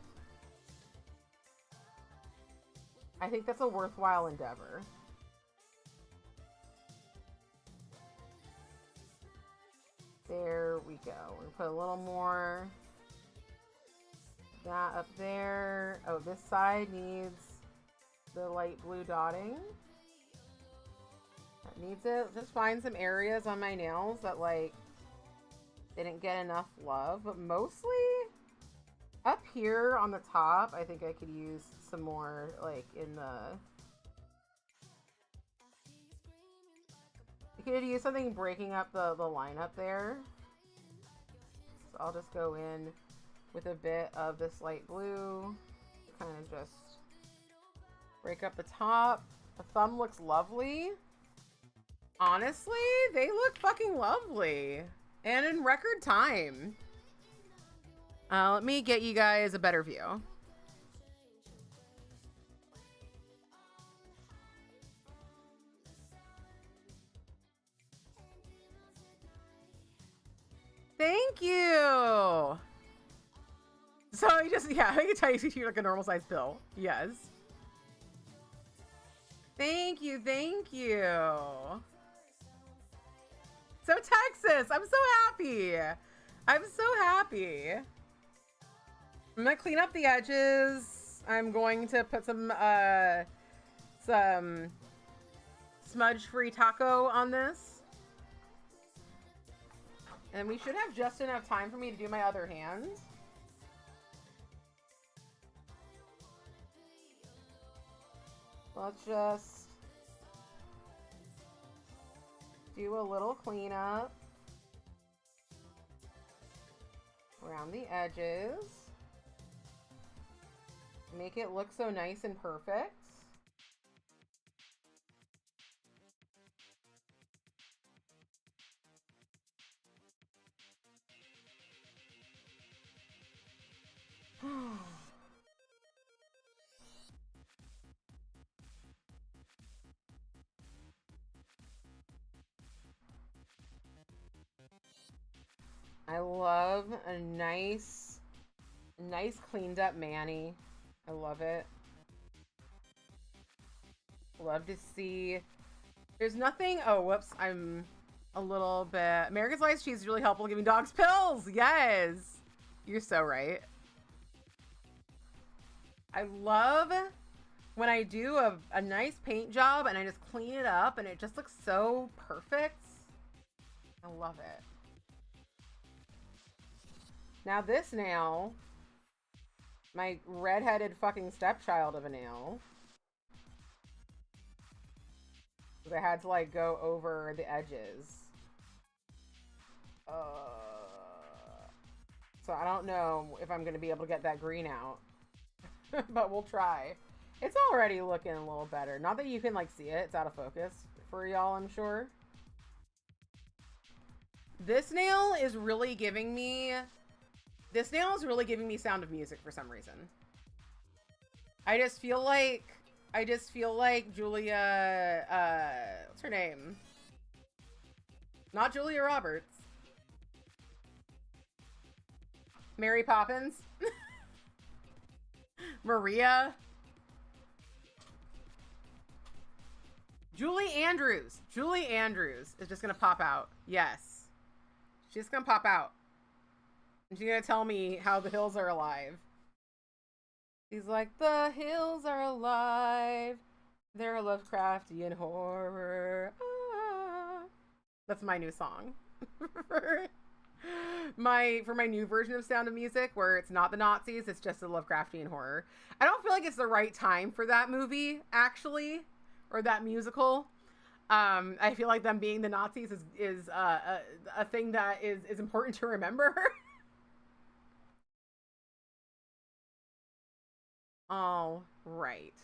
I think that's a worthwhile endeavor. There we go. We'll put a little more that up there. Oh, this side needs the light blue dotting. That needs it. Just find some areas on my nails that like didn't get enough love, but mostly up here on the top, I think I could use some more like in the... You could use something breaking up the line up there. So I'll just go in with a bit of this light blue. Kind of just break up the top. The thumb looks lovely. Honestly, they look fucking lovely. And in record time. Let me get you guys a better view. Thank you. So I just, yeah, I can tell you you're like a normal size pill. Yes. Thank you. Thank you. So Texas, I'm so happy. I'm so happy. I'm gonna clean up the edges. I'm going to put some smudge-free taco on this. And we should have just enough time for me to do my other hand. Let's just do a little cleanup around the edges. Make it look so nice and perfect. I love a nice cleaned up mani. I love it. Love to see. There's nothing. Oh, whoops. I'm a little bit. American sliced cheese is really helpful giving dogs pills. Yes. You're so right. I love when I do a nice paint job and I just clean it up and it just looks so perfect. I love it. Now this nail, my redheaded fucking stepchild of a nail, I had to like go over the edges. So I don't know if I'm going to be able to get that green out, but we'll try. It's already looking a little better. Not that you can like see it. It's out of focus for y'all, I'm sure. This nail is really giving me... This nail is really giving me Sound of Music for some reason. I just feel like Julia, what's her name? Not Julia Roberts. Mary Poppins. Maria. Julie Andrews. Julie Andrews is just gonna pop out. Yes. She's just gonna pop out. And she's gonna tell me how the hills are alive. She's like, the hills are alive. They're Lovecraftian horror. Ah. That's my new song. for my new version of Sound of Music, where it's not the Nazis, it's just a Lovecraftian horror. I don't feel like it's the right time for that movie, actually, or that musical. I feel like them being the Nazis is a thing that is important to remember. All right.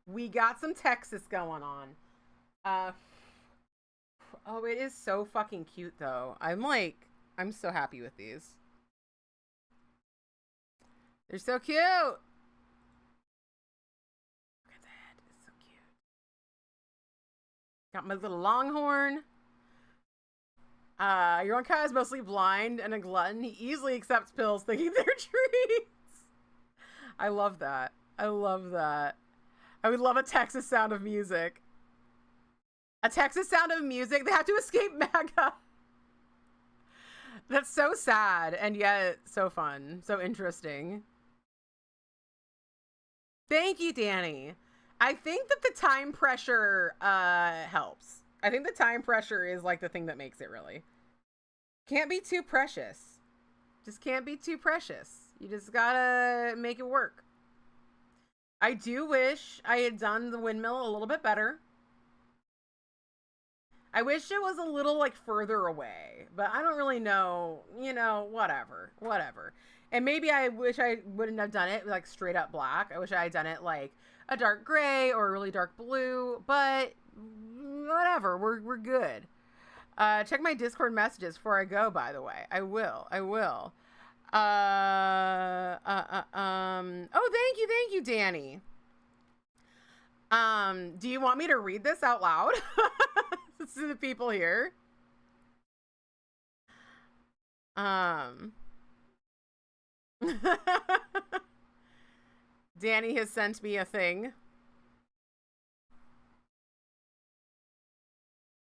We got some Texas going on. Oh, it is so fucking cute, though. I'm so happy with these. They're so cute. Look at that. It's so cute. Got my little longhorn. Your Uncle is mostly blind and a glutton. He easily accepts pills thinking they're treats. I love that. I love that. I would love a Texas Sound of Music. A Texas Sound of Music. They have to escape MAGA. That's so sad and yet so fun. So interesting. Thank you, Danny. I think that the time pressure helps. I think the time pressure is like the thing that makes it, really. Can't be too precious. Just can't be too precious. You just gotta make it work. I do wish I had done the windmill a little bit better. I wish it was a little like further away, but I don't really know, you know, whatever. And maybe I wish I wouldn't have done it like straight up black. I wish I had done it like a dark gray or a really dark blue, but whatever, we're good. Check my Discord messages before I go, by the way. I will. Oh, thank you, Danny. Do you want me to read this out loud to the people here? Danny has sent me a thing.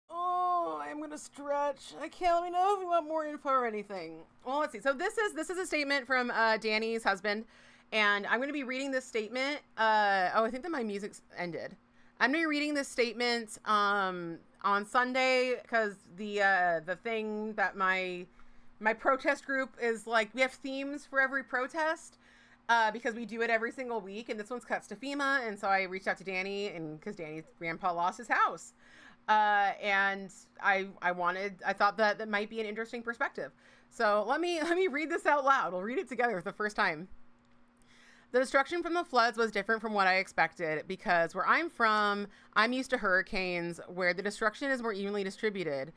Oh, I'm gonna stretch. I can't. Let me know if you want more info or anything. Well, let's see. So this is a statement from Danny's husband, and I'm gonna be reading this statement. Oh, I think that my music's ended. I'm gonna be reading this statement on Sunday because the thing that my protest group is like, we have themes for every protest. Because we do it every single week, and this one's cuts to FEMA, and so I reached out to Danny, and because Danny's grandpa lost his house, and I thought that might be an interesting perspective. So let me read this out loud. We'll read it together for the first time. The destruction from the floods was different from what I expected because where I'm from, I'm used to hurricanes where the destruction is more evenly distributed.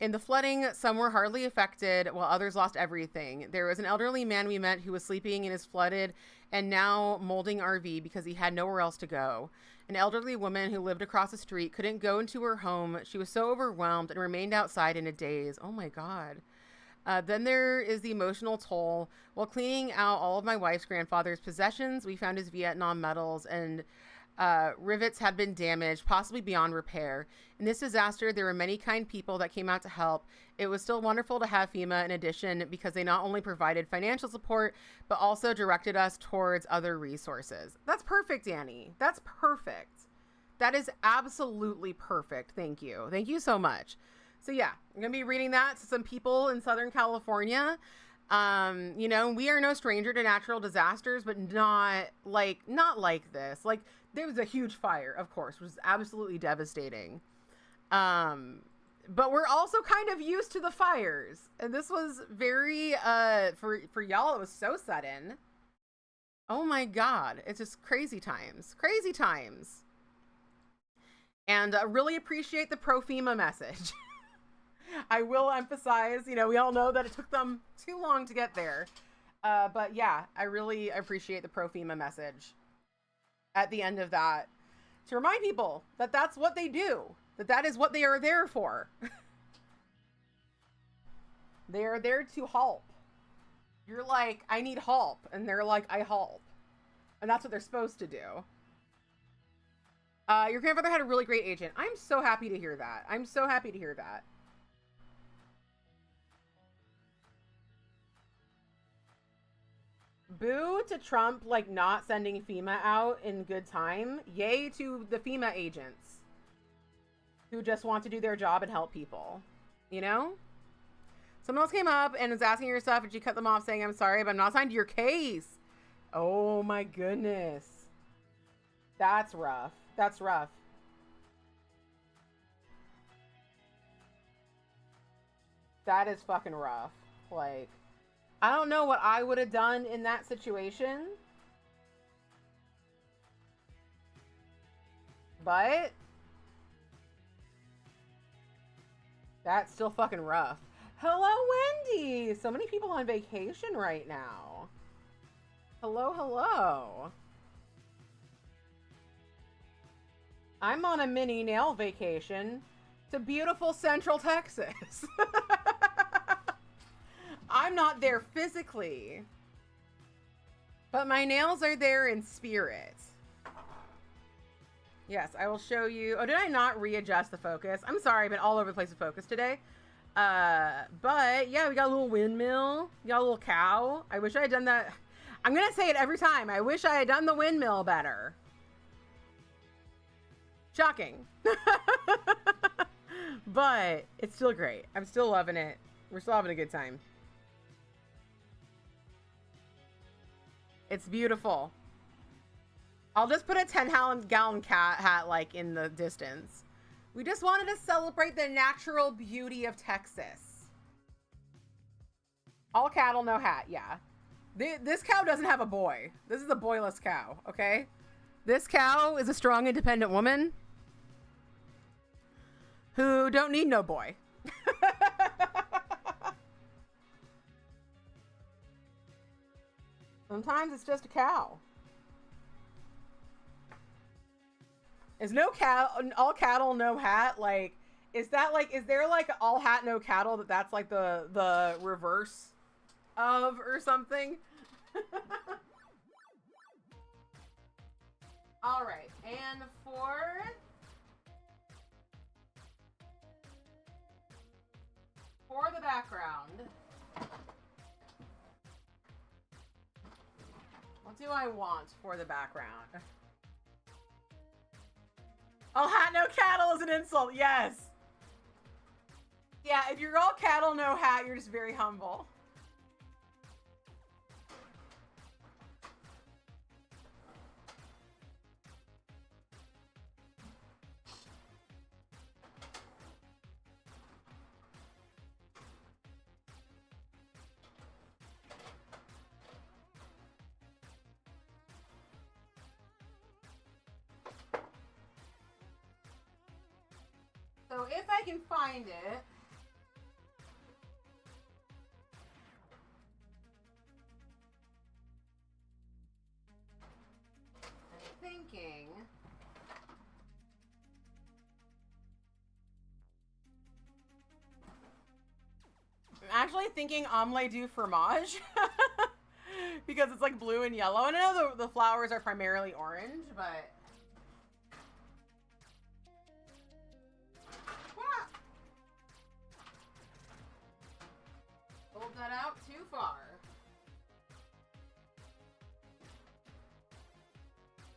In the flooding, some were hardly affected, while others lost everything. There was an elderly man we met who was sleeping in his flooded and now molding RV because he had nowhere else to go. An elderly woman who lived across the street couldn't go into her home. She was so overwhelmed and remained outside in a daze. Oh my God. Then there is the emotional toll. While cleaning out all of my wife's grandfather's possessions, we found his Vietnam medals and rivets had been damaged, possibly beyond repair. In this disaster, there were many kind people that came out to help. It was still wonderful to have FEMA in addition because they not only provided financial support, but also directed us towards other resources. That's perfect, Annie. That's perfect. That is absolutely perfect. Thank you. Thank you so much. So yeah, I'm going to be reading that to some people in Southern California. You know, we are no stranger to natural disasters, but not like this. Like, there was a huge fire, of course, which was absolutely devastating. But we're also kind of used to the fires. And this was very, for y'all, it was so sudden. Oh my God. It's just crazy times. Crazy times. And really appreciate the pro-FEMA message. I will emphasize, you know, we all know that it took them too long to get there. But yeah, I really appreciate the pro-FEMA message. at the end of that to remind people that that's what they do, that is what they are there for. They are there to help. You're like, I need help. And they're like, I help. And that's what they're supposed to do. Your grandfather had a really great agent. I'm so happy to hear that. I'm so happy to hear that. Boo to Trump, like, not sending FEMA out in good time. Yay to the FEMA agents who just want to do their job and help people. You know? Someone else came up and was asking your stuff, and she cut them off saying, I'm sorry, but I'm not signed to your case. Oh my goodness. That's rough. That's rough. That is fucking rough. Like, I don't know what I would have done in that situation. But that's still fucking rough. Hello, Wendy! So many people on vacation right now. Hello, hello. I'm on a mini nail vacation to beautiful Central Texas. I'm not there physically, but my nails are there in spirit. Yes, I will show you. Oh, did I not readjust the focus? I'm sorry, I've been all over the place with focus today. But yeah, we got a little windmill. We got a little cow. I wish I had done that. I'm gonna say it every time. I wish I had done the windmill better. Shocking. But it's still great. I'm still loving it. We're still having a good time. It's beautiful. I'll just put a 10-gallon cat hat like in the distance. We just wanted to celebrate the natural beauty of Texas. All cattle, no hat. Yeah. This cow doesn't have a boy. This is a boyless cow, okay? This cow is a strong, independent woman who don't need no boy. Sometimes it's just a cow. Is no cow, all cattle, no hat? Like, is that like, is there like all hat, no cattle that's like the reverse of or something? All right, and for the background, what do I want for the background? All hat, no cattle is an insult. Yes. Yeah, if you're all cattle, no hat, you're just very humble. So if I can find it, I'm thinking, I'm actually thinking omelette du fromage because it's like blue and yellow, and I know the flowers are primarily orange, but that out too far.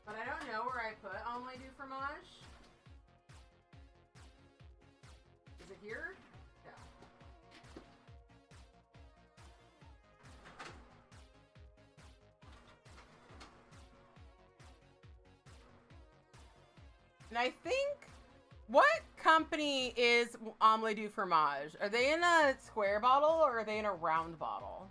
But I don't know where I put omelette du fromage. Is it here? Yeah. And I think, what company is omelette du fromage? Are they in a square bottle or are they in a round bottle?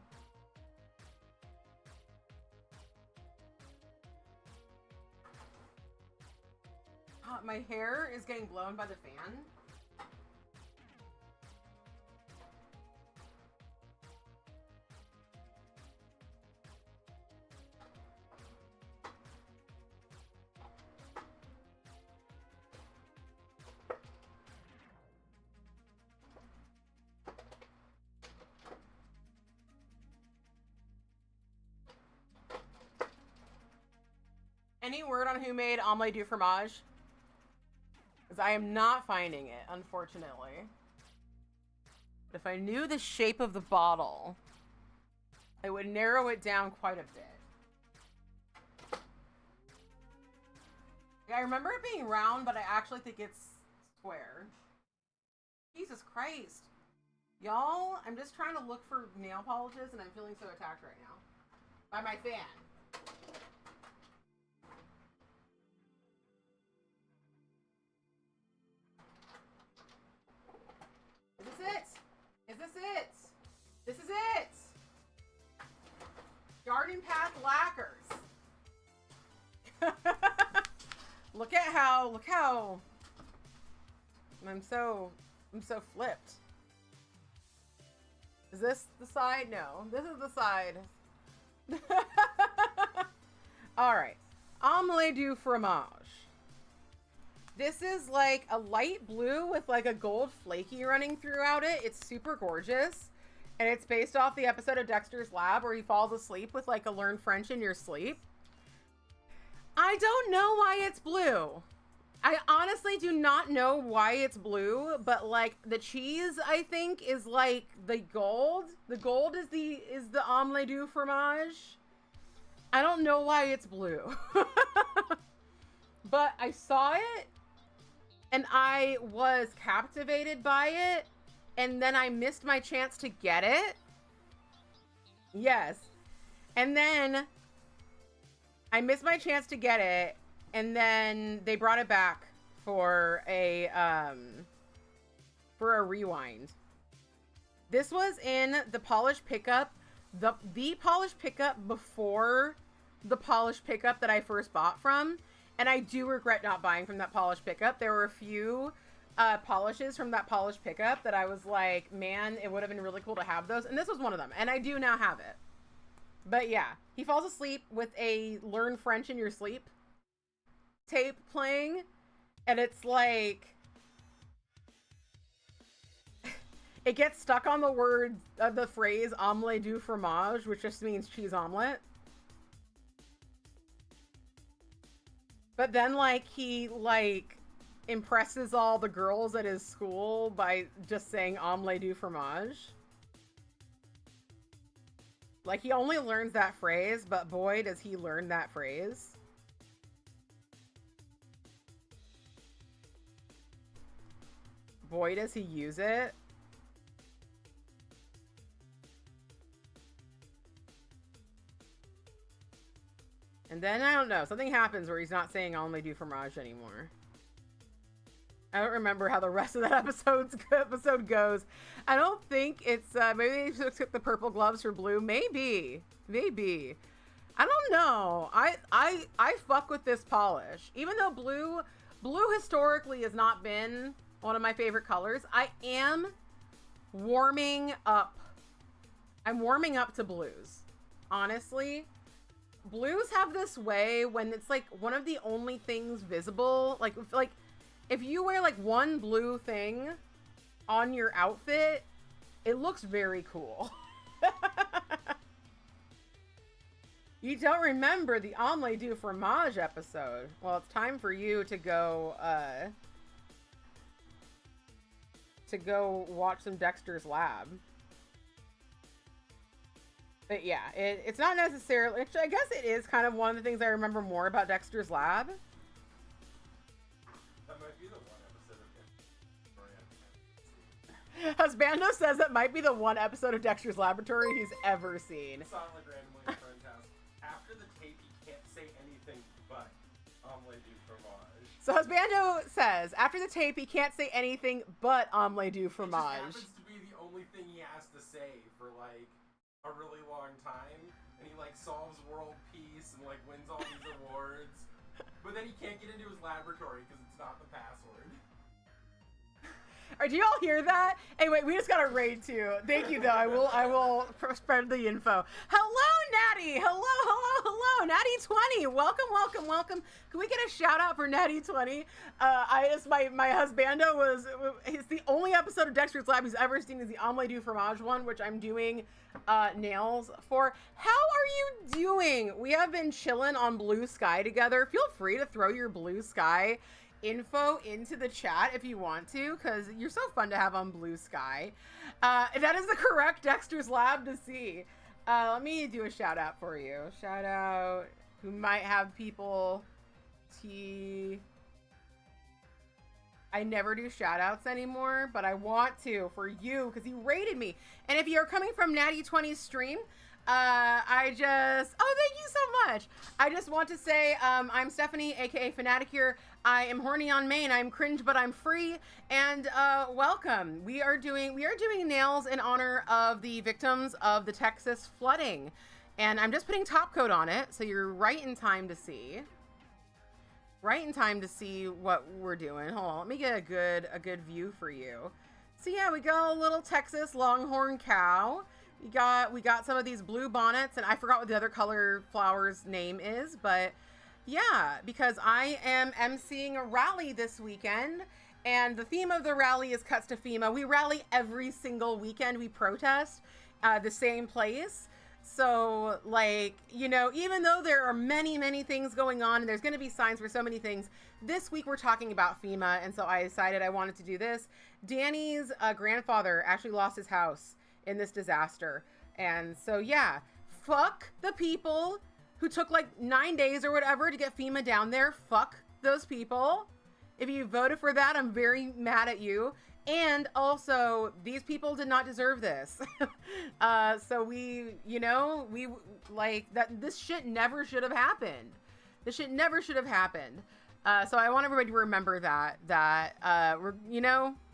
My hair is getting blown by the fan. any word on who made omelette du fromage? Because I am not finding it, unfortunately. But if I knew the shape of the bottle, it would narrow it down quite a bit. Yeah, I remember it being round, but I actually think it's square. Jesus Christ. Y'all, I'm just trying to look for nail polishes, and I'm feeling so attacked right now. By my fan. Is this it? Is this it? This is it! Garden Path lacquers. Look how I'm so flipped. Is this the side? No, this is the side. All right, omelette du fromage. This is like a light blue with like a gold flaky running throughout it. It's super gorgeous. And it's based off the episode of Dexter's Lab where he falls asleep with like a learn French in your sleep. I don't know why it's blue. I honestly do not know why it's blue, but like the cheese I think is like the gold. The gold is the omelette du fromage. I don't know why it's blue. But I saw it and I was captivated by it. And then I missed my chance to get it. Yes. And then I missed my chance to get it. And then they brought it back for a rewind. This was in the polished pickup. The polished pickup before the polished pickup that I first bought from. And I do regret not buying from that polished pickup. There were a few polishes from that polished pickup that I was like, man, it would have been really cool to have those. And this was one of them. And I do now have it. But yeah, he falls asleep with a learn French in your sleep tape playing. And it's like, it gets stuck on the word, the phrase omelette du fromage, which just means cheese omelet. But then like, he like impresses all the girls at his school by just saying omelette du fromage. Like, he only learns that phrase, but boy, does he learn that phrase. Boy, does he use it. And then, I don't know, something happens where he's not saying omelette du fromage anymore. I don't remember how the rest of that episode goes. I don't think it's, maybe they took the purple gloves for blue. Maybe. I don't know. I fuck with this polish. Even though blue historically has not been one of my favorite colors, I am warming up. I'm warming up to blues. Honestly. Blues have this way when it's like one of the only things visible. Like, if you wear like one blue thing on your outfit, it looks very cool. You don't remember the omelette du fromage episode? Well, it's time for you to go watch some Dexter's Lab. But yeah, it's not necessarily, I guess it is kind of one of the things I remember more about Dexter's Lab. That might be the one episode of Husbando says that might be the one episode of Dexter's Laboratory he's ever seen. I saw it like randomly at a friend's house. After the tape, he can't say anything but omelette du fromage. So Husbando says, after the tape, he can't say anything but omelette du fromage. It just happens to be the only thing he has to say for like a really long time, and he like solves world peace and like wins all these awards, but then he can't get into his laboratory because it's not the password. Alright, do you all hear that? Anyway, we just got a raid too. Thank you though. I will spread the info. Hello Natty. Hello, hello, hello. Natty 20. Welcome, welcome, welcome. Can we get a shout out for Natty 20? My husbando was, it's the only episode of Dexter's Lab he's ever seen is the Omelette du Fromage one, which I'm doing nails for. How are you doing? We have been chilling on Blue Sky together. Feel free to throw your Blue Sky info into the chat if you want to, because you're so fun to have on Blue Sky. That is the correct Dexter's Lab to see. Let me do a shout out for you. Shout out who might have people. I never do shout outs anymore, but I want to for you because you rated me. And if you're coming from Natty 20's stream, thank you so much. I just want to say, I'm Stephanie, aka Fanatic here. I am horny on main. I'm cringe, but I'm free. And welcome. We are doing nails in honor of the victims of the Texas flooding. And I'm just putting top coat on it, so you're right in time to see. Right in time to see what we're doing. Hold on, let me get a good view for you. So yeah, we got a little Texas longhorn cow. We got some of these blue bonnets, and I forgot what the other color flower's name is, but yeah, because I am emceeing a rally this weekend, and the theme of the rally is Cuts to FEMA. We rally every single weekend. We protest the same place. So, like, you know, even though there are many, many things going on, and there's going to be signs for so many things, this week we're talking about FEMA, and so I decided I wanted to do this. Danny's grandfather actually lost his house in this disaster, and so, yeah, fuck the people who took, like, 9 days or whatever to get FEMA down there. Fuck those people. If you voted for that, I'm very mad at you. And also, these people did not deserve this. So this shit never should have happened. This shit never should have happened. So I want everybody to remember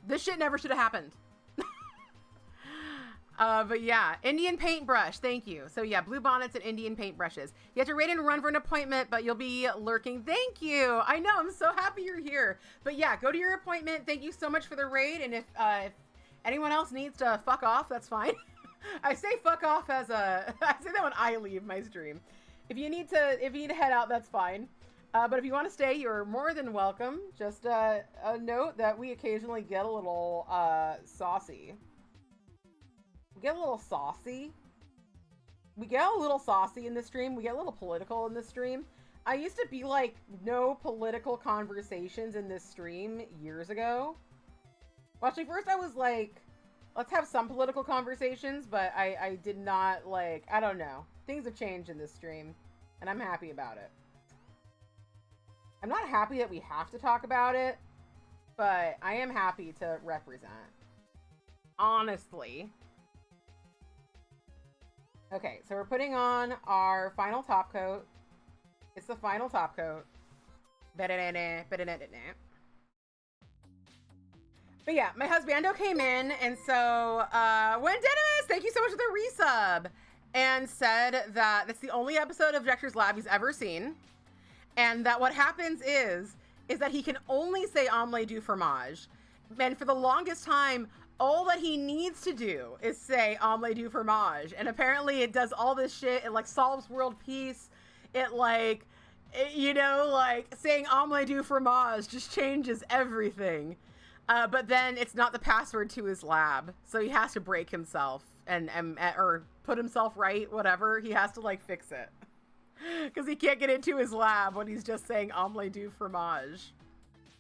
this shit never should have happened. But yeah, Indian paintbrush, thank you. So yeah, blue bonnets and Indian paintbrushes. You have to rate and run for an appointment, but you'll be lurking. Thank you. I know, I'm so happy you're here. But yeah, go to your appointment. Thank you so much for the raid. And if anyone else needs to fuck off, that's fine. I say fuck off I say that when I leave my stream. If you need to head out, that's fine. But if you want to stay, you're more than welcome. Just a note that we occasionally get a little saucy. We get a little saucy. We get a little saucy in this stream. We get a little political in this stream. I used to be like, no political conversations in this stream years ago. Well, actually, first I was like, let's have some political conversations, but I did not like, I don't know. Things have changed in this stream, and I'm happy about it. I'm not happy that we have to talk about it, but I am happy to represent. Honestly. Okay, so we're putting on our final top coat. It's the final top coat. But yeah, my husbando came in, and so Wendenis, thank you so much for the resub, and said that it's the only episode of Dexter's Lab he's ever seen, and that what happens is that he can only say omelette du fromage, and for the longest time, all that he needs to do is say omelette du fromage. And apparently it does all this shit. It like solves world peace. Saying omelette du fromage just changes everything. But then it's not the password to his lab. So he has to break himself or put himself right, whatever. He has to like fix it. Because he can't get into his lab when he's just saying omelette du fromage.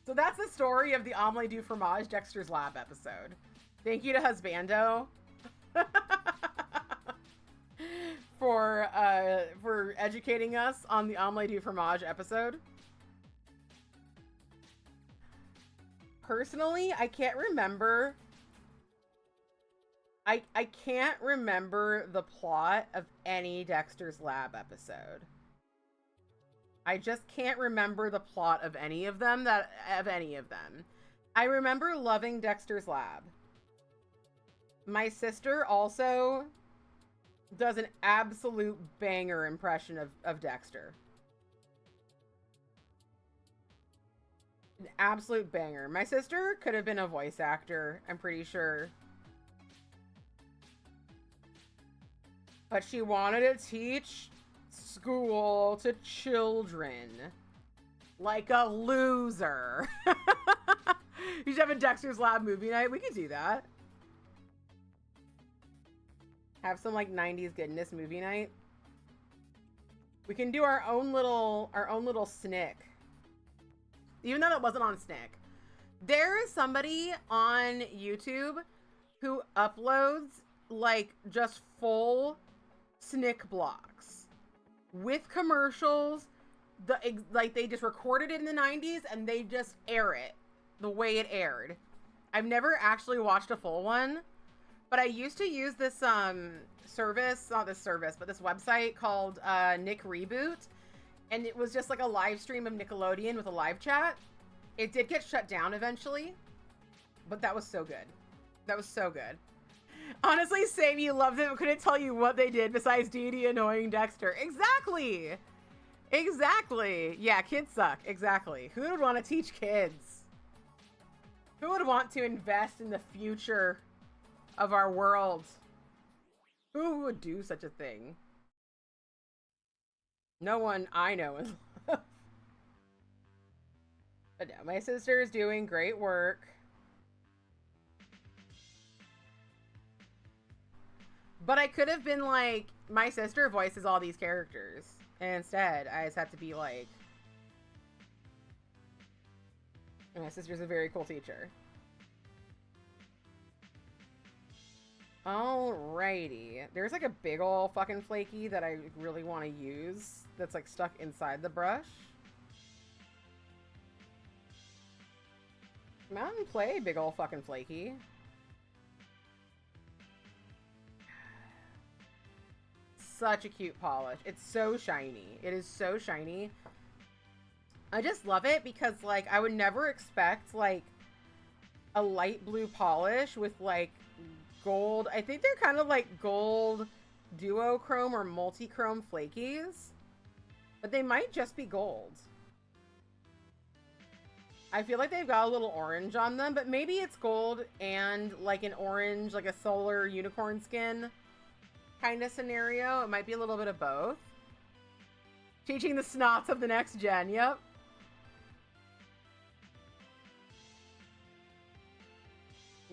So that's the story of the omelette du fromage Dexter's Lab episode. Thank you to husbando for educating us on the omelette du fromage episode. Personally, I can't remember. I can't remember the plot of any Dexter's Lab episode. I just can't remember the plot of any of them. I remember loving Dexter's Lab. My sister also does an absolute banger impression of Dexter. An absolute banger. My sister could have been a voice actor, I'm pretty sure. But she wanted to teach school to children. Like a loser. You should have a Dexter's Lab movie night. We could do that. Have some like 90s goodness movie night. We can do our own little Snick. Even though that wasn't on Snick. There is somebody on YouTube who uploads like just full Snick blocks with commercials. Like they just recorded it in the 90s and they just air it the way it aired. I've never actually watched a full one, but I used to use this service, not this service, but this website called Nick Reboot, and it was just like a live stream of Nickelodeon with a live chat. It did get shut down eventually, but that was so good. That was so good. Honestly, same, you loved it, but couldn't tell you what they did besides Dee Dee annoying Dexter. Exactly! Exactly! Yeah, kids suck. Exactly. Who would want to teach kids? Who would want to invest in the future of our world? Who would do such a thing? No one I know in love. But no, my sister is doing great work. But I could have been like, my sister voices all these characters. And instead, I just have to be like, and my sister's a very cool teacher. Alrighty. There's like a big ol' fucking flaky that I really want to use that's like stuck inside the brush. Come out and play, big ol' fucking flaky. Such a cute polish. It's so shiny. It is so shiny. I just love it because like I would never expect like a light blue polish with like gold. I think they're kind of like gold duochrome or multi-chrome flakies, but they might just be gold. I feel like they've got a little orange on them, but maybe it's gold and like an orange, like a solar unicorn skin kind of scenario. It might be a little bit of both. Teaching the snots of the next gen. Yep.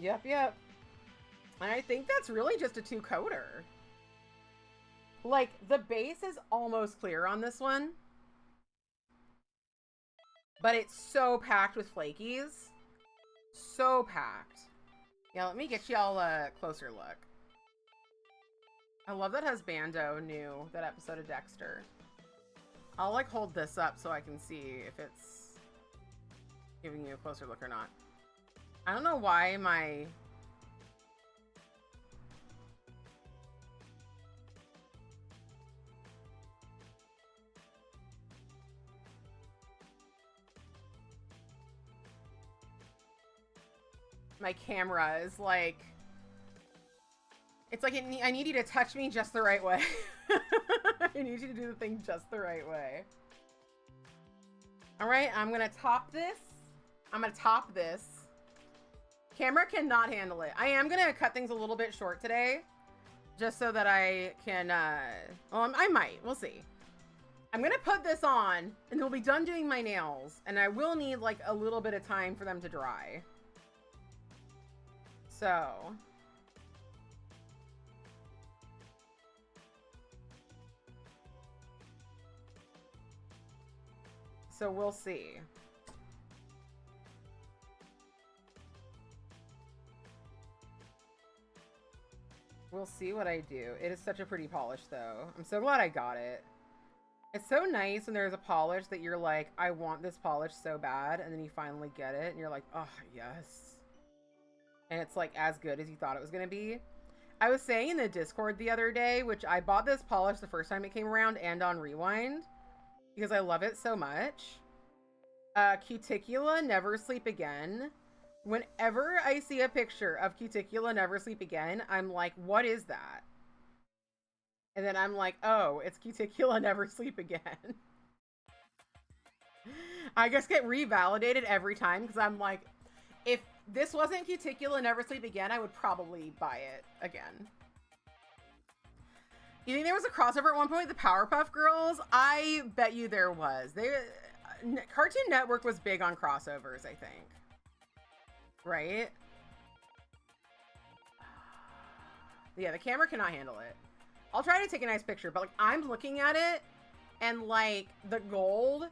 Yep. And I think that's really just a 2-coater. Like, the base is almost clear on this one. But it's so packed with flakies. So packed. Yeah, let me get y'all a closer look. I love that Husbando knew that episode of Dexter. I'll like hold this up so I can see if it's giving you a closer look or not. I don't know why my camera is like, it's like I need you to touch me just the right way. I need you to do the thing just the right way. All right, I'm gonna top this. Camera cannot handle it. I am gonna cut things a little bit short today, just so that I can, well, I might, we'll see. I'm gonna put this on, and then we'll be done doing my nails, and I will need like a little bit of time for them to dry. So we'll see. We'll see what I do. It is such a pretty polish, though. I'm so glad I got it. It's so nice when there's a polish that you're like, I want this polish so bad, and then you finally get it, and you're like, oh, yes. And it's like as good as you thought it was going to be. I was saying in the Discord the other day, which I bought this polish the first time it came around and on Rewind, because I love it so much. Cuticula Never Sleep Again. Whenever I see a picture of Cuticula Never Sleep Again, I'm like, what is that? And then I'm like, oh, it's Cuticula Never Sleep Again. I just get revalidated every time because I'm like, if this wasn't Cuticula Never Sleep Again, I would probably buy it again. You think there was a crossover at one point with the Powerpuff Girls? I bet you there was. Cartoon Network was big on crossovers, I think. Right? Yeah, the camera cannot handle it. I'll try to take a nice picture, but like I'm looking at it and like the gold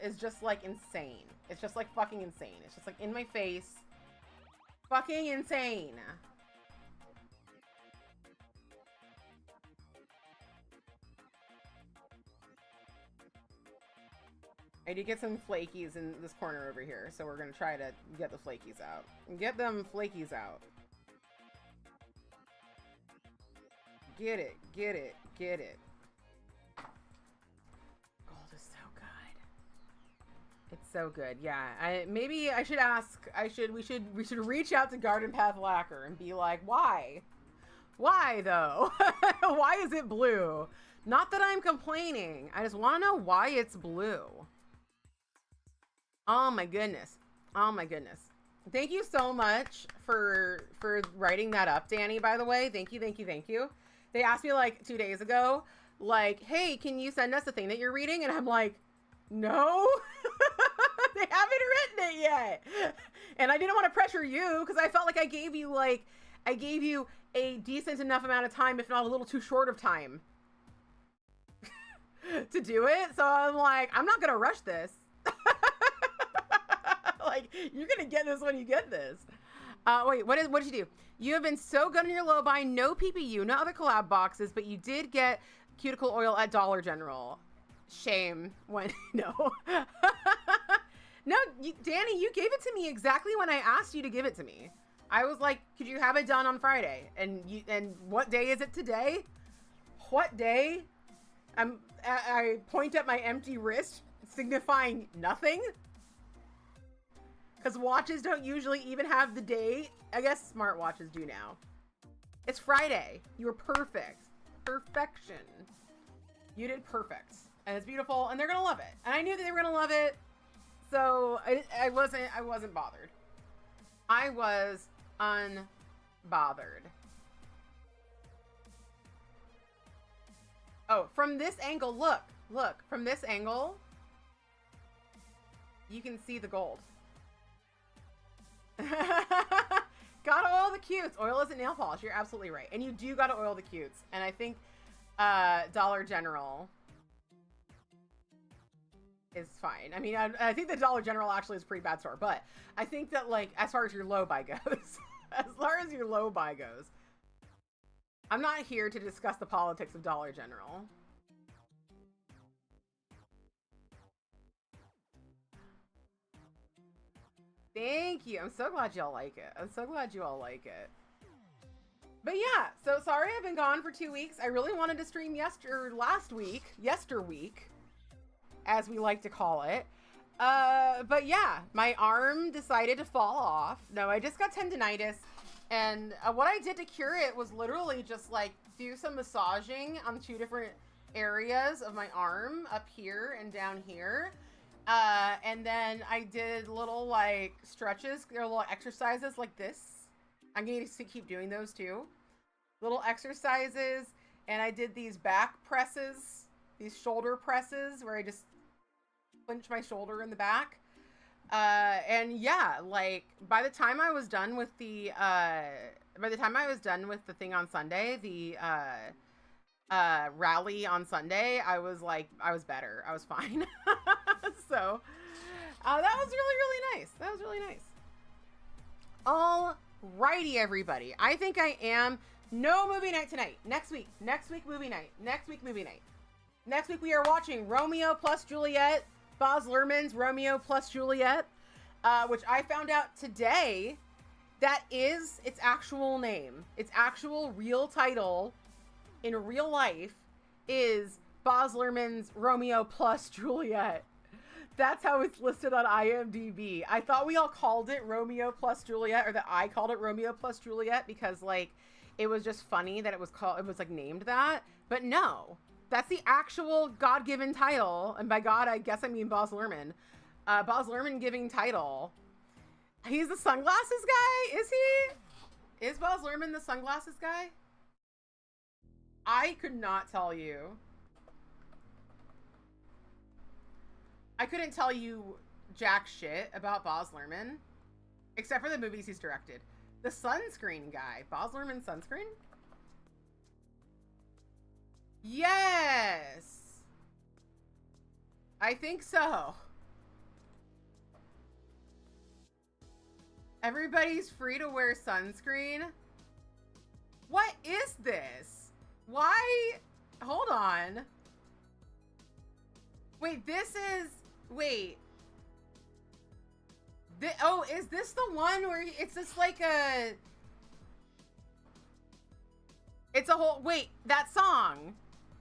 is just like insane. It's just like fucking insane. It's just like in my face. Fucking insane. I did get some flakies in this corner over here, so we're gonna try to get the flakies out. Get them flakies out. Get it, get it, get it. Gold is so good. It's so good. Yeah, maybe I should ask. We should reach out to Garden Path Lacquer and be like, why? Why though? Why is it blue? Not that I'm complaining. I just want to know why it's blue. Oh my goodness. Oh my goodness. Thank you so much for writing that up, Danny, by the way. Thank you, thank you, thank you. They asked me like 2 days ago, like, hey, can you send us the thing that you're reading? And I'm like, no, they haven't written it yet. And I didn't want to pressure you because I felt like I gave you a decent enough amount of time, if not a little too short of time to do it. So I'm like, I'm not going to rush this. Like, you're going to get this when you get this. Wait, what did you do? You have been so good on your low buy, no PPU, no other collab boxes, but you did get cuticle oil at Dollar General. Shame when, no. No, Danny, you gave it to me exactly when I asked you to give it to me. I was like, could you have it done on Friday? And what day is it today? What day? I point at my empty wrist, signifying nothing. Because watches don't usually even have the date. I guess smartwatches do now. It's Friday. You were perfect. Perfection. You did perfect. And it's beautiful, and they're gonna love it. And I knew that they were gonna love it. So I wasn't bothered. I was unbothered. Oh, from this angle, look, from this angle, you can see the gold. Gotta oil the cutes. Oil isn't nail polish. You're absolutely right. And you do gotta oil the cutes. And I think Dollar General is fine. I mean, I think the Dollar General actually is a pretty bad store, but I think that, like, as far as your low buy goes, I'm not here to discuss the politics of Dollar General. Thank you. I'm so glad y'all like it. I'm so glad you all like it. But yeah, so sorry I've been gone for 2 weeks. I really wanted to stream yesterweek, as we like to call it. But yeah, my arm decided to fall off. No, I just got tendinitis. And what I did to cure it was literally just like do some massaging on 2 different areas of my arm, up here and down here. And then I did little like stretches, or little exercises like this. I'm going to keep doing those too. Little exercises. And I did these back presses, these shoulder presses where I just clench my shoulder in the back. And yeah, like by the time I was done with the thing on Sunday, the rally on Sunday, I was better. I was fine. So that was really nice. That was really nice. Alrighty, everybody. I think I am. No movie night tonight. Next week movie night. Next week we are watching Romeo plus Juliet, Baz Luhrmann's Romeo plus Juliet, which I found out today that is its actual name. Its actual real title in real life is Baz Luhrmann's Romeo plus Juliet. That's how it's listed on IMDb. I thought we all called it Romeo plus Juliet, or that I called it Romeo plus Juliet because like it was just funny that it was like named that. But no, that's the actual God-given title. And by God, I guess I mean Baz Luhrmann. Baz Luhrmann giving title. He's the sunglasses guy, is he? Is Baz Luhrmann the sunglasses guy? I could not tell you. I couldn't tell you jack shit about Baz Luhrmann, except for the movies he's directed. The sunscreen guy. Baz Luhrmann sunscreen? Yes! I think so. Everybody's free to wear sunscreen? What is this? Why? Hold on. Wait, this is... Wait. Oh, is this the one where it's just like a... It's a whole... Wait, that song.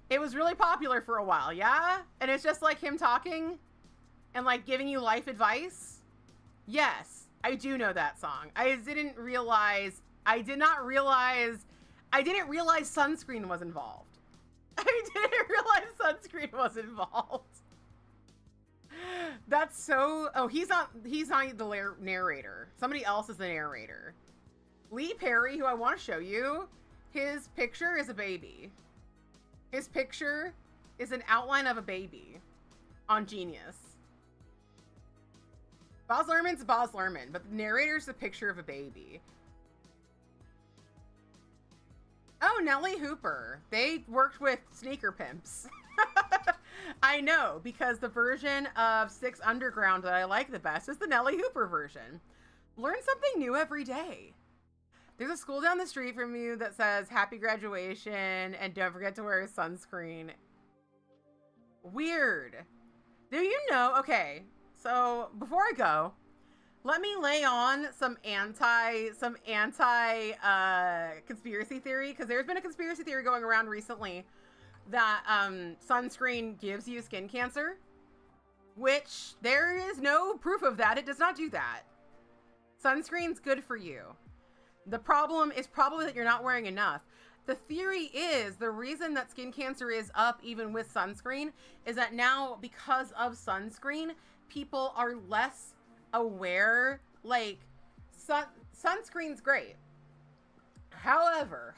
It was really popular for a while, yeah? And it's just like him talking and like giving you life advice? Yes. I do know that song. I didn't realize sunscreen was involved. I didn't realize sunscreen was involved. That's so... Oh, he's not the narrator. Somebody else is the narrator. Lee Perry, who I want to show you, his picture is a baby. His picture is an outline of a baby on Genius. Baz Luhrmann's Baz Luhrmann, but the narrator's a picture of a baby. Oh, Nelly Hooper. They worked with Sneaker Pimps. I know, because the version of Six Underground that I like the best is the Nelly Hooper version. Learn something new every day. There's a school down the street from you that says happy graduation and don't forget to wear sunscreen. Weird. Do you know? Okay. So before I go, let me lay on some anti conspiracy theory, because there's been a conspiracy theory going around recently that sunscreen gives you skin cancer, which there is no proof of that. It does not do that. Sunscreen's good for you. The problem is probably that you're not wearing enough. The theory is the reason that skin cancer is up even with sunscreen is that now, because of sunscreen, people are less aware. Like, sunscreen's great. However,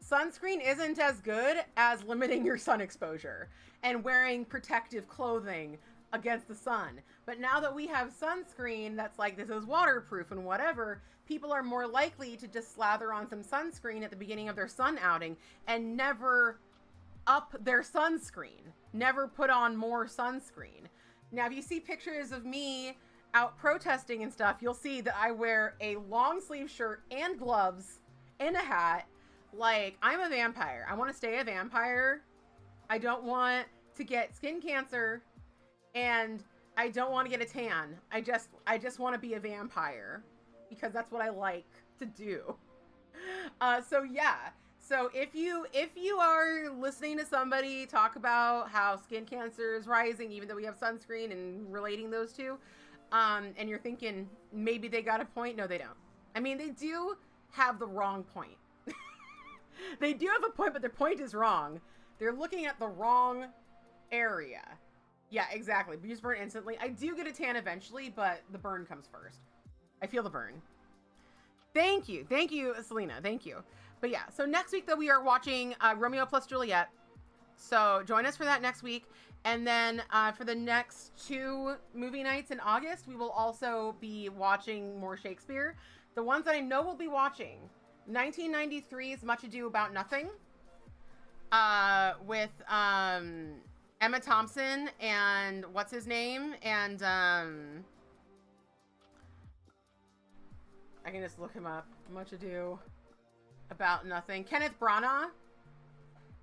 sunscreen isn't as good as limiting your sun exposure and wearing protective clothing against the sun. But now that we have sunscreen that's like, this is waterproof and whatever, people are more likely to just slather on some sunscreen at the beginning of their sun outing and never up their sunscreen, never put on more sunscreen. Now, if you see pictures of me out protesting and stuff, you'll see that I wear a long sleeve shirt and gloves and a hat. Like, I'm a vampire. I want to stay a vampire. I don't want to get skin cancer, and I don't want to get a tan. I just want to be a vampire because that's what I like to do. So yeah. So if you are listening to somebody talk about how skin cancer is rising, even though we have sunscreen, and relating those two, and you're thinking maybe they got a point, no, they don't. I mean, they do have the wrong point. They do have a point, but their point is wrong. They're looking at the wrong area. Yeah, exactly. Bees burn instantly. I do get a tan eventually, but the burn comes first. I feel the burn. Thank you, Selena. Thank you. But yeah, so next week, though, we are watching Romeo plus Juliet. So join us for that next week. And then for the next 2 movie nights in August, we will also be watching more Shakespeare. The ones that I know we'll be watching: 1993's Much Ado About Nothing, with Emma Thompson and what's his name? And I can just look him up. Much Ado About Nothing. Kenneth Branagh.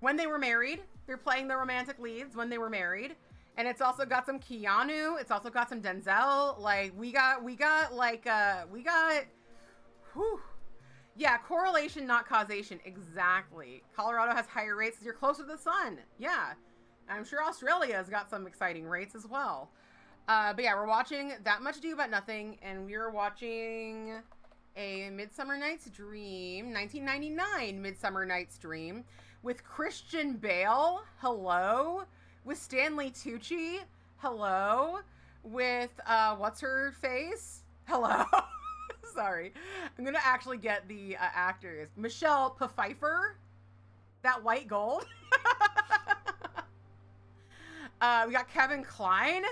When they were married. They're playing the romantic leads when they were married. And it's also got some Keanu. It's also got some Denzel. Like, we got, whew. Yeah, correlation, not causation. Exactly. Colorado has higher rates because you're closer to the sun. Yeah. I'm sure Australia's got some exciting rates as well. But yeah, we're watching That Much Ado About Nothing, and we are watching A Midsummer Night's Dream, 1999 Midsummer Night's Dream, with Christian Bale, hello, with Stanley Tucci, hello, with, what's her face, hello. sorry. I'm gonna actually get the actors. Michelle Pfeiffer, that white gold. We got Kevin Kline.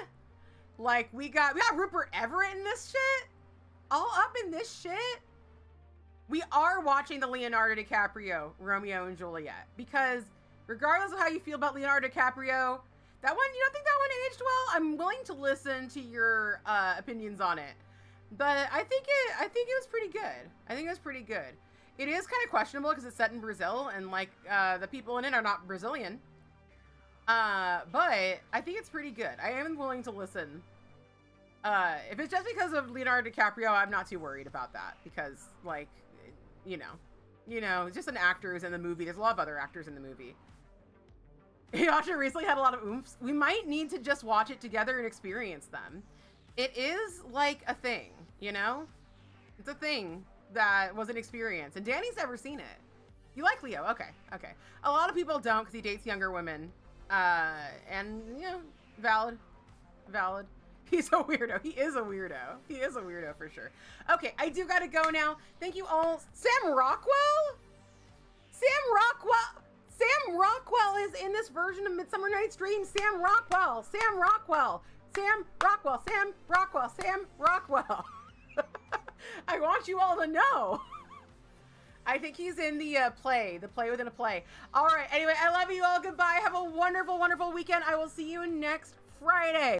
Like we got Rupert Everett in this shit. All up in this shit. We are watching the Leonardo DiCaprio Romeo and Juliet because regardless of how you feel about Leonardo DiCaprio, that one, you don't think that one aged well? I'm willing to listen to your opinions on it. But I think it was pretty good. I think it was pretty good. It is kind of questionable because it's set in Brazil and like the people in it are not Brazilian. But I think it's pretty good. I am willing to listen. If it's just because of Leonardo DiCaprio, I'm not too worried about that because like, you know, just an actor who's in the movie. There's a lot of other actors in the movie. Yasha recently had a lot of oomphs. We might need to just watch it together and experience them. It is like a thing, you know? It's a thing that was an experience. And Danny's never seen it. You like Leo? Okay, okay. A lot of people don't because he dates younger women. And, you know, valid. He's a weirdo. He is a weirdo. He is a weirdo for sure. Okay, I do gotta go now. Thank you all. Sam Rockwell? Sam Rockwell is in this version of Midsummer Night's Dream. Sam Rockwell. I want you all to know. I think he's in the play within a play. All right. Anyway, I love you all. Goodbye. Have a wonderful, wonderful weekend. I will see you next Friday.